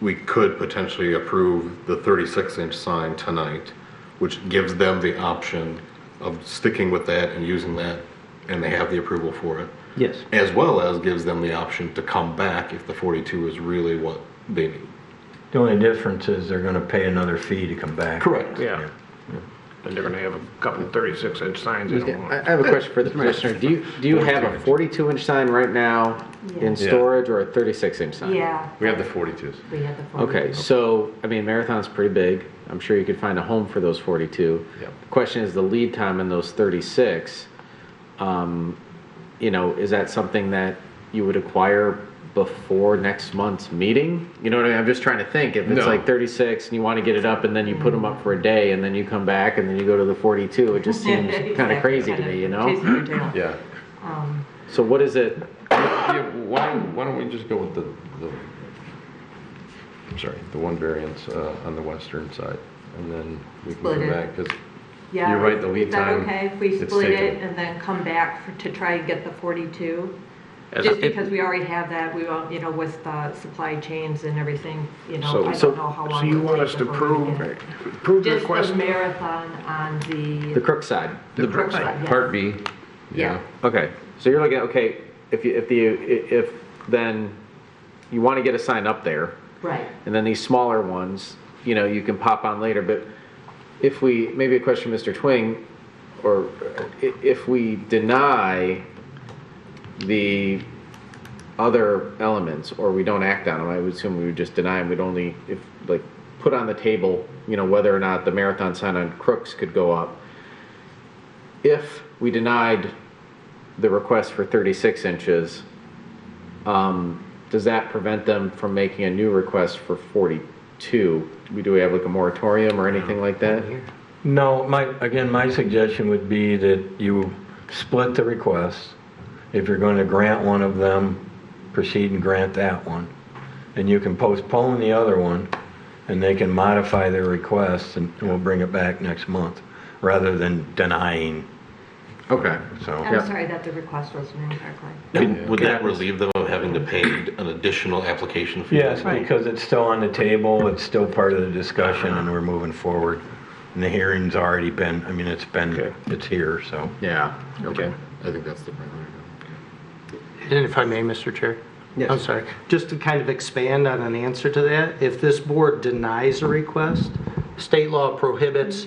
we could potentially approve the 36-inch sign tonight, which gives them the option of sticking with that and using that, and they have the approval for it. Yes. As well as gives them the option to come back if the 42 is really what they need. The only difference is they're going to pay another fee to come back. Correct. Yeah. And they're going to have a couple 36-inch signs. I have a question for the petitioner. Do you have a 42-inch sign right now in storage, or a 36-inch sign? Yeah. We have the 42s. We have the 42s. Okay, so, I mean, Marathon's pretty big. I'm sure you could find a home for those 42. Yep. The question is the lead time in those 36. You know, is that something that you would acquire before next month's meeting? You know what I mean? I'm just trying to think. If it's like 36 and you want to get it up and then you put them up for a day and then you come back and then you go to the 42, it just seems kind of crazy to me, you know? Yeah. So what is it? Yeah, why don't we just go with the one variance on the western side, and then we can Split come it. back, because Yeah, you're right, the lead is that time. okay if we it's split taken- it and then come back to try and get the 42? As Just a- because we already have that, we won't, you know, with the supply chains and everything, you know, So- I so- don't know how long. So you it'll want take us to before we approve get- the Just request? the marathon on The the, crook side. the Brook side, yes. Part B. Yeah. Okay, so you're looking at, okay, if then you want to get a sign up there, Right. and then these smaller ones, you know, you can pop on later, but if we, maybe a question, Mr. Twing, or if we deny the other elements, or we don't act on them, I would assume we would just deny them, we'd only, if, like, put on the table, you know, whether or not the marathon sign on Crooks could go up. If we denied the request for 36 inches, does that prevent them from making a new request for 42? Do we have like a moratorium or anything like that? No, my suggestion would be that you split the request. If you're going to grant one of them, proceed and grant that one. And you can postpone the other one, and they can modify their request, and we'll bring it back next month, rather than denying. Okay. So. I'm sorry that the request was made correctly. And would that relieve them of having to pay an additional application fee? Yes, because it's still on the table, it's still part of the discussion, and we're moving forward. And the hearing's already been, I mean, it's here, so. Yeah. Okay. I think that's the primary. And if I may, Mr. Chair? Yes. I'm sorry. Just to kind of expand on an answer to that, if this board denies a request, state law prohibits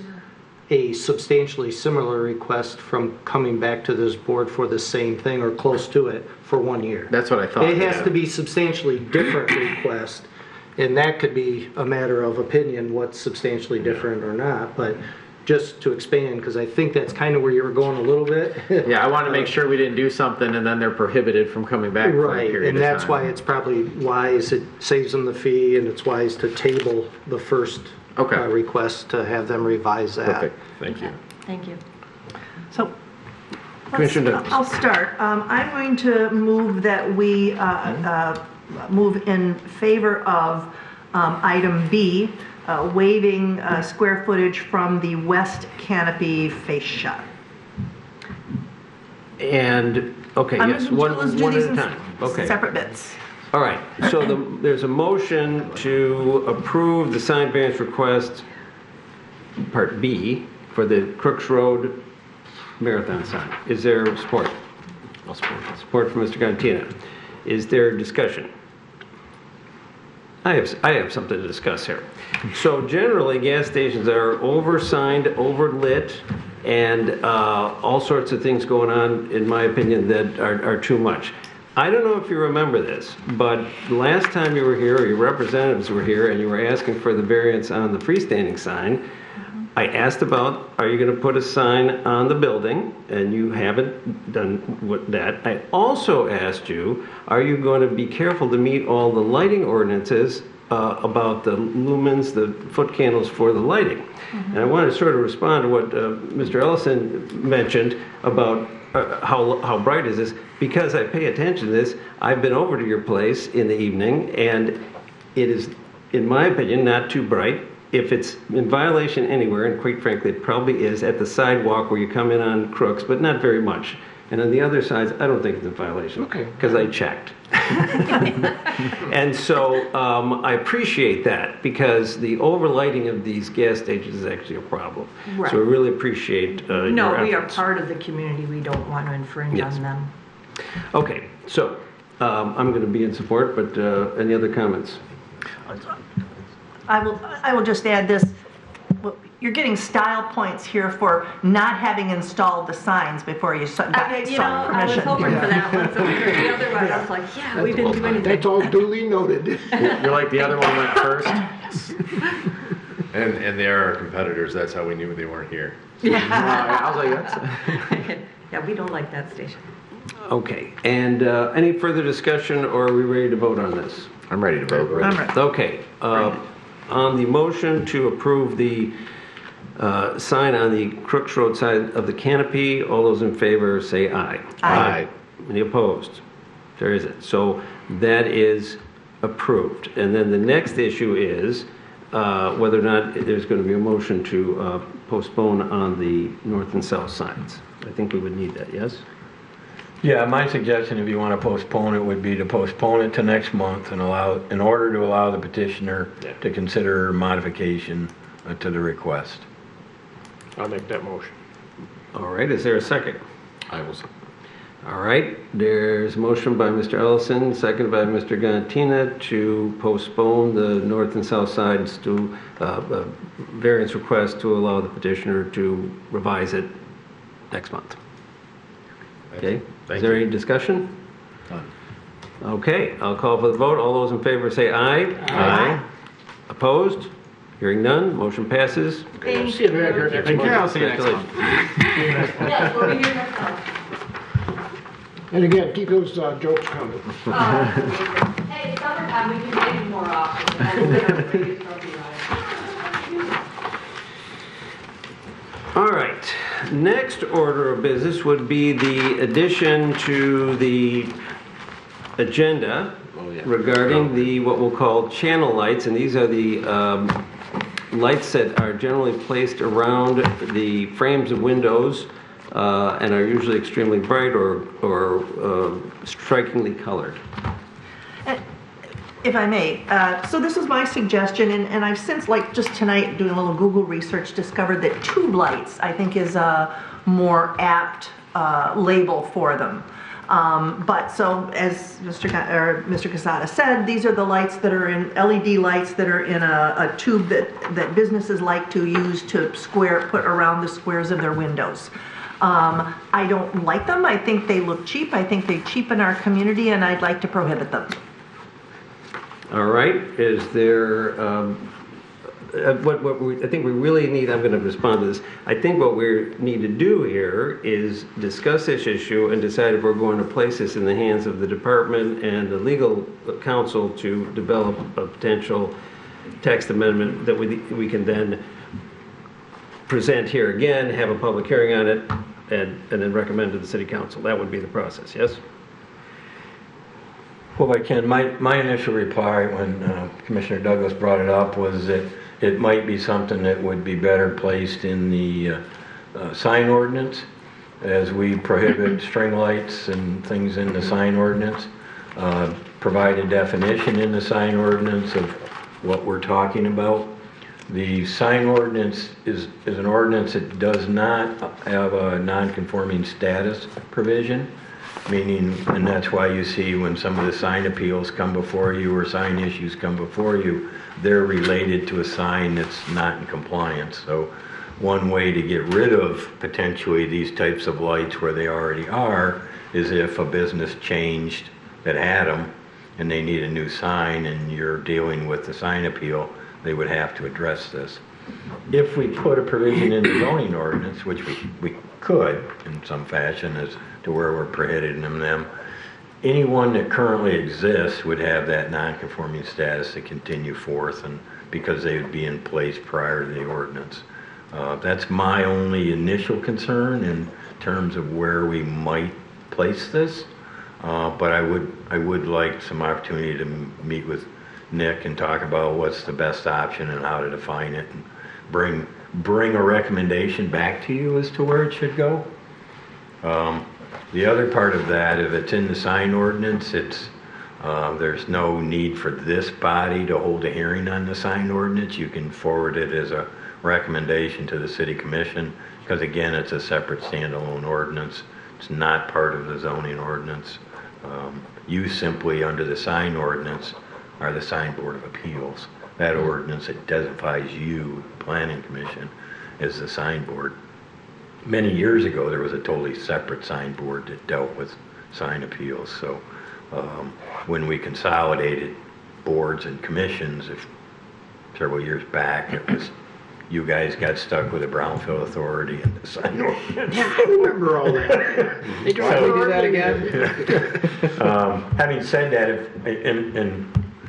a substantially similar request from coming back to this board for the same thing or close to it for 1 year. That's what I thought. It has to be substantially different request, and that could be a matter of opinion, what's substantially different or not, but just to expand, because I think that's kind of where you were going a little bit. Yeah, I want to make sure we didn't do something and then they're prohibited from coming back for a Right, period and of that's time. why it's probably wise, it saves them the fee, and it's wise to table the first request to have them revise that. Perfect, thank you. Thank you. So, Commissioner Davis. I'll start. I'm going to move that we move in favor of item B, waiving square footage from the west canopy fascia. And, okay, yes, one Let's do at these a in time. Okay. separate bits. All right, so there's a motion to approve the sign variance request, Part B, for the Crooks Road Marathon sign. Is there support? I'll support. Support from Mr. Cantina. Is there discussion? I have something to discuss here. So generally, gas stations are oversigned, overlit, and all sorts of things going on, in my opinion, that are too much. I don't know if you remember this, but last time you were here, or your representatives were here, and you were asking for the variance on the freestanding sign, I asked about, are you going to put a sign on the building? And you haven't done that. I also asked you, are you going to be careful to meet all the lighting ordinances about the lumens, the foot candles for the lighting. And I want to sort of respond to what Mr. Ellison mentioned about how bright is this. Because I pay attention to this, I've been over to your place in the evening, and it is, in my opinion, not too bright. If it's in violation anywhere, and quite frankly it probably is, at the sidewalk where you come in on Crooks, but not very much. And on the other sides, I don't think it's in violation. Okay. Because I checked. And so I appreciate that, because the overlighting of these gas stations is actually a problem. Right. So I really appreciate your No, we are efforts. part of the community. We don't want to infringe Yes. on them. Okay, so I'm going to be in support, but any other comments? I will just add this. Well, you're getting style points here for not having installed the signs before you got You know, I was permission. hoping for that one, so we heard the other one, I was like, yeah, we didn't do anything. That's all duly noted. You're like the other one went first. And they are our competitors. That's how we knew they weren't here. Yeah. I was like, that's. Yeah, we don't like that station. Okay, and any further discussion, or are we ready to vote on this? I'm ready to vote. I'm ready. Okay, on the motion to approve the sign on the Crooks Road side of the canopy, all those in favor say aye. Aye. Any opposed? There is it. So that is approved. And then the next issue is whether or not there's going to be a motion to postpone on the north and south sides. I think we would need that, yes? Yeah, my suggestion, if you want to postpone it, would be to postpone it to next month and in order to allow the petitioner to consider modification to the request. I'll make that motion. All right, is there a second? I will. All right, there's a motion by Mr. Ellison, second by Mr. Gantina to postpone the north and south sides to variance request to allow the petitioner to revise it next month. Okay, is there any discussion? None. Okay, I'll call for the vote. All those in favor say aye. Aye. Opposed? Hearing none, motion passes. Thank See you back here next Thank you. month. I'll see you next month. Yes, we'll be here next month. And again, keep those jokes coming. Hey, it's summertime, we can make them more often. I will get our biggest trophy ride. All right, next order of business would be the addition to the agenda regarding the, what we'll call channel lights, and these are the lights that are generally placed around the frames of windows and are usually extremely bright or strikingly colored. If I may, so this is my suggestion, and I've since, like just tonight, doing a little Google research, discovered that tube lights, I think, is a more apt label for them. But so, as Mr. Casada said, these are the lights that are in, LED lights that are in a tube that businesses like to use to put around the squares of their windows. I don't like them. I think they look cheap. I think they cheapen our community, and I'd like to prohibit them. All right, is there, I think we really need, I'm going to respond to this. I think what we need to do here is discuss this issue and decide if we're going to place this in the hands of the department and the legal counsel to develop a potential text amendment that we can then present here again, have a public hearing on it, and then recommend to the city council. That would be the process, yes? Well, I can. My initial reply when Commissioner Douglas brought it up was that it might be something that would be better placed in the sign ordinance, as we prohibit string lights and things in the sign ordinance. Provide a definition in the sign ordinance of what we're talking about. The sign ordinance is an ordinance that does not have a non-conforming status provision. Meaning, and that's why you see when some of the sign appeals come before you or sign issues come before you, they're related to a sign that's not in compliance. So one way to get rid of potentially these types of lights where they already are is if a business changed that had them and they need a new sign and you're dealing with the sign appeal, they would have to address this. If we put a provision in the zoning ordinance, which we could in some fashion as to where we're prohibiting them, anyone that currently exists would have that non-conforming status to continue forth, and because they would be in place prior to the ordinance. That's my only initial concern in terms of where we might place this. But I would like some opportunity to meet with Nick and talk about what's the best option and how to define it, and bring a recommendation back to you as to where it should go. The other part of that, if it's in the sign ordinance, there's no need for this body to hold a hearing on the sign ordinance. You can forward it as a recommendation to the city commission, because again, it's a separate standalone ordinance. It's not part of the zoning ordinance. You simply, under the sign ordinance, are the sign board of appeals. That ordinance identifies you, planning commission, as the sign board. Many years ago, there was a totally separate sign board that dealt with sign appeals. So when we consolidated boards and commissions several years back, it was you guys got stuck with the Brownfield Authority and the sign ordinance. Yeah, I remember all that. They tried to do that again. Having said that,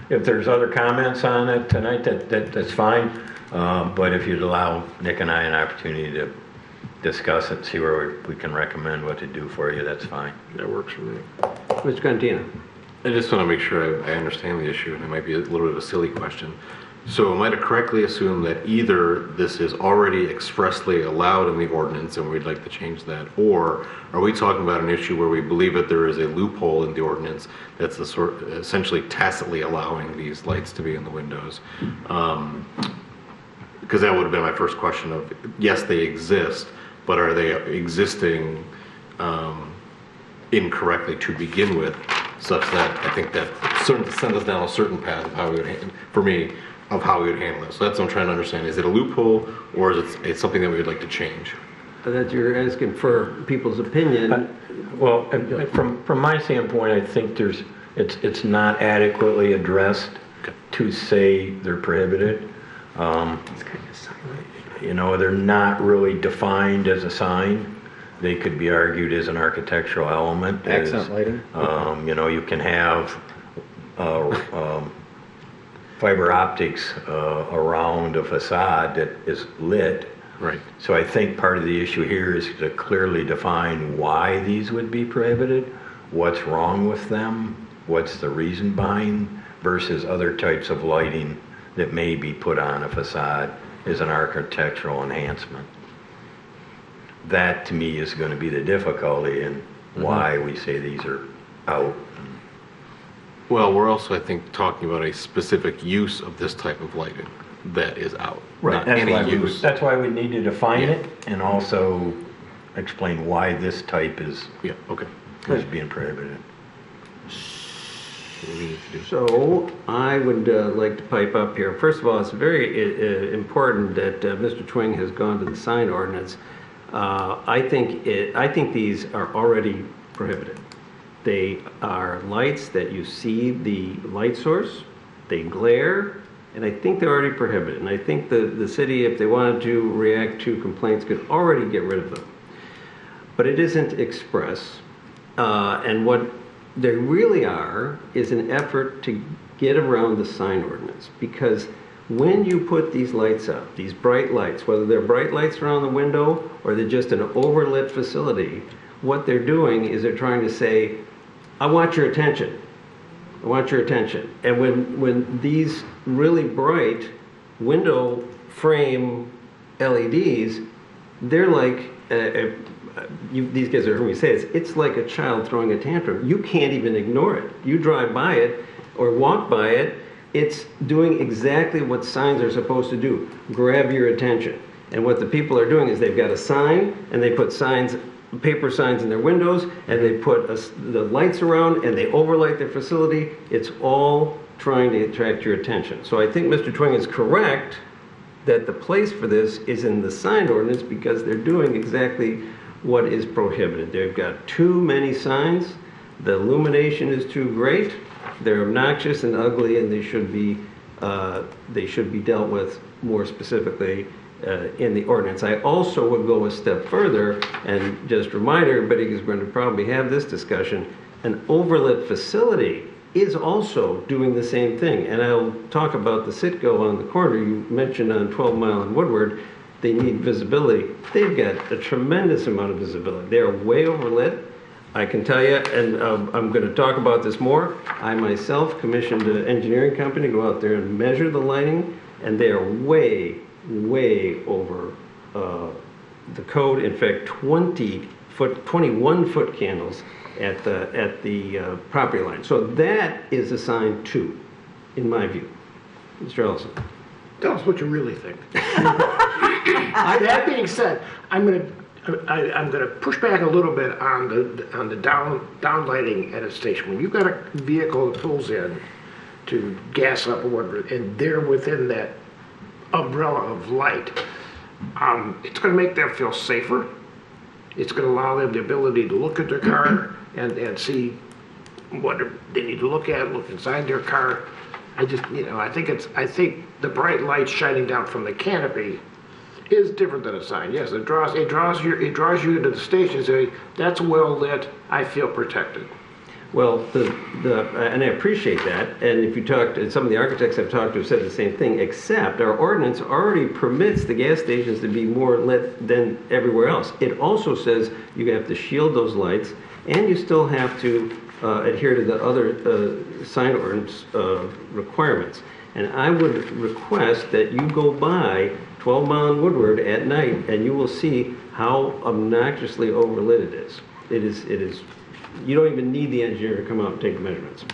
if there's other comments on it tonight, that's fine. But if you'd allow Nick and I an opportunity to discuss it, see where we can recommend what to do for you, that's fine. That works for me. Mr. Cantina. I just want to make sure I understand the issue, and it might be a little bit of a silly question. So am I to correctly assume that either this is already expressly allowed in the ordinance and we'd like to change that, or are we talking about an issue where we believe that there is a loophole in the ordinance that's essentially tacitly allowing these lights to be in the windows? Because that would have been my first question of, yes, they exist, but are they existing incorrectly to begin with, such that I think that certainly sends us down a certain path of how we would, for me, of how we would handle this. So that's what I'm trying to understand. Is it a loophole, or is it something that we would like to change? That you're asking for people's opinion. Well, from my standpoint, I think it's not adequately addressed to say they're prohibited. You know, they're not really defined as a sign. They could be argued as an architectural element. Accent lighting. You know, you can have fiber optics around a facade that is lit. Right. So I think part of the issue here is to clearly define why these would be prohibited, what's wrong with them, what's the reason behind, versus other types of lighting that may be put on a facade as an architectural enhancement. That to me is going to be the difficulty in why we say these are out. Well, we're also, I think, talking about a specific use of this type of lighting that is out. Right. Not That's any why use. that's why we need to define it and also explain why this type is being prohibited. So I would like to pipe up here. First of all, it's very important that Mr. Twing has gone to the sign ordinance. I think these are already prohibited. They are lights that you see the light source, they glare, and I think they're already prohibited. And I think the city, if they wanted to react to complaints, could already get rid of them. But it isn't express. And what they really are is an effort to get around the sign ordinance. Because when you put these lights up, these bright lights, whether they're bright lights around the window or they're just an overlit facility, what they're doing is they're trying to say, I want your attention. I want your attention. And when these really bright window frame LEDs, they're like, these guys are heard me say this, it's like a child throwing a tantrum. You can't even ignore it. You drive by it or walk by it, it's doing exactly what signs are supposed to do, grab your attention. And what the people are doing is they've got a sign and they put signs, paper signs in their windows, and they put the lights around and they overlight their facility. It's all trying to attract your attention. So I think Mr. Twing is correct that the place for this is in the sign ordinance because they're doing exactly what is prohibited. They've got too many signs, the illumination is too great, they're obnoxious and ugly, and they should be dealt with more specifically in the ordinance. I also would go a step further and just remind everybody, because we're going to probably have this discussion, An overlit facility is also doing the same thing. And I'll talk about the Citgo on the corner. You mentioned on 12 Mile and Woodward, they need visibility. They've got a tremendous amount of visibility. They're way overlit. I can tell you, and I'm going to talk about this more. I myself commissioned an engineering company to go out there and measure the lighting, and they are way, way over the code. In fact, 21-foot candles at the property line. So that is a sign too, in my view. Mr. Ellison. Tell us what you really think. That being said, I'm gonna push back a little bit on the down lighting at a station. When you've got a vehicle that pulls in to gas up or whatever, and they're within that umbrella of light, it's gonna make them feel safer. It's gonna allow them the ability to look at their car and see what they need to look at, look inside their car. I think the bright light shining down from the canopy is different than a sign. Yes, it draws you into the station, saying that's well lit. I feel protected. Well, and I appreciate that. And if you talk to some of the architects I've talked to have said the same thing, except our ordinance already permits the gas stations to be more lit than everywhere else. It also says you have to shield those lights, and you still have to adhere to the other sign ordinance requirements. And I would request that you go by 12 Mile and Woodward at night, and you will see how obnoxiously overlit it is. It is. You don't even need the engineer to come out and take the measurements.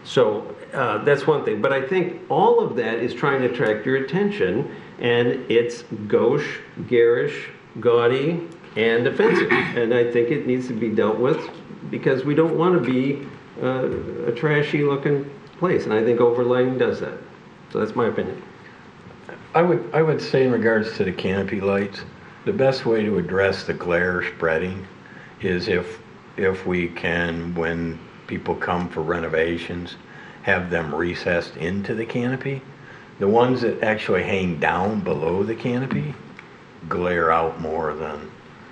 So that's one thing. But I think all of that is trying to attract your attention, and it's gauche, garish, gaudy, and offensive. And I think it needs to be dealt with because we don't want to be a trashy-looking place. And I think overlighting does that. So that's my opinion. I would say in regards to the canopy lights, the best way to address the glare spreading is if we can, when people come for renovations, have them recessed into the canopy. The ones that actually hang down below the canopy glare out more than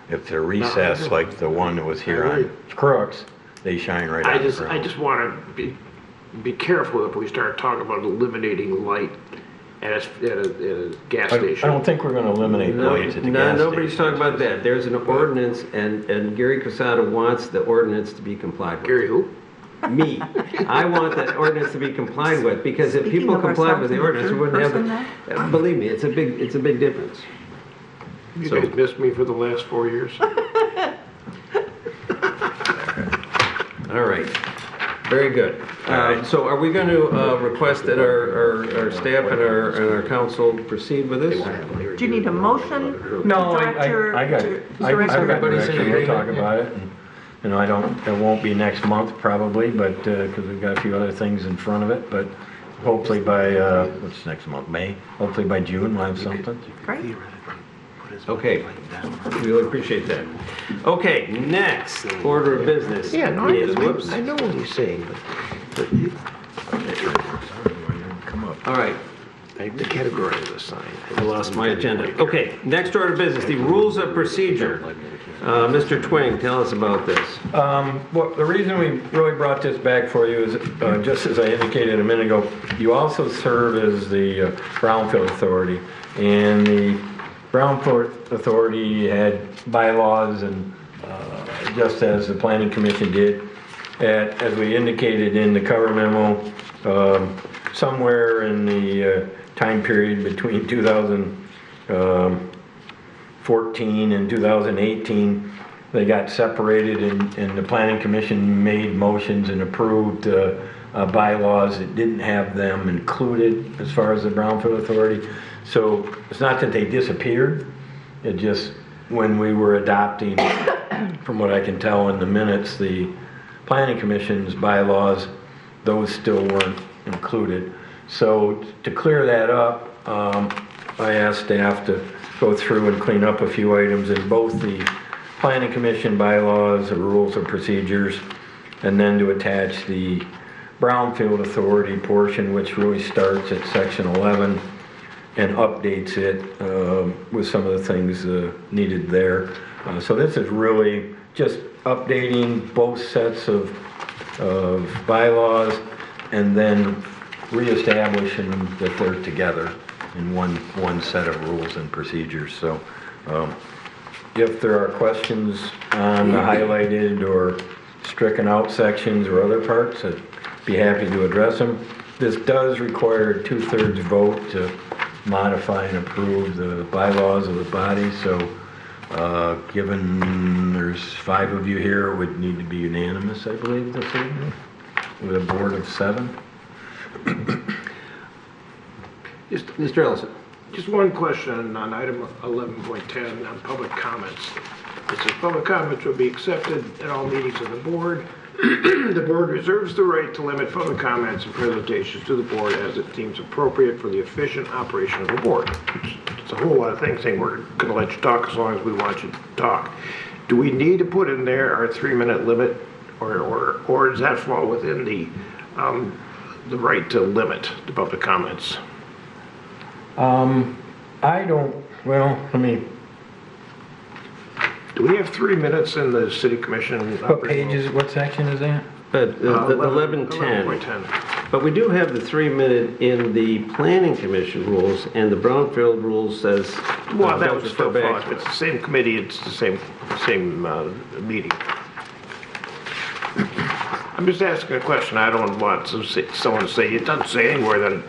if they're recessed, like the one that was here on Crooks, they shine right out. I just want to be careful if we start talking about eliminating light at a gas station. I don't think we're going to eliminate lights at the gas nobody's station. talking about that. There's an ordinance, and Gary Casada wants the ordinance to be complied with. Gary who? Me. I want that ordinance to be complied with, because if people complied with the ordinance, we wouldn't have it. Believe me, it's a big difference. You guys missed me for the last 4 years. All right. Very good. So are we going to request that our staff and our council proceed with this? Do you need a motion? No, I got it. I've got direction. We'll talk about it. And, it won't be next month probably, but because we've got a few other things in front of it. But hopefully by what's next month? May. Hopefully by June we'll have something. Great. Okay, we really appreciate that. Okay, next order of business Yeah, no, is, whoops. I know what he's saying, but All right, I have to categorize the sign. I lost my agenda. Okay, next order of business, the rules of procedure. Mr. Twing, tell us about this. Well, the reason we really brought this back for you is, just as I indicated a minute ago, you also serve as the Brownfield Authority, and the Brownfield Authority had bylaws, and just as the Planning Commission did, as we indicated in the cover memo, somewhere in the time period between 2014 and 2018, they got separated, and the Planning Commission made motions and approved bylaws that didn't have them included as far as the Brownfield Authority. So it's not that they disappeared, it just, when we were adopting, from what I can tell in the minutes, the Planning Commission's bylaws, those still weren't included. So to clear that up, I asked staff to go through and clean up a few items in both the Planning Commission bylaws, the rules of procedures, and then to attach the Brownfield Authority portion, which really starts at section 11 and updates it with some of the things needed there. So this is really just updating both sets of of bylaws and then reestablishing that they're together in one set of rules and procedures. So if there are questions on the highlighted or stricken out sections or other parts, I'd be happy to address them. This does require a 2/3 vote to modify and approve the bylaws of the body, so given there's 5 of you here, it would need to be unanimous, I believe, this evening, with a board of 7. Mr. Ellison. Just one question on item 11.10 on public comments. It says public comments will be accepted at all meetings of the board. The board reserves the right to limit public comments and presentations to the board as it deems appropriate for the efficient operation of the board. It's a whole lot of things saying we're going to let you talk as long as we want you to talk. Do we need to put in there our 3-minute limit, or does that fall within the right to limit the public comments? I don't, well, I mean, do we have 3 minutes in the city commission? what pages, what section is that? 1110. But we do have the 3-minute in the planning commission rules, and the Brownfield rules says. Well, that was still fine. If it's the same committee, it's the same meeting. I'm just asking a question. I don't want someone to say, it doesn't say anywhere that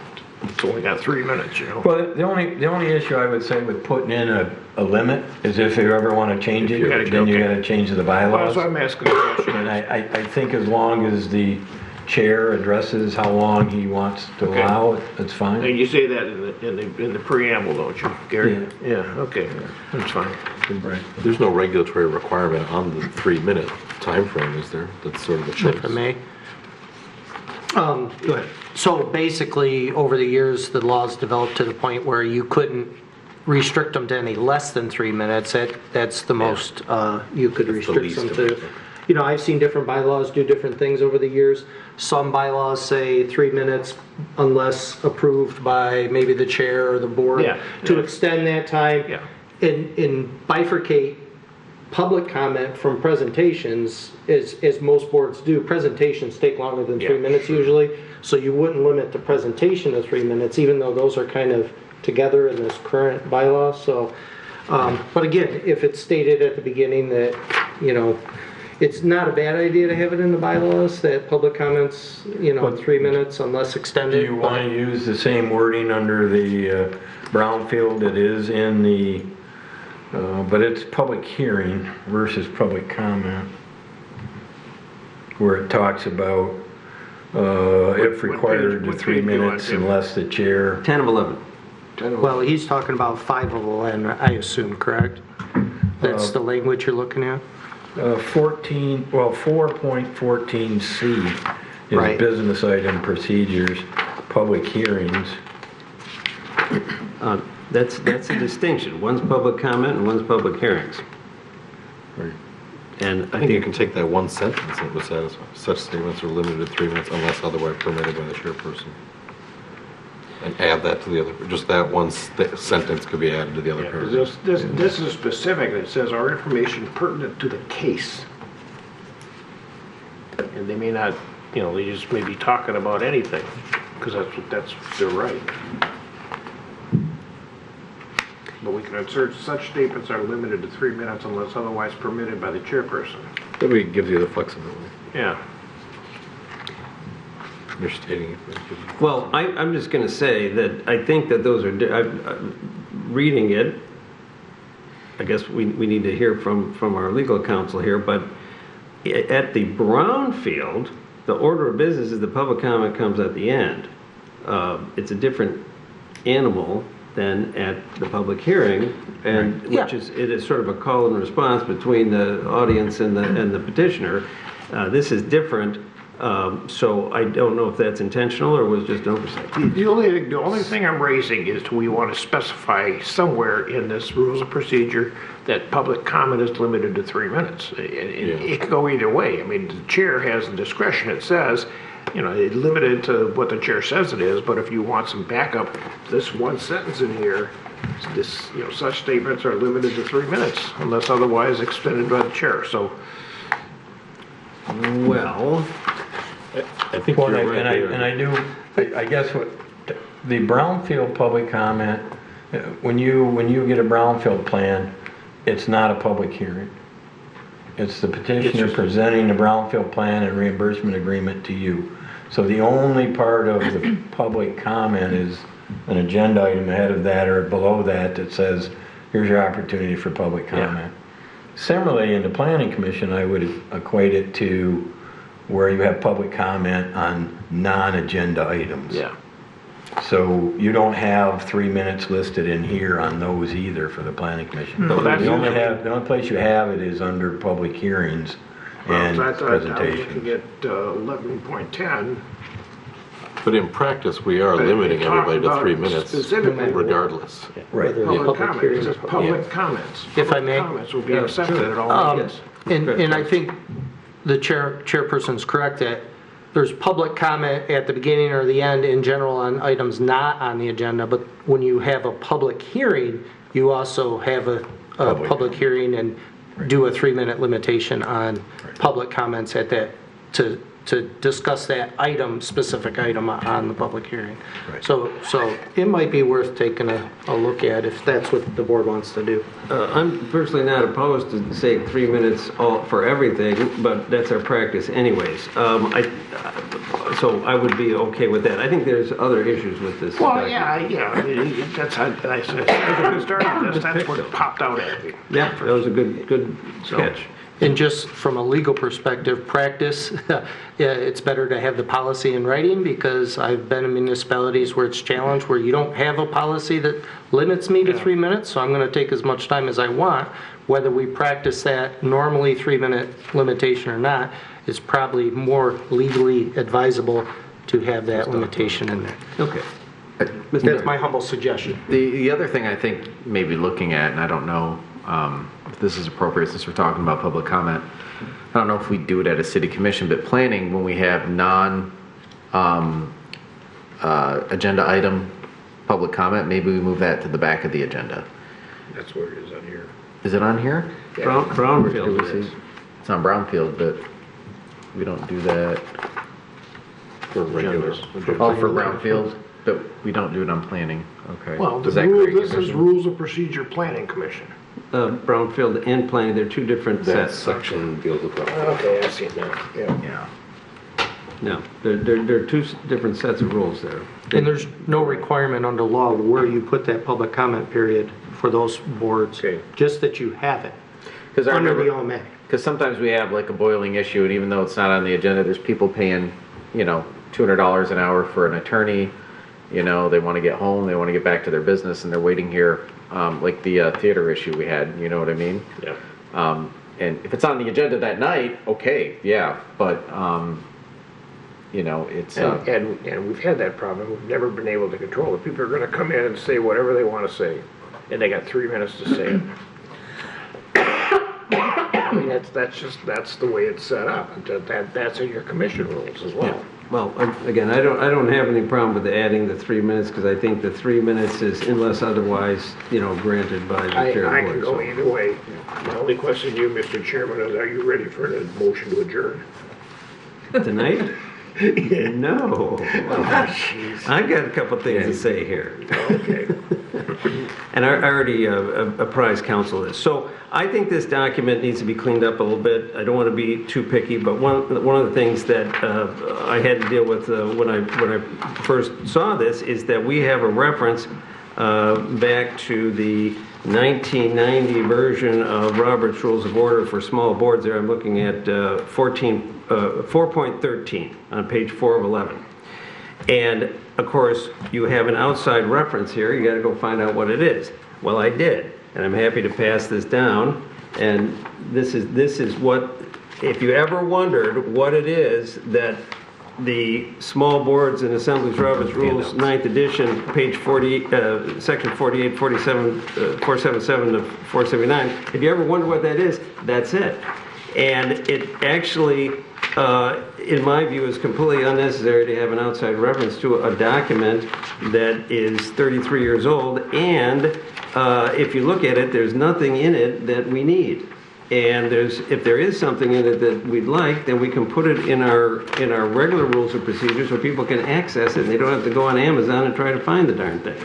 it's only got 3 minutes, you know? Well, the only issue I would say with putting in a limit is if you ever want to change it, then you got to change the bylaws. Well, that's why I'm asking the question. And I think as long as the chair addresses how long he wants to allow it, that's fine. And you say that in the preamble, don't you, Gary? Yeah, okay, that's fine. Right. There's no regulatory requirement on the 3-minute time frame, is there? That's sort of a choice. If I may. Go ahead. So basically, over the years, the laws developed to the point where you couldn't restrict them to any less than 3 minutes. That's the most you could restrict them to. You know, I've seen different bylaws do different things over the years. Some bylaws say 3 minutes unless approved by maybe the chair or the board to extend that time. Yeah. And bifurcate public comment from presentations, as most boards do. Presentations take longer than 3 minutes usually, so you wouldn't limit the presentation to 3 minutes, even though those are kind of together in this current bylaw. So, but again, if it's stated at the beginning that, you know, it's not a bad idea to have it in the bylaws that public comments, you know, 3 minutes unless extended. Do you want to use the same wording under the Brownfield that is in the, but it's public hearing versus public comment, where it talks about if required to 3 minutes unless the chair. 10 of 11. Well, he's talking about 5 of 11, I assume, correct? That's the language you're looking at? 4.14C is business item procedures, public hearings. That's a distinction. One's public comment and one's public hearings. Right. And I think you can take that one sentence that says such statements are limited to 3 minutes unless otherwise permitted by the chairperson, and add that to the other. Just that one sentence could be added to the other paragraph. This is specific. It says our information pertinent to the case, and they may not, you know, they just may be talking about anything because that's they're right. But we can insert such statements are limited to 3 minutes unless otherwise permitted by the chairperson. That way it gives you the flexibility. Yeah. You're stating it. Well, I'm just going to say that I think that those are, reading it, I guess we need to hear from our legal counsel here, but at the Brownfield, the order of business is the public comment comes at the end. It's a different animal than at the public hearing, and it is sort of a call and response between the audience and the petitioner. This is different, so I don't know if that's intentional or was just oversight. The only thing I'm raising is, do we want to specify somewhere in this rules of procedure that public comment is limited to 3 minutes? It can go either way. I mean, the chair has the discretion. It says, you know, it's limited to what the chair says it is, but if you want some backup, this one sentence in here, this, you know, such statements are limited to 3 minutes unless otherwise extended by the chair. So, well, I think Well, you're and right. and I guess what, the brownfield public comment, when you get a brownfield plan, it's not a public hearing. It's the petitioner presenting the brownfield plan and reimbursement agreement to you. So the only part of the public comment is an agenda item ahead of that or below that that says, here's your opportunity for public comment. Similarly, in the planning commission, I would equate it to where you have public comment on non-agenda items. Yeah. So you don't have 3 minutes listed in here on those either for the planning commission. Well, that's The only place you have it is under public hearings and I was presentations. looking at 11.10. But in practice, we are limiting everybody to 3 minutes specifically regardless. Right. Public comments, it says public comments. If I may. Comments will be accepted at all meetings. And I think the chairperson's correct that there's public comment at the beginning or the end in general on items not on the agenda, but when you have a public hearing, you also have a public hearing and do a 3-minute limitation on public comments at that to discuss that specific item on the public hearing. So it might be worth taking a look at if that's what the board wants to do. I'm personally not opposed to say 3 minutes for everything, but that's our practice anyways. So I would be okay with that. I think there's other issues with this. Well, yeah, that's how I said. As we started this, that's what popped out at me. Yeah, that was a good sketch. And just from a legal perspective, practice, it's better to have the policy in writing because I've been in municipalities where it's challenged, where you don't have a policy that limits me to 3 minutes, so I'm going to take as much time as I want. Whether we practice that normally 3-minute limitation or not, it's probably more legally advisable to have that limitation in there. Okay. That's my humble suggestion. The other thing I think maybe looking at, and I don't know if this is appropriate since we're talking about public comment, I don't know if we do it at a city commission, but planning when we have agenda item public comment, maybe we move that to the back of the agenda. That's where it is on here. Is it on here? Brownfield is. It's on Brownfield, but we don't do that For regulars. Oh, for Brownfield, but we don't do it on planning. Okay. Well, Is that correct, this is Commissioner? Rules of Procedure Planning Commission. Brownfield and planning, they're two different That sets. section deals with that. Okay, I see it now, yeah. Yeah. No, they're two different sets of rules there. And there's no requirement under law where you put that public comment period for those boards, just that you have it under the OMA. Because sometimes we have like a boiling issue, and even though it's not on the agenda, there's people paying, $200 an hour for an attorney. They want to get home, they want to get back to their business, and they're waiting here, like the theater issue we had. You know what I mean? Yeah. And if it's on the agenda that night, okay, yeah, but it's And we've had that problem. We've never been able to control it. People are going to come in and say whatever they want to say, and they got 3 minutes to say it. I mean, that's the way it's set up. That's in your commission rules as well. Well, again, I don't have any problem with adding the 3 minutes because I think the 3 minutes is unless otherwise, granted by the chair. I can go either way. My only question to you, Mr. Chairman, is are you ready for a motion to adjourn? Tonight? No. I've got a couple things to say here. Okay. And I already apprised council of this. So I think this document needs to be cleaned up a little bit. I don't want to be too picky, but one of the things that I had to deal with when I first saw this is that we have a reference back to the 1990 version of Robert's Rules of Order for small boards. There I'm looking at 4.13 on page 4 of 11. And of course, you have an outside reference here. You got to go find out what it is. Well, I did, and I'm happy to pass this down. And this is what, if you ever wondered what it is that the Small Boards and Assemblies Roberts Rules 9th edition, page 40, section 48, 47, 477 to 479. If you ever wonder what that is, that's it. And it actually, in my view, is completely unnecessary to have an outside reference to a document that is 33 years old. And if you look at it, there's nothing in it that we need. And if there is something in it that we'd like, then we can put it in our regular rules of procedure so people can access it and they don't have to go on Amazon and try to find the darn thing.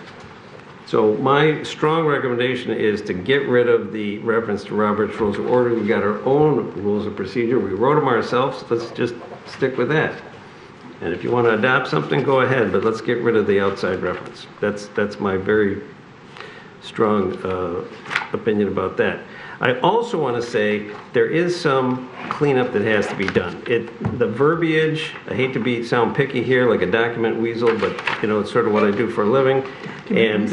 So my strong recommendation is to get rid of the reference to Robert's Rules of Order. We've got our own rules of procedure. We wrote them ourselves. Let's just stick with that. And if you want to adopt something, go ahead, but let's get rid of the outside reference. That's my very strong opinion about that. I also want to say there is some cleanup that has to be done. The verbiage, I hate to sound picky here like a document weasel, but it's sort of what I do for a living. And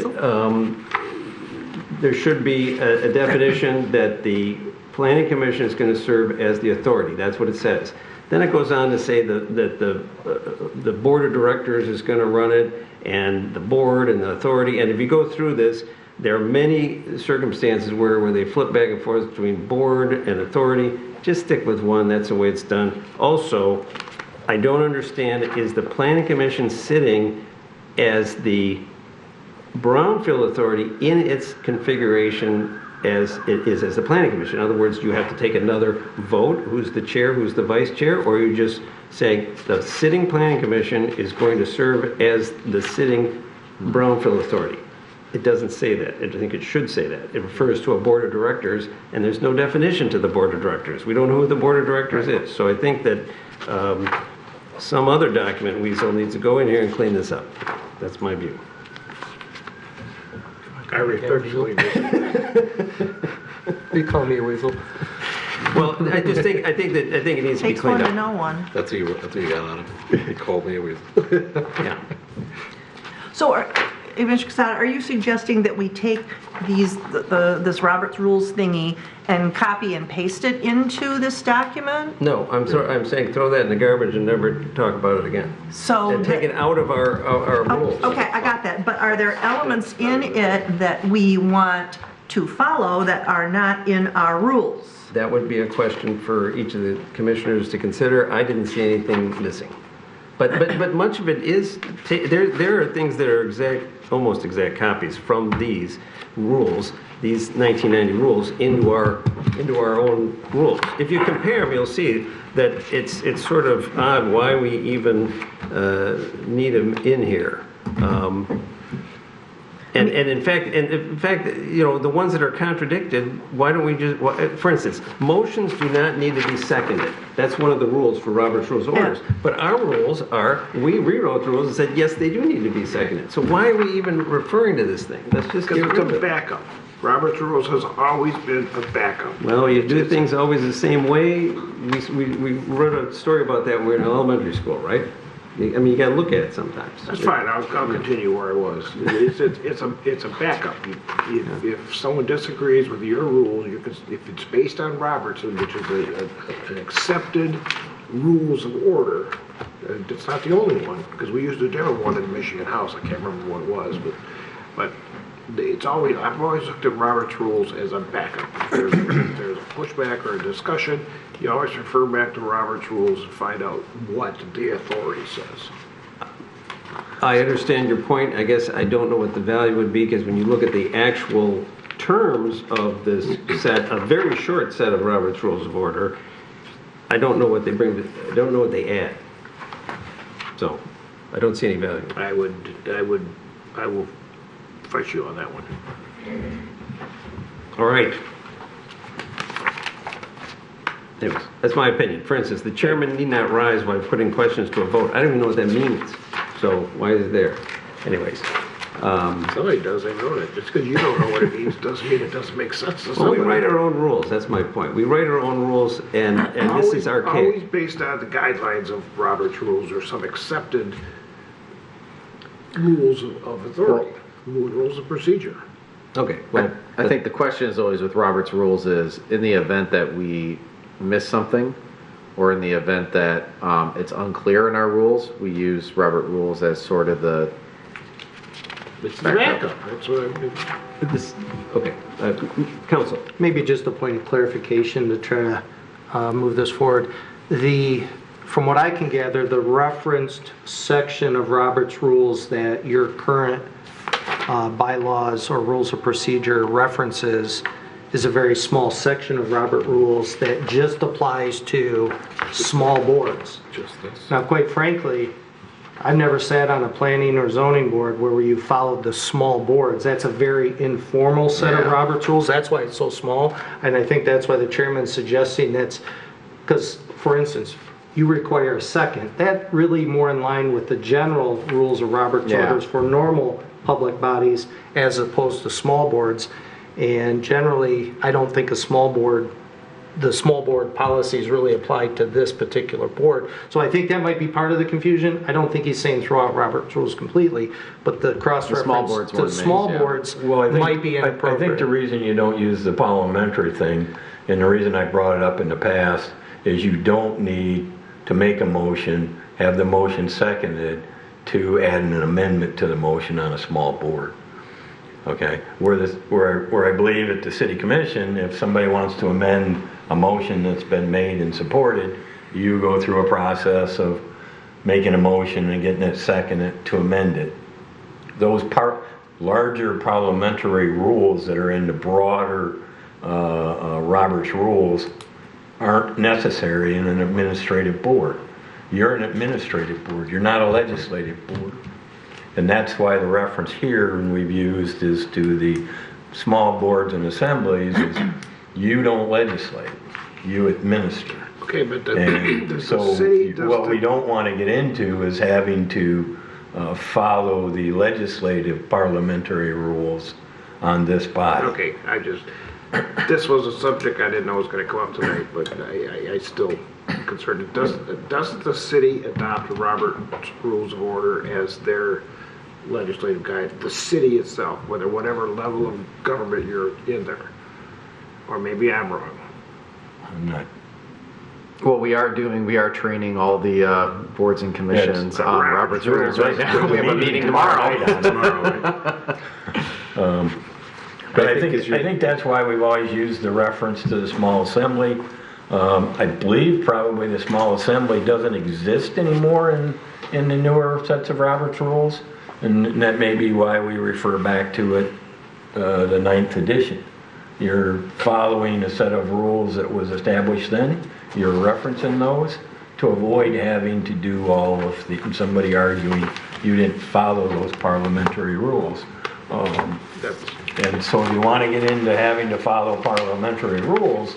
there should be a definition that the Planning Commission is going to serve as the authority. That's what it says. Then it goes on to say that the Board of Directors is going to run it, and the board and the authority. And if you go through this, there are many circumstances where they flip back and forth between board and authority. Just stick with one. That's the way it's done. Also, I don't understand, is the Planning Commission sitting as the Brownfield Authority in its configuration as it is as the Planning Commission? In other words, you have to take another vote, who's the chair, who's the vice chair, or are you just saying the sitting Planning Commission is going to serve as the sitting Brownfield Authority? It doesn't say that. I think it should say that. It refers to a board of directors, and there's no definition to the board of directors. We don't know who the board of directors is. So I think that some other document weasel needs to go in here and clean this up. That's my view. I respectfully disagree. You call me a weasel? Well, I think it needs to be Takes one cleaned to up. know one. That's what you got on him. He called me a weasel. Yeah. So, Mr. Casada, are you suggesting that we take this Robert's Rules thingy and copy and paste it into this document? No, I'm saying throw that in the garbage and never talk about it again. So and take it out of our rules. Okay, I got that. But are there elements in it that we want to follow that are not in our rules? That would be a question for each of the commissioners to consider. I didn't see anything missing. But much of it is, there are things that are almost exact copies from these rules, these 1990 rules, into our own rules. If you compare them, you'll see that it's sort of odd why we even need them in here. And in fact, the ones that are contradicted, why don't we just, for instance, motions do not need to be seconded. That's one of the rules for Robert's Rules of Orders. But our rules are, we rewrote the rules and said, yes, they do need to be seconded. So why are we even referring to this thing? Let's just get rid of It's a it. backup. Robert's Rules has always been a backup. Well, you do things always the same way. We wrote a story about that when we were in elementary school, right? I mean, you got to look at it sometimes. That's fine. I'll continue where I was. It's a backup. If someone disagrees with your rules, if it's based on Robert's, which is an accepted rules of order, it's not the only one, because we used a different one in Michigan House. I can't remember what it was, but it's always, I've always looked at Robert's Rules as a backup. If there's a pushback or a discussion, you always refer back to Robert's Rules and find out what the authority says. I understand your point. I guess I don't know what the value would be, because when you look at the actual terms of this set, a very short set of Robert's Rules of Order, I don't know what they bring, I don't know what they add. So, I don't see any value. I will fight you on that one. All right. Anyways, that's my opinion. For instance, the chairman need not rise while putting questions to a vote. I don't even know what that means. So why is it there? Anyways. Somebody does, I know that. Just because you don't know what it means doesn't mean it doesn't make sense to Well, somebody. we write our own rules. That's my point. We write our own rules, and this is archaic. Always based on the guidelines of Robert's Rules or some accepted rules of authority, rules of procedure. Okay, well, I think the question is always with Robert's Rules is, in the event that we miss something, or in the event that it's unclear in our rules, we use Robert Rules as sort of the It's the backup. That's what I mean. Okay, Council. Maybe just a point of clarification to try to move this forward. From what I can gather, the referenced section of Robert's Rules that your current bylaws or rules of procedure references is a very small section of Robert Rules that just applies to small boards. Just this. Now, quite frankly, I've never sat on a planning or zoning board where you followed the small boards. That's a very informal set of Robert's rules. That's why it's so small. And I think that's why the chairman's suggesting that's, because, for instance, you require a second. That really more in line with the general rules of Robert's orders for normal public bodies as opposed to small boards. And generally, I don't think the small board policies really apply to this particular board. So I think that might be part of the confusion. I don't think he's saying throw out Robert's rules completely, but the cross-reference to small boards might be inappropriate. I think the reason you don't use the parliamentary thing, and the reason I brought it up in the past, is you don't need to make a motion, have the motion seconded, to add an amendment to the motion on a small board. Okay, where I believe at the city commission, if somebody wants to amend a motion that's been made and supported, you go through a process of making a motion and getting it seconded to amend it. Those larger parliamentary rules that are in the broader Robert's rules aren't necessary in an administrative board. You're an administrative board, you're not a legislative board. And that's why the reference here, and we've used, is to the small boards and assemblies, is you don't legislate, you administer. Okay, but what we don't want to get into is having to follow the legislative parliamentary rules on this body. Okay, this was a subject I didn't know was going to come up tonight, but I still am concerned. Doesn't the city adopt Robert's Rules of Order as their legislative guide? The city itself, whatever level of government you're in there, or maybe I'm wrong. I'm not. Well, we are training all the boards and commissions on Robert's Rules right now. We have a meeting tomorrow. But I think that's why we've always used the reference to the small assembly. I believe probably the small assembly doesn't exist anymore in the newer sets of Robert's Rules, and that may be why we refer back to it, the 9th edition. You're following a set of rules that was established then. You're referencing those to avoid having to do all of somebody arguing you didn't follow those parliamentary rules. And so if you want to get into having to follow parliamentary rules,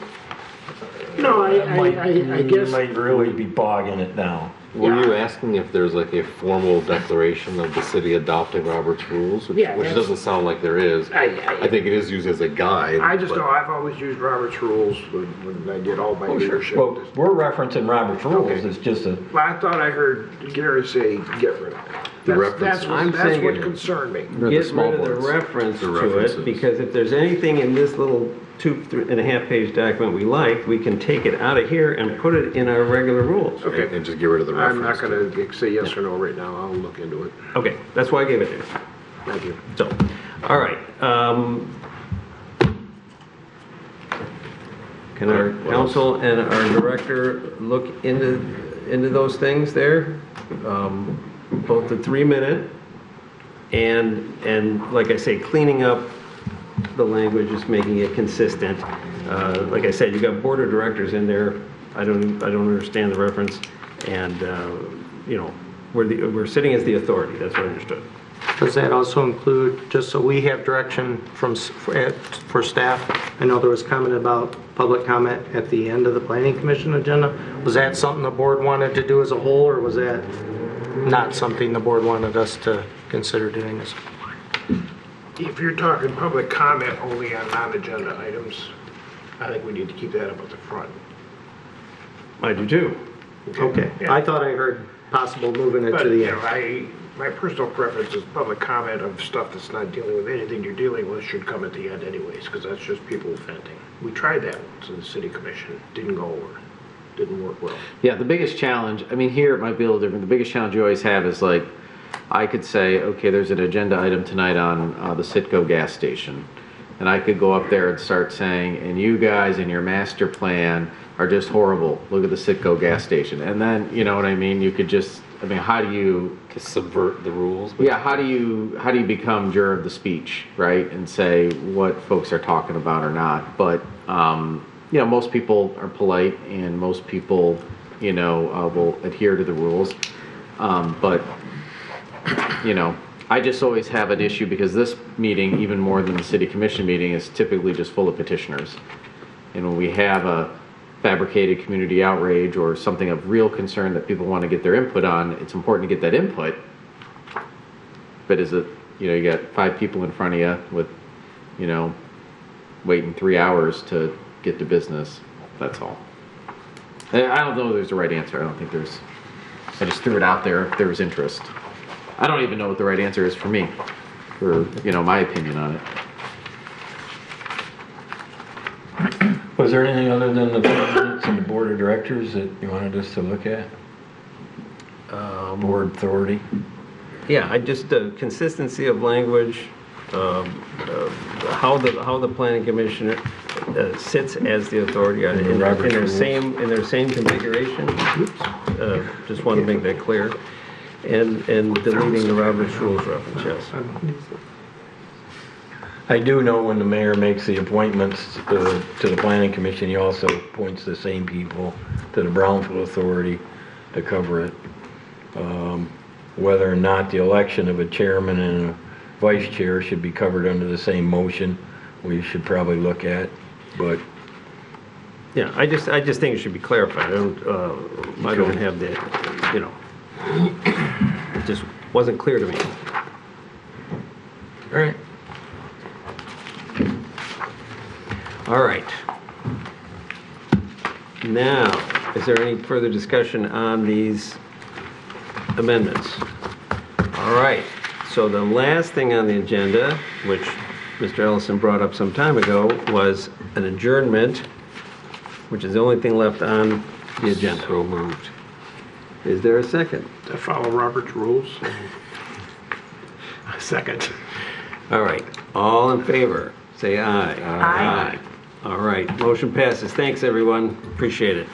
no, I guess you might really be bogging it down. Were you asking if there's like a formal declaration of the city adopting Robert's rules, which doesn't sound like there is. I think it is used as a guide. I just know I've always used Robert's Rules when I did all my leadership. Well, we're referencing Robert's Rules. Okay. It's just a. Well, I thought I heard Gary say get rid of it. That's what concerned me. Get rid of the reference to it, because if there's anything in this little 2.5 page document we like, we can take it out of here and put it in our regular rules. Okay. And just get rid of the reference. I'm not going to say yes or no right now. I'll look into it. Okay, that's why I gave it to you. Thank you. So, all right. Can our council and our director look into those things there? Both the 3-minute and like I say, cleaning up the language, just making it consistent. Like I said, you got board of directors in there. I don't understand the reference, and we're sitting as the authority. That's what I understood. Does that also include, just so we have direction for staff? I know there was comment about public comment at the end of the planning commission agenda. Was that something the board wanted to do as a whole, or was that not something the board wanted us to consider doing as? If you're talking public comment only on non-agenda items, I think we need to keep that up at the front. I do too. Okay. Yeah. I thought I heard possible moving it to the end. My personal preference is public comment of stuff that's not dealing with anything you're dealing with should come at the end anyways, because that's just people venting. We tried that once in the city commission. Didn't go over. Didn't work well. Yeah, the biggest challenge, I mean, here it might be a little different. The biggest challenge you always have is like, I could say, okay, there's an agenda item tonight on the Citgo gas station. And I could go up there and start saying, and you guys in your master plan are just horrible. Look at the Citgo gas station. And then, you know what I mean? You could just, I mean, how do you To subvert the rules. Yeah, how do you become juror of the speech, right, and say what folks are talking about or not? But most people are polite, and most people, will adhere to the rules. But I just always have an issue because this meeting, even more than the city commission meeting, is typically just full of petitioners, and when we have a fabricated community outrage or something of real concern that people want to get their input on, it's important to get that input. But is it, you got 5 people in front of you with, waiting 3 hours to get to business. That's all. I don't know if there's a right answer. I don't think there's, I just threw it out there if there was interest. I don't even know what the right answer is for me, for, my opinion on it. Was there anything other than the minutes and the board of directors that you wanted us to look at? Board authority? Yeah, I just, consistency of language, how the planning commission sits as the authority in their same configuration. Just want to make that clear. And deleting the Robert's Rules reference, yes. I do know when the mayor makes the appointments to the planning commission, he also appoints the same people to the Brownfield Authority to cover it. Whether or not the election of a chairman and a vice chair should be covered under the same motion, we should probably look at, but. Yeah, I just think it should be clarified. I don't have the, it just wasn't clear to me. All right. All right. Now, is there any further discussion on these amendments? All right. So the last thing on the agenda, which Mr. Ellison brought up some time ago, was an adjournment, which is the only thing left on the agenda. So moved. Is there a second? To follow Robert's rules. Second. All right. All in favor, say aye. Aye. All right. Motion passes. Thanks, everyone. Appreciate it.